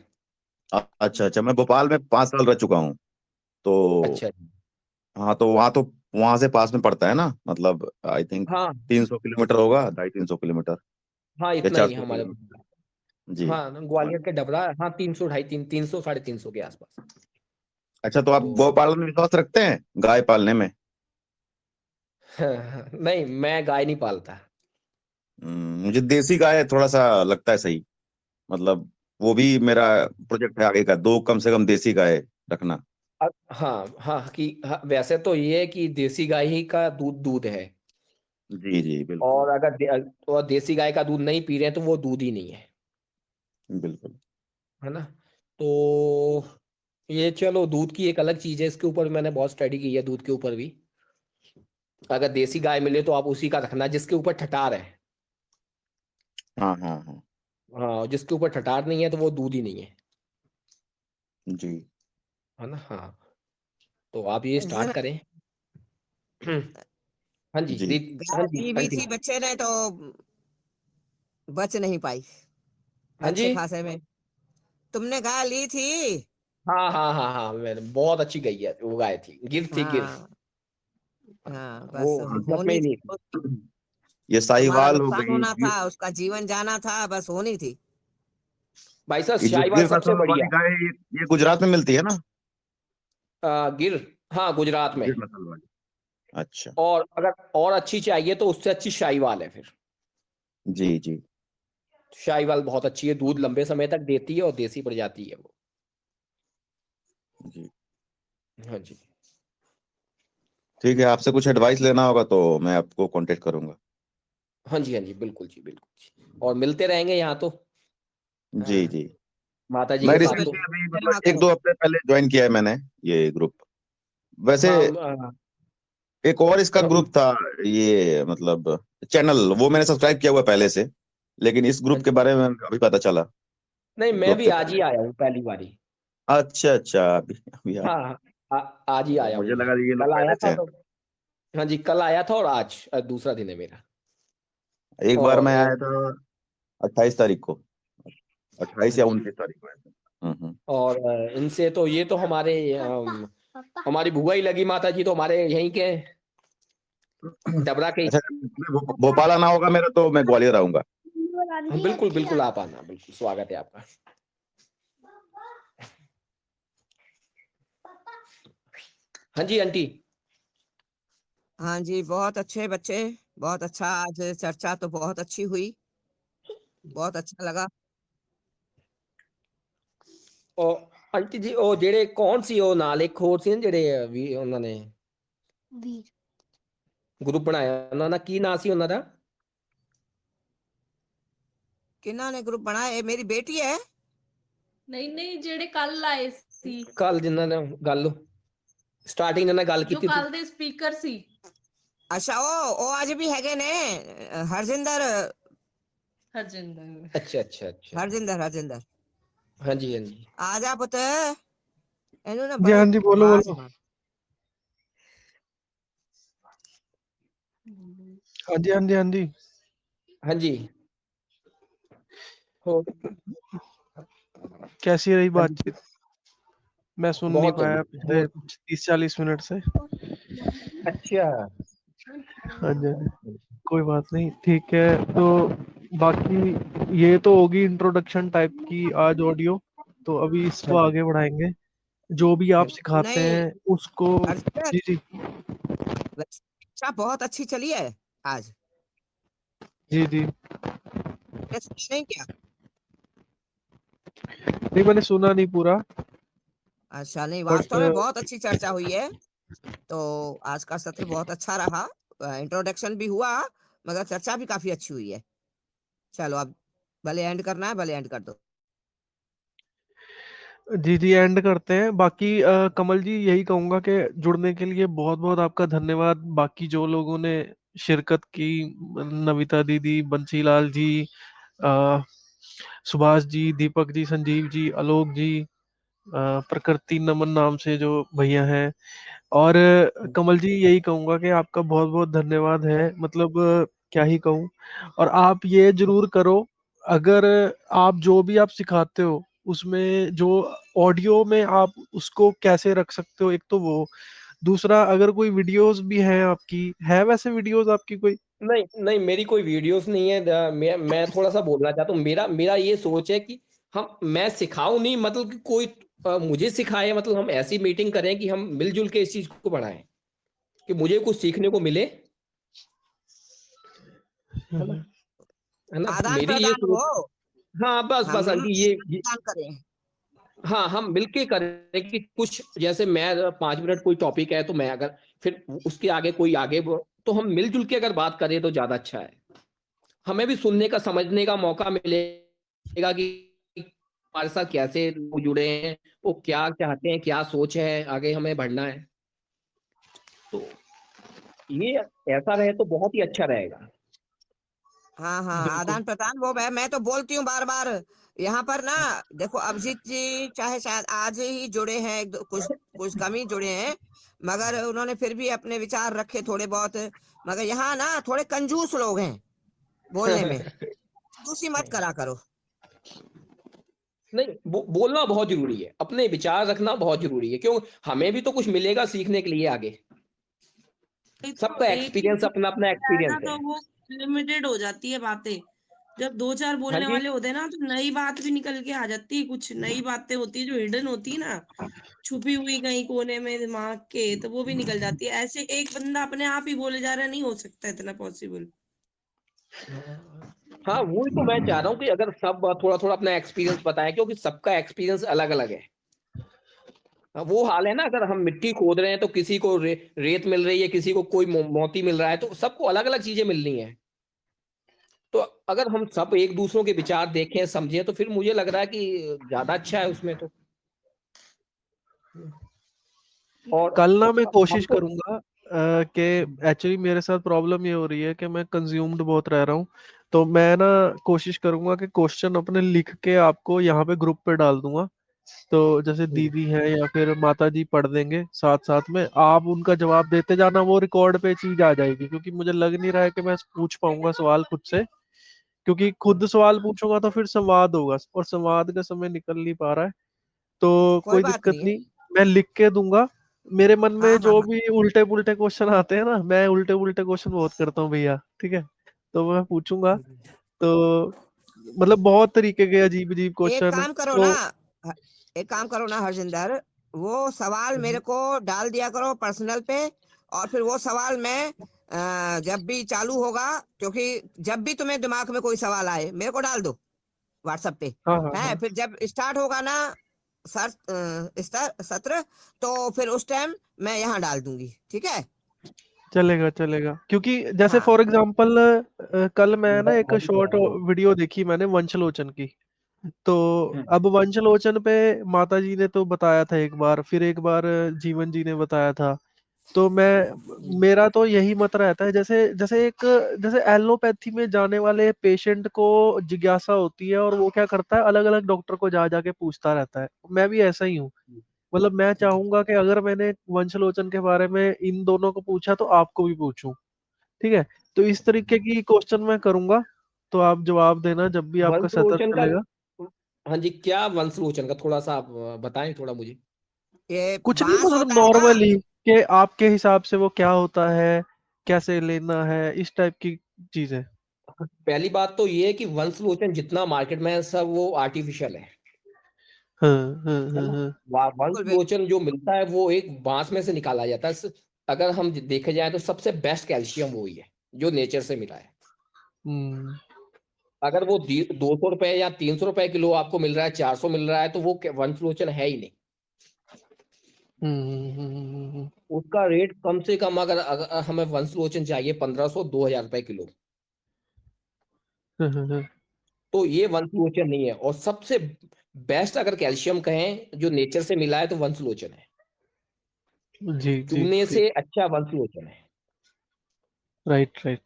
अच्छा अच्छा, मैं भोपाल में 5 साल रह चुका हूँ। तो अच्छा। हाँ, तो वहां से पास में पड़ता है ना, मतलब आई थिंक हाँ, 300 किलोमीटर होगा, 250-300 किलोमीटर, हाँ, या इतना चार ही सौ हमारे। किलोमीटर जी। हाँ, ग्वालियर के डबरा, हाँ, 300, 250, 300, 350 के आसपास। अच्छा, तो आप तो गौ पालन में विश्वास रखते हैं, गाय पालने में? नहीं, मैं गाय नहीं पालता। मुझे देसी गाय थोड़ा सा लगता है सही, मतलब वो भी मेरा प्रोजेक्ट है आगे का, 2 कम से कम देसी गाय रखना। हाँ हाँ कि हाँ, वैसे तो ये है कि देसी गाय ही का दूध दूध है, जी जी बिल्कुल। और अगर और देसी गाय का दूध नहीं पी रहे हैं तो वो दूध ही नहीं है, बिल्कुल। है ना। तो ये चलो, दूध की एक अलग चीज है, इसके ऊपर मैंने बहुत स्टडी की है, दूध के ऊपर भी। अगर देसी गाय मिले तो आप उसी का रखना जिसके ऊपर ठटार है। हाँ हाँ हाँ। हाँ, जिसके ऊपर ठटार नहीं है तो वो दूध ही नहीं है, जी है ना। हाँ, तो आप ये स्टार्ट जरा करें। हाँ जी जी। हाँ गाय जी ली भी आंटी। थी बच्चे ने तो बच नहीं पाई हाँ जी। अच्छे खासे में। तुमने गाय ली थी? हाँ हाँ हाँ हाँ, मैंने बहुत अच्छी गई है, वो गाय थी, गिर थी, गिर। हाँ हाँ, वो बस हड़प में होनी ही थी। नहीं थी। ये तुम्हारा साहिवाल हो नुकसान गई, होना था, उसका जीवन जाना था, बस होनी थी। भाई साहब, ये जो शाहीवाल गिर सबसे नस्ल वाली बढ़िया। गाय है, ये गुजरात में मिलती है ना? गिर, हाँ, गुजरात में। गिर नस्ल वाली। अच्छा। और अगर और अच्छी चाहिए तो उससे अच्छी शाहीवाल है फिर। जी जी। शाहीवाल बहुत अच्छी है, दूध लंबे समय तक देती है और देसी प्रजाति है वो। जी हाँ जी। ठीक है, आपसे कुछ एडवाइस लेना होगा तो मैं आपको कांटेक्ट करूंगा। हाँ जी हाँ जी, बिल्कुल जी, बिल्कुल जी, और मिलते रहेंगे यहाँ तो। जी हाँ, जी। माता जी मैं के बिल्कुल साथ तो। रिसेंटली बिल्कुल, अभी रहा मतलब एक करो। दो हफ्ते पहले ज्वाइन किया है मैंने ये ग्रुप। वैसे हाँ एक और इसका ग्रुप था, ये मतलब चैनल, वो मैंने सब्सक्राइब किया हुआ है पहले से, लेकिन इस हाँ ग्रुप के जी। बारे में अभी पता चला, नहीं, एक दो मैं भी हफ्ते आज पहले। ही आया हूँ पहली बारी। अच्छा अच्छा, अभी अभी हाँ हाँ, आज ही आया हूँ मुझे मैं। लगा ये लोग कल आया पहले से था हैं। तो। हाँ जी, कल आया था और आज दूसरा दिन है मेरा। एक बार मैं और आया था 28 तारीख को, 28 हाँ या जी। 29 तारीख को आया था। और इनसे तो ये तो हमारे हमारी बुआ ही लगी, माता जी तो हमारे यहीं के हैं, डबरा के ही। अच्छा, भोपाल आना होगा मेरा तो मैं ग्वालियर आऊंगा। हाँ, बिल्कुल बिल्कुल, आप आना, बिल्कुल स्वागत है आपका। हाँ जी आंटी। हाँ जी, बहुत अच्छे बच्चे, बहुत अच्छा। आज चर्चा तो बहुत अच्छी हुई, बहुत अच्छा लगा। ਉਹ ਆਂਟੀ ਜੀ, ਉਹ ਜਿਹੜੇ ਕੌਣ ਸੀ, ਉਹ ਨਾਲ ਇੱਕ ਹੋਰ ਸੀ ਨਾ ਜਿਹੜੇ ਵੀ ਉਹਨਾਂ ਨੇ ਗਰੁੱਪ ਬਣਾਇਆ, ਉਹਨਾਂ ਦਾ ਕੀ ਨਾਂ ਸੀ ਉਹਨਾਂ ਦਾ? किन्ना ने ग्रुप बनाया? ये मेरी बेटी है। नहीं नहीं, जेड़े कल आए सी, ਕੱਲ ਜਿਨ੍ਹਾਂ ਨੇ ਗੱਲ ਸਟਾਰਟਿੰਗ ਨਾਲ ਗੱਲ जो ਕੀਤੀ ਸੀ। कल दे स्पीकर सी। अच्छा, ओ आज भी हैगे ने, हरजिंदर हरजिंदर। ਅੱਛਾ ਅੱਛਾ ਅੱਛਾ। हरजिंदर हरजिंदर। ਹਾਂਜੀ ਹਾਂਜੀ। आजा पुत्र, इन्होंने जी बड़े हाँ जी, बोलो आवाज बोलो। में। हाँ जी हाँ जी हाँ जी। ਹਾਂਜੀ। हो कैसी रही हाँ जी। बातचीत? मैं सुन नहीं बहुत पाया चंगी, पिछले बहुत 30-40 मिनट से। अच्छा। हाँ जी हाँ जी। कोई बात नहीं, ठीक है। तो बाकी ये तो होगी इंट्रोडक्शन टाइप की आज ऑडियो, तो अभी हाँ इसको जी आगे बढ़ाएंगे। जो भी आप सिखाते नहीं, हैं उसको। हरजिंदर, जी जी अच्छा बहुत अच्छी चली है आज। जी जी। नहीं क्या? नहीं, मैंने सुना नहीं पूरा, अच्छा, नहीं बट वास्तव में बहुत अच्छी चर्चा हुई है। तो आज का सत्र बहुत अच्छा रहा, इंट्रोडक्शन भी हुआ, मगर चर्चा भी काफी अच्छी हुई है। चलो अब भले एंड करना है, भले एंड कर दो। जी जी, एंड करते हैं। बाकी कमल जी, यही कहूंगा कि जुड़ने के लिए बहुत बहुत आपका धन्यवाद। बाकी जो लोगों ने शिरकत की, नविता दीदी, बंसीलाल जी, अ, सुभाष जी, दीपक जी, संजीव जी, आलोक जी, प्रकृति नमन नाम से जो भैया हैं, और कमल जी, यही कहूंगा कि आपका बहुत बहुत धन्यवाद है। मतलब क्या ही कहूँ। और आप ये जरूर करो, अगर आप जो भी आप सिखाते हो उसमें जो ऑडियो में आप उसको कैसे रख सकते हो, एक तो वो। दूसरा, अगर कोई वीडियोस भी हैं आपकी, है वैसे वीडियोस आपकी कोई? नहीं नहीं, मेरी कोई वीडियोस नहीं है। मैं थोड़ा सा बोलना चाहता हूँ। मेरा मेरा ये सोच है कि हम मैं सिखाऊं नहीं, मतलब कि कोई मुझे सिखाए, मतलब हम ऐसी मीटिंग करें कि हम मिलजुल के इस चीज को बढ़ाएं, कि मुझे कुछ सीखने को मिले, है ना, है ना। आदान मेरी ये प्रदान सोच, हो, हाँ बस हम बस आंटी ये प्रदान करें। हाँ हम मिलके करें कि कुछ, जैसे मैं 5 मिनट कोई टॉपिक है तो मैं अगर, फिर उसके आगे कोई आगे तो हम मिलजुल के अगर बात करें तो ज्यादा अच्छा है। हमें भी सुनने का, समझने का मौका मिलेगा कि हमारे साथ कैसे लोग जुड़े हैं, वो क्या चाहते हैं, क्या सोच है, आगे हमें बढ़ना है। तो ये ऐसा रहे तो बहुत ही अच्छा रहेगा। हाँ हाँ, बिल्कुल। आदान प्रदान वो मैं तो बोलती हूँ बार बार यहाँ पर ना। देखो अभिजीत जी चाहे शायद आज ही जुड़े हैं, कुछ कुछ कम ही जुड़े हैं, मगर उन्होंने फिर भी अपने विचार रखे थोड़े बहुत। मगर यहाँ ना थोड़े कंजूस लोग हैं बोलने में, कंजूसी मत करा करो। नहीं, बोलना बहुत जरूरी है, अपने विचार रखना बहुत जरूरी है, क्यों, हमें भी तो कुछ मिलेगा सीखने के लिए आगे। नहीं तो सबका एक ही एक्सपीरियंस, अपना अपना है ना, एक्सपीरियंस तो है। वो लिमिटेड हो जाती है बातें। जब 2-4 हाँ बोलने जी। वाले होते हैं ना, तो नई बात भी निकल के आ जाती है, कुछ नई बातें होती है जो हिडन होती है ना, छुपी हुई कहीं कोने में दिमाग के, तो वो भी निकल जाती है। ऐसे एक बंदा अपने आप ही बोले जा रहा है, नहीं हो सकता इतना पॉसिबल। हाँ वही तो मैं चाह रहा हूँ कि अगर सब थोड़ा थोड़ा अपना एक्सपीरियंस बताएं, क्योंकि सबका एक्सपीरियंस अलग अलग है। वो हाल है ना, अगर हम मिट्टी खोद रहे हैं तो किसी को रेत मिल रही है, किसी को कोई मोती मिल रहा है, तो सबको अलग अलग चीजें मिल रही हैं। तो अगर हम सब एक दूसरों के विचार देखें, समझें, तो फिर मुझे लग रहा है कि ज्यादा अच्छा है उसमें तो। और कल ना मैं कोशिश हमको, करूंगा कि एक्चुअली मेरे साथ प्रॉब्लम ये हो रही है कि मैं कंज्यूम्ड बहुत रह रहा हूँ। तो मैं ना कोशिश करूंगा कि क्वेश्चन अपने लिख के आपको यहाँ पे ग्रुप पे डाल दूंगा। तो जैसे दीदी है या फिर माता जी पढ़ देंगे साथ साथ में, आप उनका जवाब देते जाना, वो रिकॉर्ड पे चीज आ जाएगी। क्योंकि मुझे लग नहीं रहा है कि मैं पूछ पाऊंगा सवाल खुद से, क्योंकि खुद सवाल पूछूंगा तो फिर संवाद होगा और संवाद का समय निकल नहीं पा रहा है। तो कोई कोई बात दिक्कत नहीं है। नहीं, मैं लिख के दूंगा। मेरे मन में हाँ हाँ जो हाँ, भी उल्टे पुल्टे क्वेश्चन आते हैं ना, मैं उल्टे पुल्टे क्वेश्चन बहुत करता हूँ भैया, ठीक है। तो मैं पूछूंगा। तो मतलब बहुत तरीके के अजीब अजीब एक क्वेश्चन। काम करो तो ना, ह- एक काम करो ना हरजिंदर, वो सवाल मेरे को डाल दिया करो पर्सनल पे, और फिर वो सवाल मैं जब भी चालू होगा, क्योंकि जब भी तुम्हें दिमाग में कोई सवाल आए मेरे को डाल दो व्हाट्सएप पे। हाँ हाँ है हाँ, फिर जब स्टार्ट होगा ना सर सत्र, तो फिर उस टाइम मैं यहाँ डाल दूंगी, ठीक है। चलेगा चलेगा। क्योंकि जैसे हाँ फॉर एग्जांपल कल मैं ना एक बहुत शॉर्ट वीडियो देखी मैंने वंशलोचन की। तो हम्म, अब वंशलोचन पे माता जी ने तो बताया था एक बार, फिर एक बार जीवन जी ने बताया था। तो मैं, मेरा तो यही मत रहता है, जैसे जैसे एक, जैसे एलोपैथी में जाने वाले पेशेंट को जिज्ञासा होती है और वो क्या करता है, अलग अलग डॉक्टर को जा जाके पूछता रहता है। मैं भी ऐसा ही हूँ। मतलब मैं चाहूंगा कि अगर मैंने वंशलोचन के बारे में इन दोनों को पूछा तो आपको भी पूछूं, ठीक है। तो इस तरीके की क्वेश्चन मैं करूंगा, तो आप जवाब देना जब भी आपका सत्र वंशलोचन का, चलेगा। हाँ जी, क्या वंशलोचन का थोड़ा सा आप बताएं थोड़ा मुझे। ये कुछ नहीं, बांस मतलब होता है ना। नॉर्मली कि आपके हिसाब से वो क्या होता है, कैसे लेना है, इस टाइप की चीजें। पहली बात तो ये है कि वंशलोचन जितना मार्केट में है, सब वो आर्टिफिशियल हाँ हाँ है हाँ ना। हाँ। बिल्कुल बिल्कुल। वंशलोचन जो मिलता है वो एक बांस में से निकाला जाता है। अगर हम देखे जाए तो सबसे बेस्ट कैल्शियम वही है जो नेचर से मिला है। हम्म 200 रुपए या 300 रुपए किलो आपको मिल रहा है, 400 मिल रहा है, तो वो वंशलोचन है ही नहीं। हम्म। उसका रेट कम से कम, अगर हमें वंशलोचन चाहिए 1500-2000 रुपए किलो, हाँ। तो ये वंशलोचन नहीं है। और सबसे बेस्ट अगर कैल्शियम कहें जो नेचर से मिला है, तो वंशलोचन है। जी जी चूने जी। से अच्छा वंशलोचन है राइट राइट।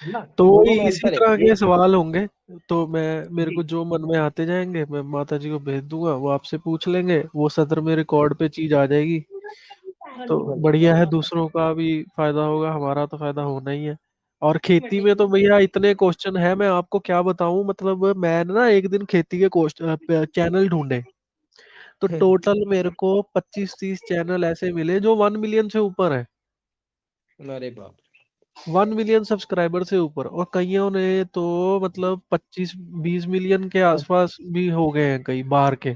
ना। तो दोनों वही में इसी अंतर है तरह ये। के सवाल होंगे। तो मैं, मेरे जी को जो मन में आते जाएंगे मैं माता जी को भेज दूंगा, वो आपसे पूछ लेंगे, वो सत्र में रिकॉर्ड पे चीज आ जाएगी। तो हाँ जी। बढ़िया है, दूसरों का भी फायदा होगा, हमारा तो फायदा होना ही है। और खेती में तो भैया इतने क्वेश्चन है, मैं आपको क्या बताऊं। मतलब मैंने ना एक दिन खेती के चैनल ढूंढे, तो टोटल मेरे को 25-30 चैनल ऐसे मिले जो 1 मिलियन से ऊपर है। अरे बाप 1 मिलियन सब्सक्राइबर से ऊपर, और कईयों ने तो मतलब 25-20 मिलियन के रे। आसपास भी हो गए हैं कई बाहर के।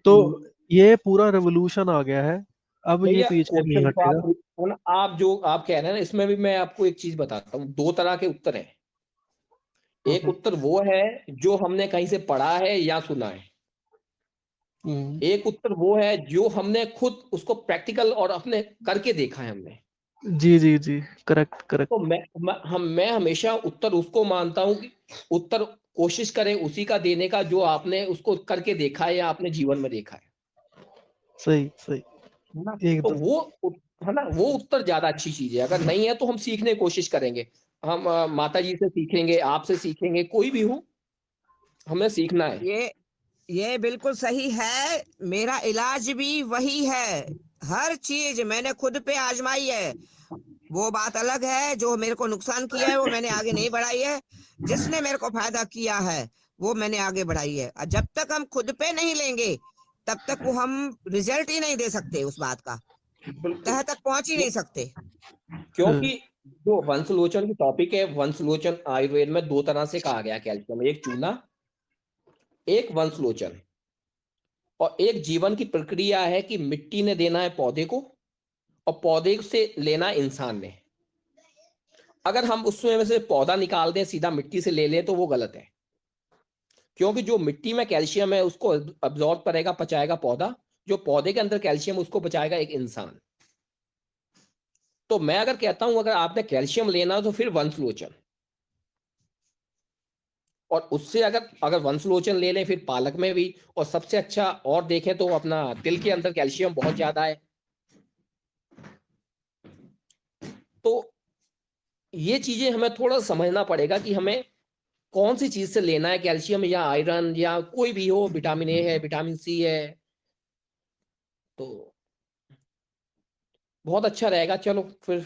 तो ये पूरा रेवोल्यूशन आ गया है, अब ये भैया पीछे नहीं क्वेश्चन तो हटेगा। आप जो आप कह रहे हैं ना, इसमें भी मैं आपको एक चीज बताता हूँ। दो तरह के उत्तर हैं। एक उत्तर वो है जो हमने कहीं से पढ़ा है या सुना है। एक उत्तर वो है जो हमने खुद उसको प्रैक्टिकल और अपने करके देखा है हमने। जी जी जी, करेक्ट करेक्ट। तो मैं हमेशा उत्तर उसको मानता हूँ कि उत्तर कोशिश करें उसी का देने का जो आपने उसको करके देखा है या आपने जीवन में देखा है सही सही, है ना? तो एकदम। है ना, वो उत्तर ज्यादा अच्छी चीज है। अगर नहीं है तो हम सीखने की कोशिश करेंगे। हम माता जी से सीखेंगे, आपसे सीखेंगे, कोई भी हो, हमें सीखना है। ये बिल्कुल सही है। मेरा इलाज भी वही है। हर चीज मैंने खुद पे आजमाई है। वो बात अलग है, जो मेरे को नुकसान किया है वो मैंने आगे नहीं बढ़ाई है। जिसने मेरे को फायदा किया है वो मैंने आगे बढ़ाई है। और जब तक हम खुद पे नहीं लेंगे तब तक वो हम रिजल्ट ही नहीं दे सकते, उस बात का बिल्कुल। तह तक पहुंच ही नहीं सकते। क्योंकि जो वंशलोचन की टॉपिक है, वंशलोचन आयुर्वेद में दो तरह से कहा गया कैल्शियम, एक चूना, एक वंशलोचन। और एक जीवन की प्रक्रिया है कि मिट्टी ने देना है पौधे को और पौधे से लेना इंसान ने। अगर हम उसमें में से पौधा निकाल दें, सीधा मिट्टी से ले लें, तो वो गलत है। क्योंकि जो मिट्टी में कैल्शियम है उसको अब्जॉर्ब करेगा, पचाएगा पौधा। जो पौधे के अंदर कैल्शियम उसको पचाएगा एक इंसान। तो मैं अगर कहता हूं अगर आपने कैल्शियम लेना तो फिर वंशलोचन। और उससे अगर अगर वंशलोचन ले लें फिर पालक में भी। और सबसे अच्छा और देखें तो अपना तिल के अंदर कैल्शियम बहुत ज्यादा है। तो ये चीजें हमें थोड़ा समझना पड़ेगा कि हमें कौन सी चीज से लेना है, कैल्शियम या आयरन या कोई भी हो, विटामिन ए है, विटामिन सी है। तो बहुत अच्छा रहेगा। चलो फिर।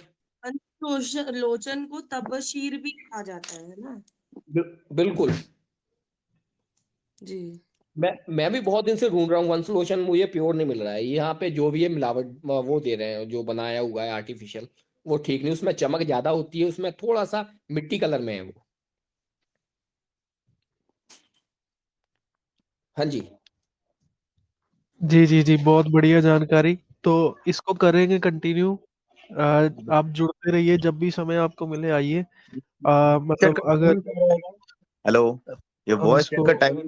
लोचन को तपशीर भी कहा जाता है ना। बिल्कुल। जी। मैं भी बहुत दिन से ढूंढ रहा हूँ वंशलोचन, मुझे प्योर नहीं मिल रहा है। यहाँ पे जो भी है मिलावट वो दे रहे हैं, जो बनाया हुआ है आर्टिफिशियल, वो ठीक नहीं। उसमें चमक ज्यादा होती है, उसमें थोड़ा सा मिट्टी कलर में है वो। हाँ जी। जी जी जी, बहुत बढ़िया जानकारी। तो इसको करेंगे कंटिन्यू। आप जुड़ते रहिए, जब भी समय आपको मिले आइए। मतलब अगर हेलो, ये हम वॉइस इसको का टाइम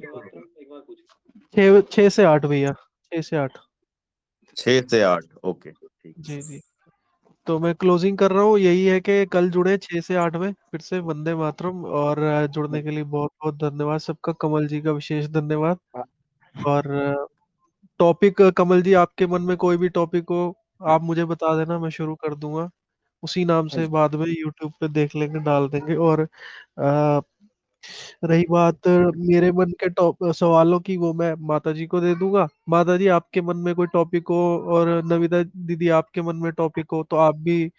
छः से आठ भैया, 6 से 8। 6 से 8, ओके ठीक। जी जी। तो मैं क्लोजिंग कर रहा हूँ, यही है कि कल जुड़े 6 से 8 में फिर से। वंदे मातरम। और जुड़ने के लिए बहुत बहुत धन्यवाद सबका। कमल जी का विशेष धन्यवाद। और टॉपिक कमल जी, आपके मन में कोई भी टॉपिक हो आप मुझे बता देना, मैं शुरू कर दूंगा उसी नाम हाँ से। जी। बाद में यूट्यूब पे देख लेंगे, डाल देंगे। और अ, रही बात मेरे मन के टॉप सवालों की, वो मैं माता जी को दे दूंगा। माता जी, आपके मन में कोई टॉपिक हो और नविता दीदी आपके मन में टॉपिक हो तो आप भी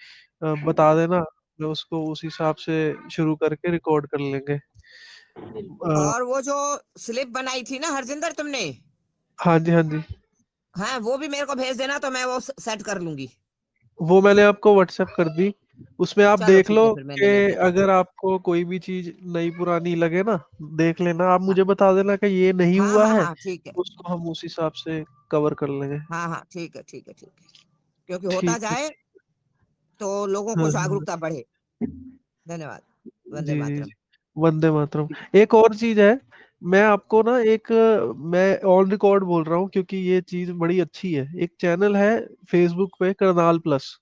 बता देना। मैं उसको उस हिसाब से शुरू करके रिकॉर्ड कर लेंगे। अ, और वो जो स्लिप बनाई थी ना हरजिंदर तुमने, हाँ जी हाँ जी, हाँ वो भी मेरे को भेज देना तो मैं वो सेट कर लूंगी। वो मैंने आपको व्हाट्सएप कर दी। उसमें आप चलो देख ठीक लो है, फिर कि मैंने नहीं देखा। अगर आपको कोई भी चीज नई पुरानी लगे ना, देख लेना। आप मुझे बता देना कि ये नहीं हाँ हुआ हाँ है, हाँ ठीक है। उसको हम उस हिसाब से कवर कर लेंगे। हाँ हाँ ठीक है ठीक है ठीक है। क्योंकि होता ठीक है। जाए तो लोगों हाँ को हाँ, जागरूकता बढ़े। धन्यवाद। वंदे जी जी मातरम। जी। वंदे मातरम। एक और चीज है, मैं आपको ना एक, मैं ऑन रिकॉर्ड बोल रहा हूँ क्योंकि ये चीज बड़ी अच्छी है। एक चैनल है फेसबुक पे, करनाल प्लस।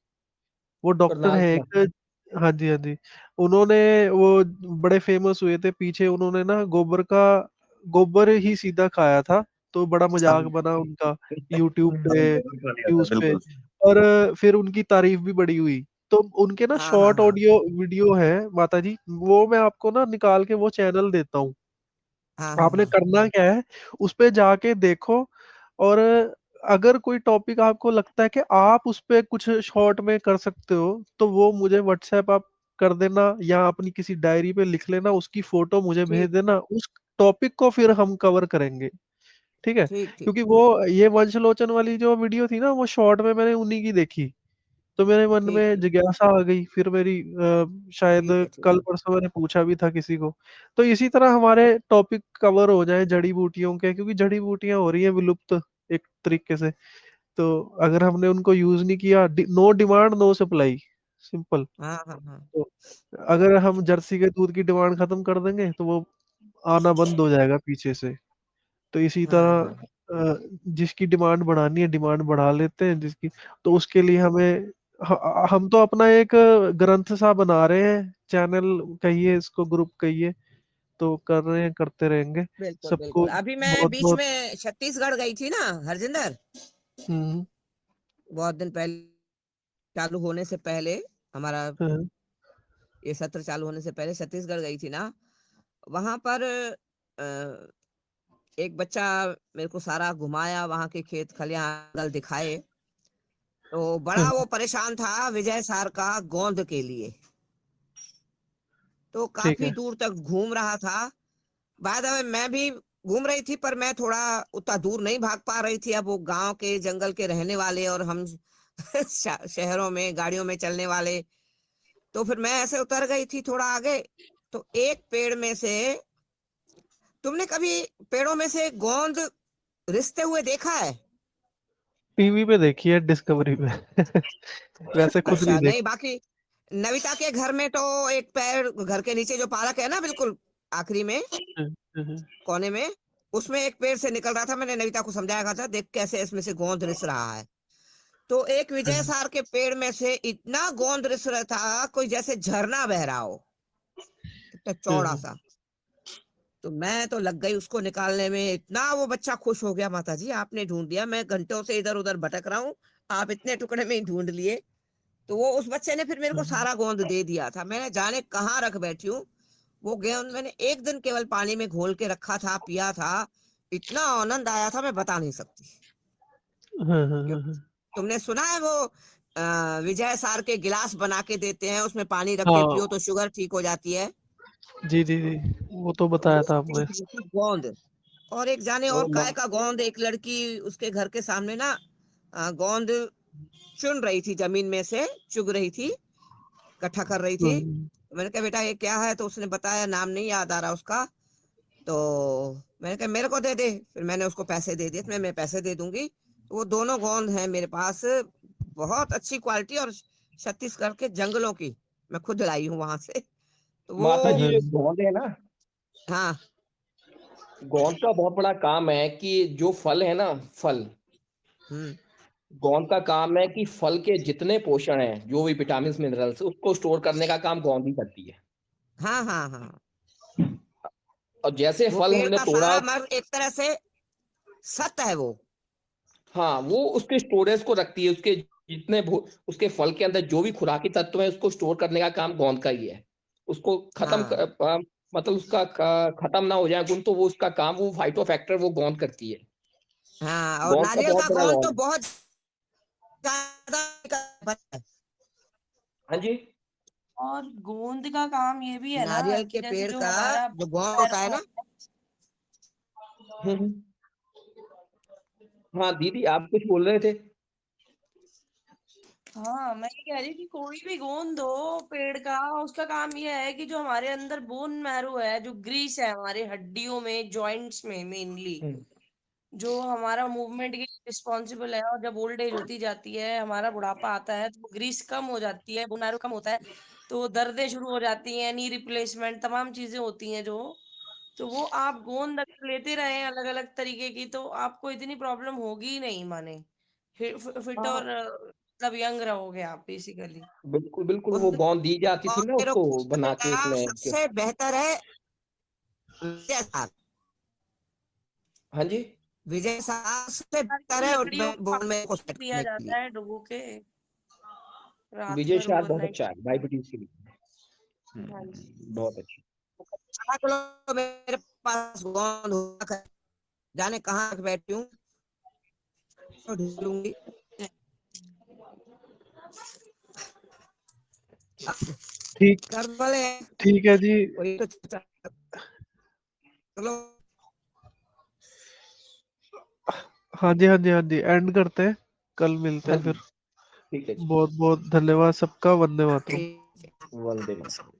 वो डॉक्टर करनाल है प्लस। एक। हाँ जी हाँ जी। उन्होंने वो बड़े फेमस हुए थे पीछे। उन्होंने ना गोबर ही सीधा खाया था, तो बड़ा मजाक बना उनका यूट्यूब पे, न्यूज पे। बिल्कुल। और फिर उनकी तारीफ भी बड़ी हुई। तो उनके ना हाँ हाँ शॉर्ट हाँ ऑडियो वीडियो है माता जी, वो मैं आपको ना निकाल के वो चैनल देता हूँ। हाँ हाँ आपने हाँ करना क्या है, उस पे जाके देखो। और अगर कोई टॉपिक आपको लगता है कि आप उस पे कुछ शॉर्ट में कर सकते हो, तो वो मुझे व्हाट्सएप आप कर देना या अपनी किसी डायरी पे लिख लेना, उसकी फोटो मुझे भेज ठीक देना। उस टॉपिक को फिर हम कवर करेंगे, ठीक है? ठीक ठीक क्योंकि वो ये वंशलोचन वाली जो वीडियो थी ना, वो शॉर्ट में मैंने उन्हीं की देखी। तो मेरे मन ठीक में ठीक जिज्ञासा आ गई, फिर मेरी शायद ठीक है ठीक कल है परसों मैंने पूछा भी था किसी को। तो इसी तरह हमारे टॉपिक कवर हो जाए जड़ी बूटियों के, क्योंकि जड़ी बूटियां हो रही हैं विलुप्त। एक तरीके से। तो अगर हमने उनको यूज नहीं किया, no demand no supply, simple. हाँ हाँ हाँ तो अगर हम जर्सी के दूध की डिमांड खत्म कर देंगे तो वो आना बंद हो जाएगा पीछे से। तो इसी हाँ तरह हाँ जिसकी डिमांड बढ़ानी है डिमांड बढ़ा लेते हैं जिसकी। तो उसके लिए हमें हम तो अपना एक ग्रंथ सा बना रहे हैं, चैनल कहिए इसको, ग्रुप कहिए, तो कर रहे हैं, करते रहेंगे। बिल्कुल सबको बिल्कुल। अभी मैं बहुत बीच बहुत में छत्तीसगढ़ गई थी ना हरजिंदर, हम्म, बहुत दिन पहले, चालू होने से पहले, हमारा हाँ, ये सत्र चालू होने से पहले छत्तीसगढ़ गई थी ना। वहां पर अ, एक बच्चा मेरे को सारा घुमाया, वहां के खेत खलिहान जंगल दिखाए। तो बड़ा वो हाँ, परेशान था विजय सार का गोंद के लिए, तो ठीक काफी है। दूर तक घूम रहा था। बाद में मैं भी घूम रही थी, पर मैं थोड़ा उतना दूर नहीं भाग पा रही थी। अब वो गांव के जंगल के रहने वाले और हम शहरों में गाड़ियों में चलने वाले, तो फिर मैं ऐसे उतर गई थी थोड़ा आगे। तो एक पेड़ में से, तुमने कभी पेड़ों में से गोंद रिसते हुए देखा है? टीवी पे देखी है, डिस्कवरी पे। वैसे खुद नहीं अच्छा, नहीं, देखी। बाकी नविता के घर में तो एक पेड़, घर के नीचे जो पार्क है ना, बिल्कुल आखिरी में हम्म, हम्म, कोने में, उसमें एक पेड़ से निकल रहा था। मैंने नविता को समझाया था, देख कैसे इसमें से गोंद रिस रहा है। तो एक विजय हम्म, सार के पेड़ में से इतना गोंद रिस रहा था, कोई जैसे झरना बह रहा हो, इतना चौड़ा हम्म, सा। तो मैं तो लग गई उसको निकालने में। इतना वो बच्चा खुश हो गया, माता जी आपने ढूंढ लिया, मैं घंटों से इधर उधर भटक रहा हूँ, आप इतने टुकड़े में ही ढूंढ लिए। तो वो उस बच्चे ने फिर मेरे को हम्म, सारा गोंद दे दिया था। मैंने जाने कहाँ रख बैठी हूँ वो गेंद, मैंने एक दिन केवल पानी में घोल के रखा था, पिया था। इतना आनंद आया था, मैं बता नहीं सकती। हाँ, हाँ, क्यों, हाँ, हाँ। तुमने सुना है वो विजय सार के गिलास बना के देते हैं, उसमें पानी रख के पियो हाँ, तो शुगर ठीक हो जाती है। जी जी जी, वो तो बताया वो था आपने। गोंद, और एक जाने वो और काय का गोंद, एक लड़की उसके घर के सामने ना गोंद चुन रही थी, जमीन में से चुग रही थी, इकट्ठा कर रही थी। हम्म, मैंने कहा बेटा ये क्या है, तो उसने बताया, नाम नहीं याद आ रहा उसका। तो मैंने कहा मेरे को दे दे, फिर मैंने उसको पैसे दे दिए। तो मैं पैसे दे दूंगी। तो वो दोनों गोंद हैं मेरे पास, बहुत अच्छी क्वालिटी, और छत्तीसगढ़ के जंगलों की, मैं खुद लाई हूँ वहां से। तो माता जी, वो, जो गोंद है ना, हाँ गोंद का बहुत बड़ा काम है कि जो फल है ना, फल, हम्म गोंद का काम है कि फल के जितने पोषण हैं, जो भी विटामिन मिनरल्स, उसको स्टोर करने का काम गोंद ही करती है। हाँ हाँ हाँ, और जैसे वो फल पेड़ हमने का तोड़ा, सारा मर्द एक तरह से सत है वो। हाँ, वो उसके स्टोरेज को रखती है, उसके जितने उसके फल के अंदर जो भी खुराकी तत्व है उसको स्टोर करने का काम गोंद का ही है। उसको हाँ मतलब उसका खत्म ना हो जाए गुण, तो वो उसका काम, वो फाइटो फैक्टर वो गोंद करती है। हाँ, और गोंद का नारियल बहुत का बड़ा गोंद रोल तो है। बहुत ज्यादा। हाँ जी। और गोंद का काम ये भी है ना नारियल कि के जैसे पेड़ जो का हमारा जो गोंद होता है ना, हम्म। हाँ दीदी, आप कुछ बोल रहे थे। हाँ, मैं ये कह रही हूँ कि कोई भी गोंद हो पेड़ का, उसका काम ये है कि जो हमारे अंदर बोन मैरो है, जो ग्रीस है हमारे हड्डियों में, जॉइंट्स में मेनली, हम्म। जो हमारा मूवमेंट के रिस्पॉन्सिबल है, और जब ओल्ड एज होती जाती है, हमारा बुढ़ापा आता है, तो ग्रीस कम हो जाती है, बोन मैरो कम होता है, तो दर्दें शुरू हो जाती हैं, नी रिप्लेसमेंट, तमाम चीजें होती हैं जो, तो वो आप गोंद अगर लेते रहे अलग अलग तरीके की, तो आपको इतनी प्रॉब्लम होगी ही नहीं, माने फिट हाँ, और मतलब यंग रहोगे आप बेसिकली। बिल्कुल बिल्कुल, उस वो गोंद दी जाती थी ना गोंद उसको बना के का उसमें सबसे बेहतर है विजय सार। हाँ जी। विजय सार सबसे बेहतर है लकड़ियों को बोन में को पानी सेट दिया करने के लिए। जाता है डुबो के रात विजय भर शार बहुत ओवरनाइट। अच्छा है डायबिटीज के लिए। हाँ जी। बहुत अच्छी। 4 किलो मेरे पास गोंद होगा, जाने कहाँ रख बैठी हूँ, तो ढूंढूंगी। ठीक, कर बोले ठीक है जी। वही तो चलो। हाँ जी, हाँ जी, हाँ जी, एंड करते हैं, कल मिलते हाँ हैं जी, फिर। ठीक है जी। बहुत बहुत धन्यवाद सबका, वंदे मातरम। ठीक है। वंदे मातरम।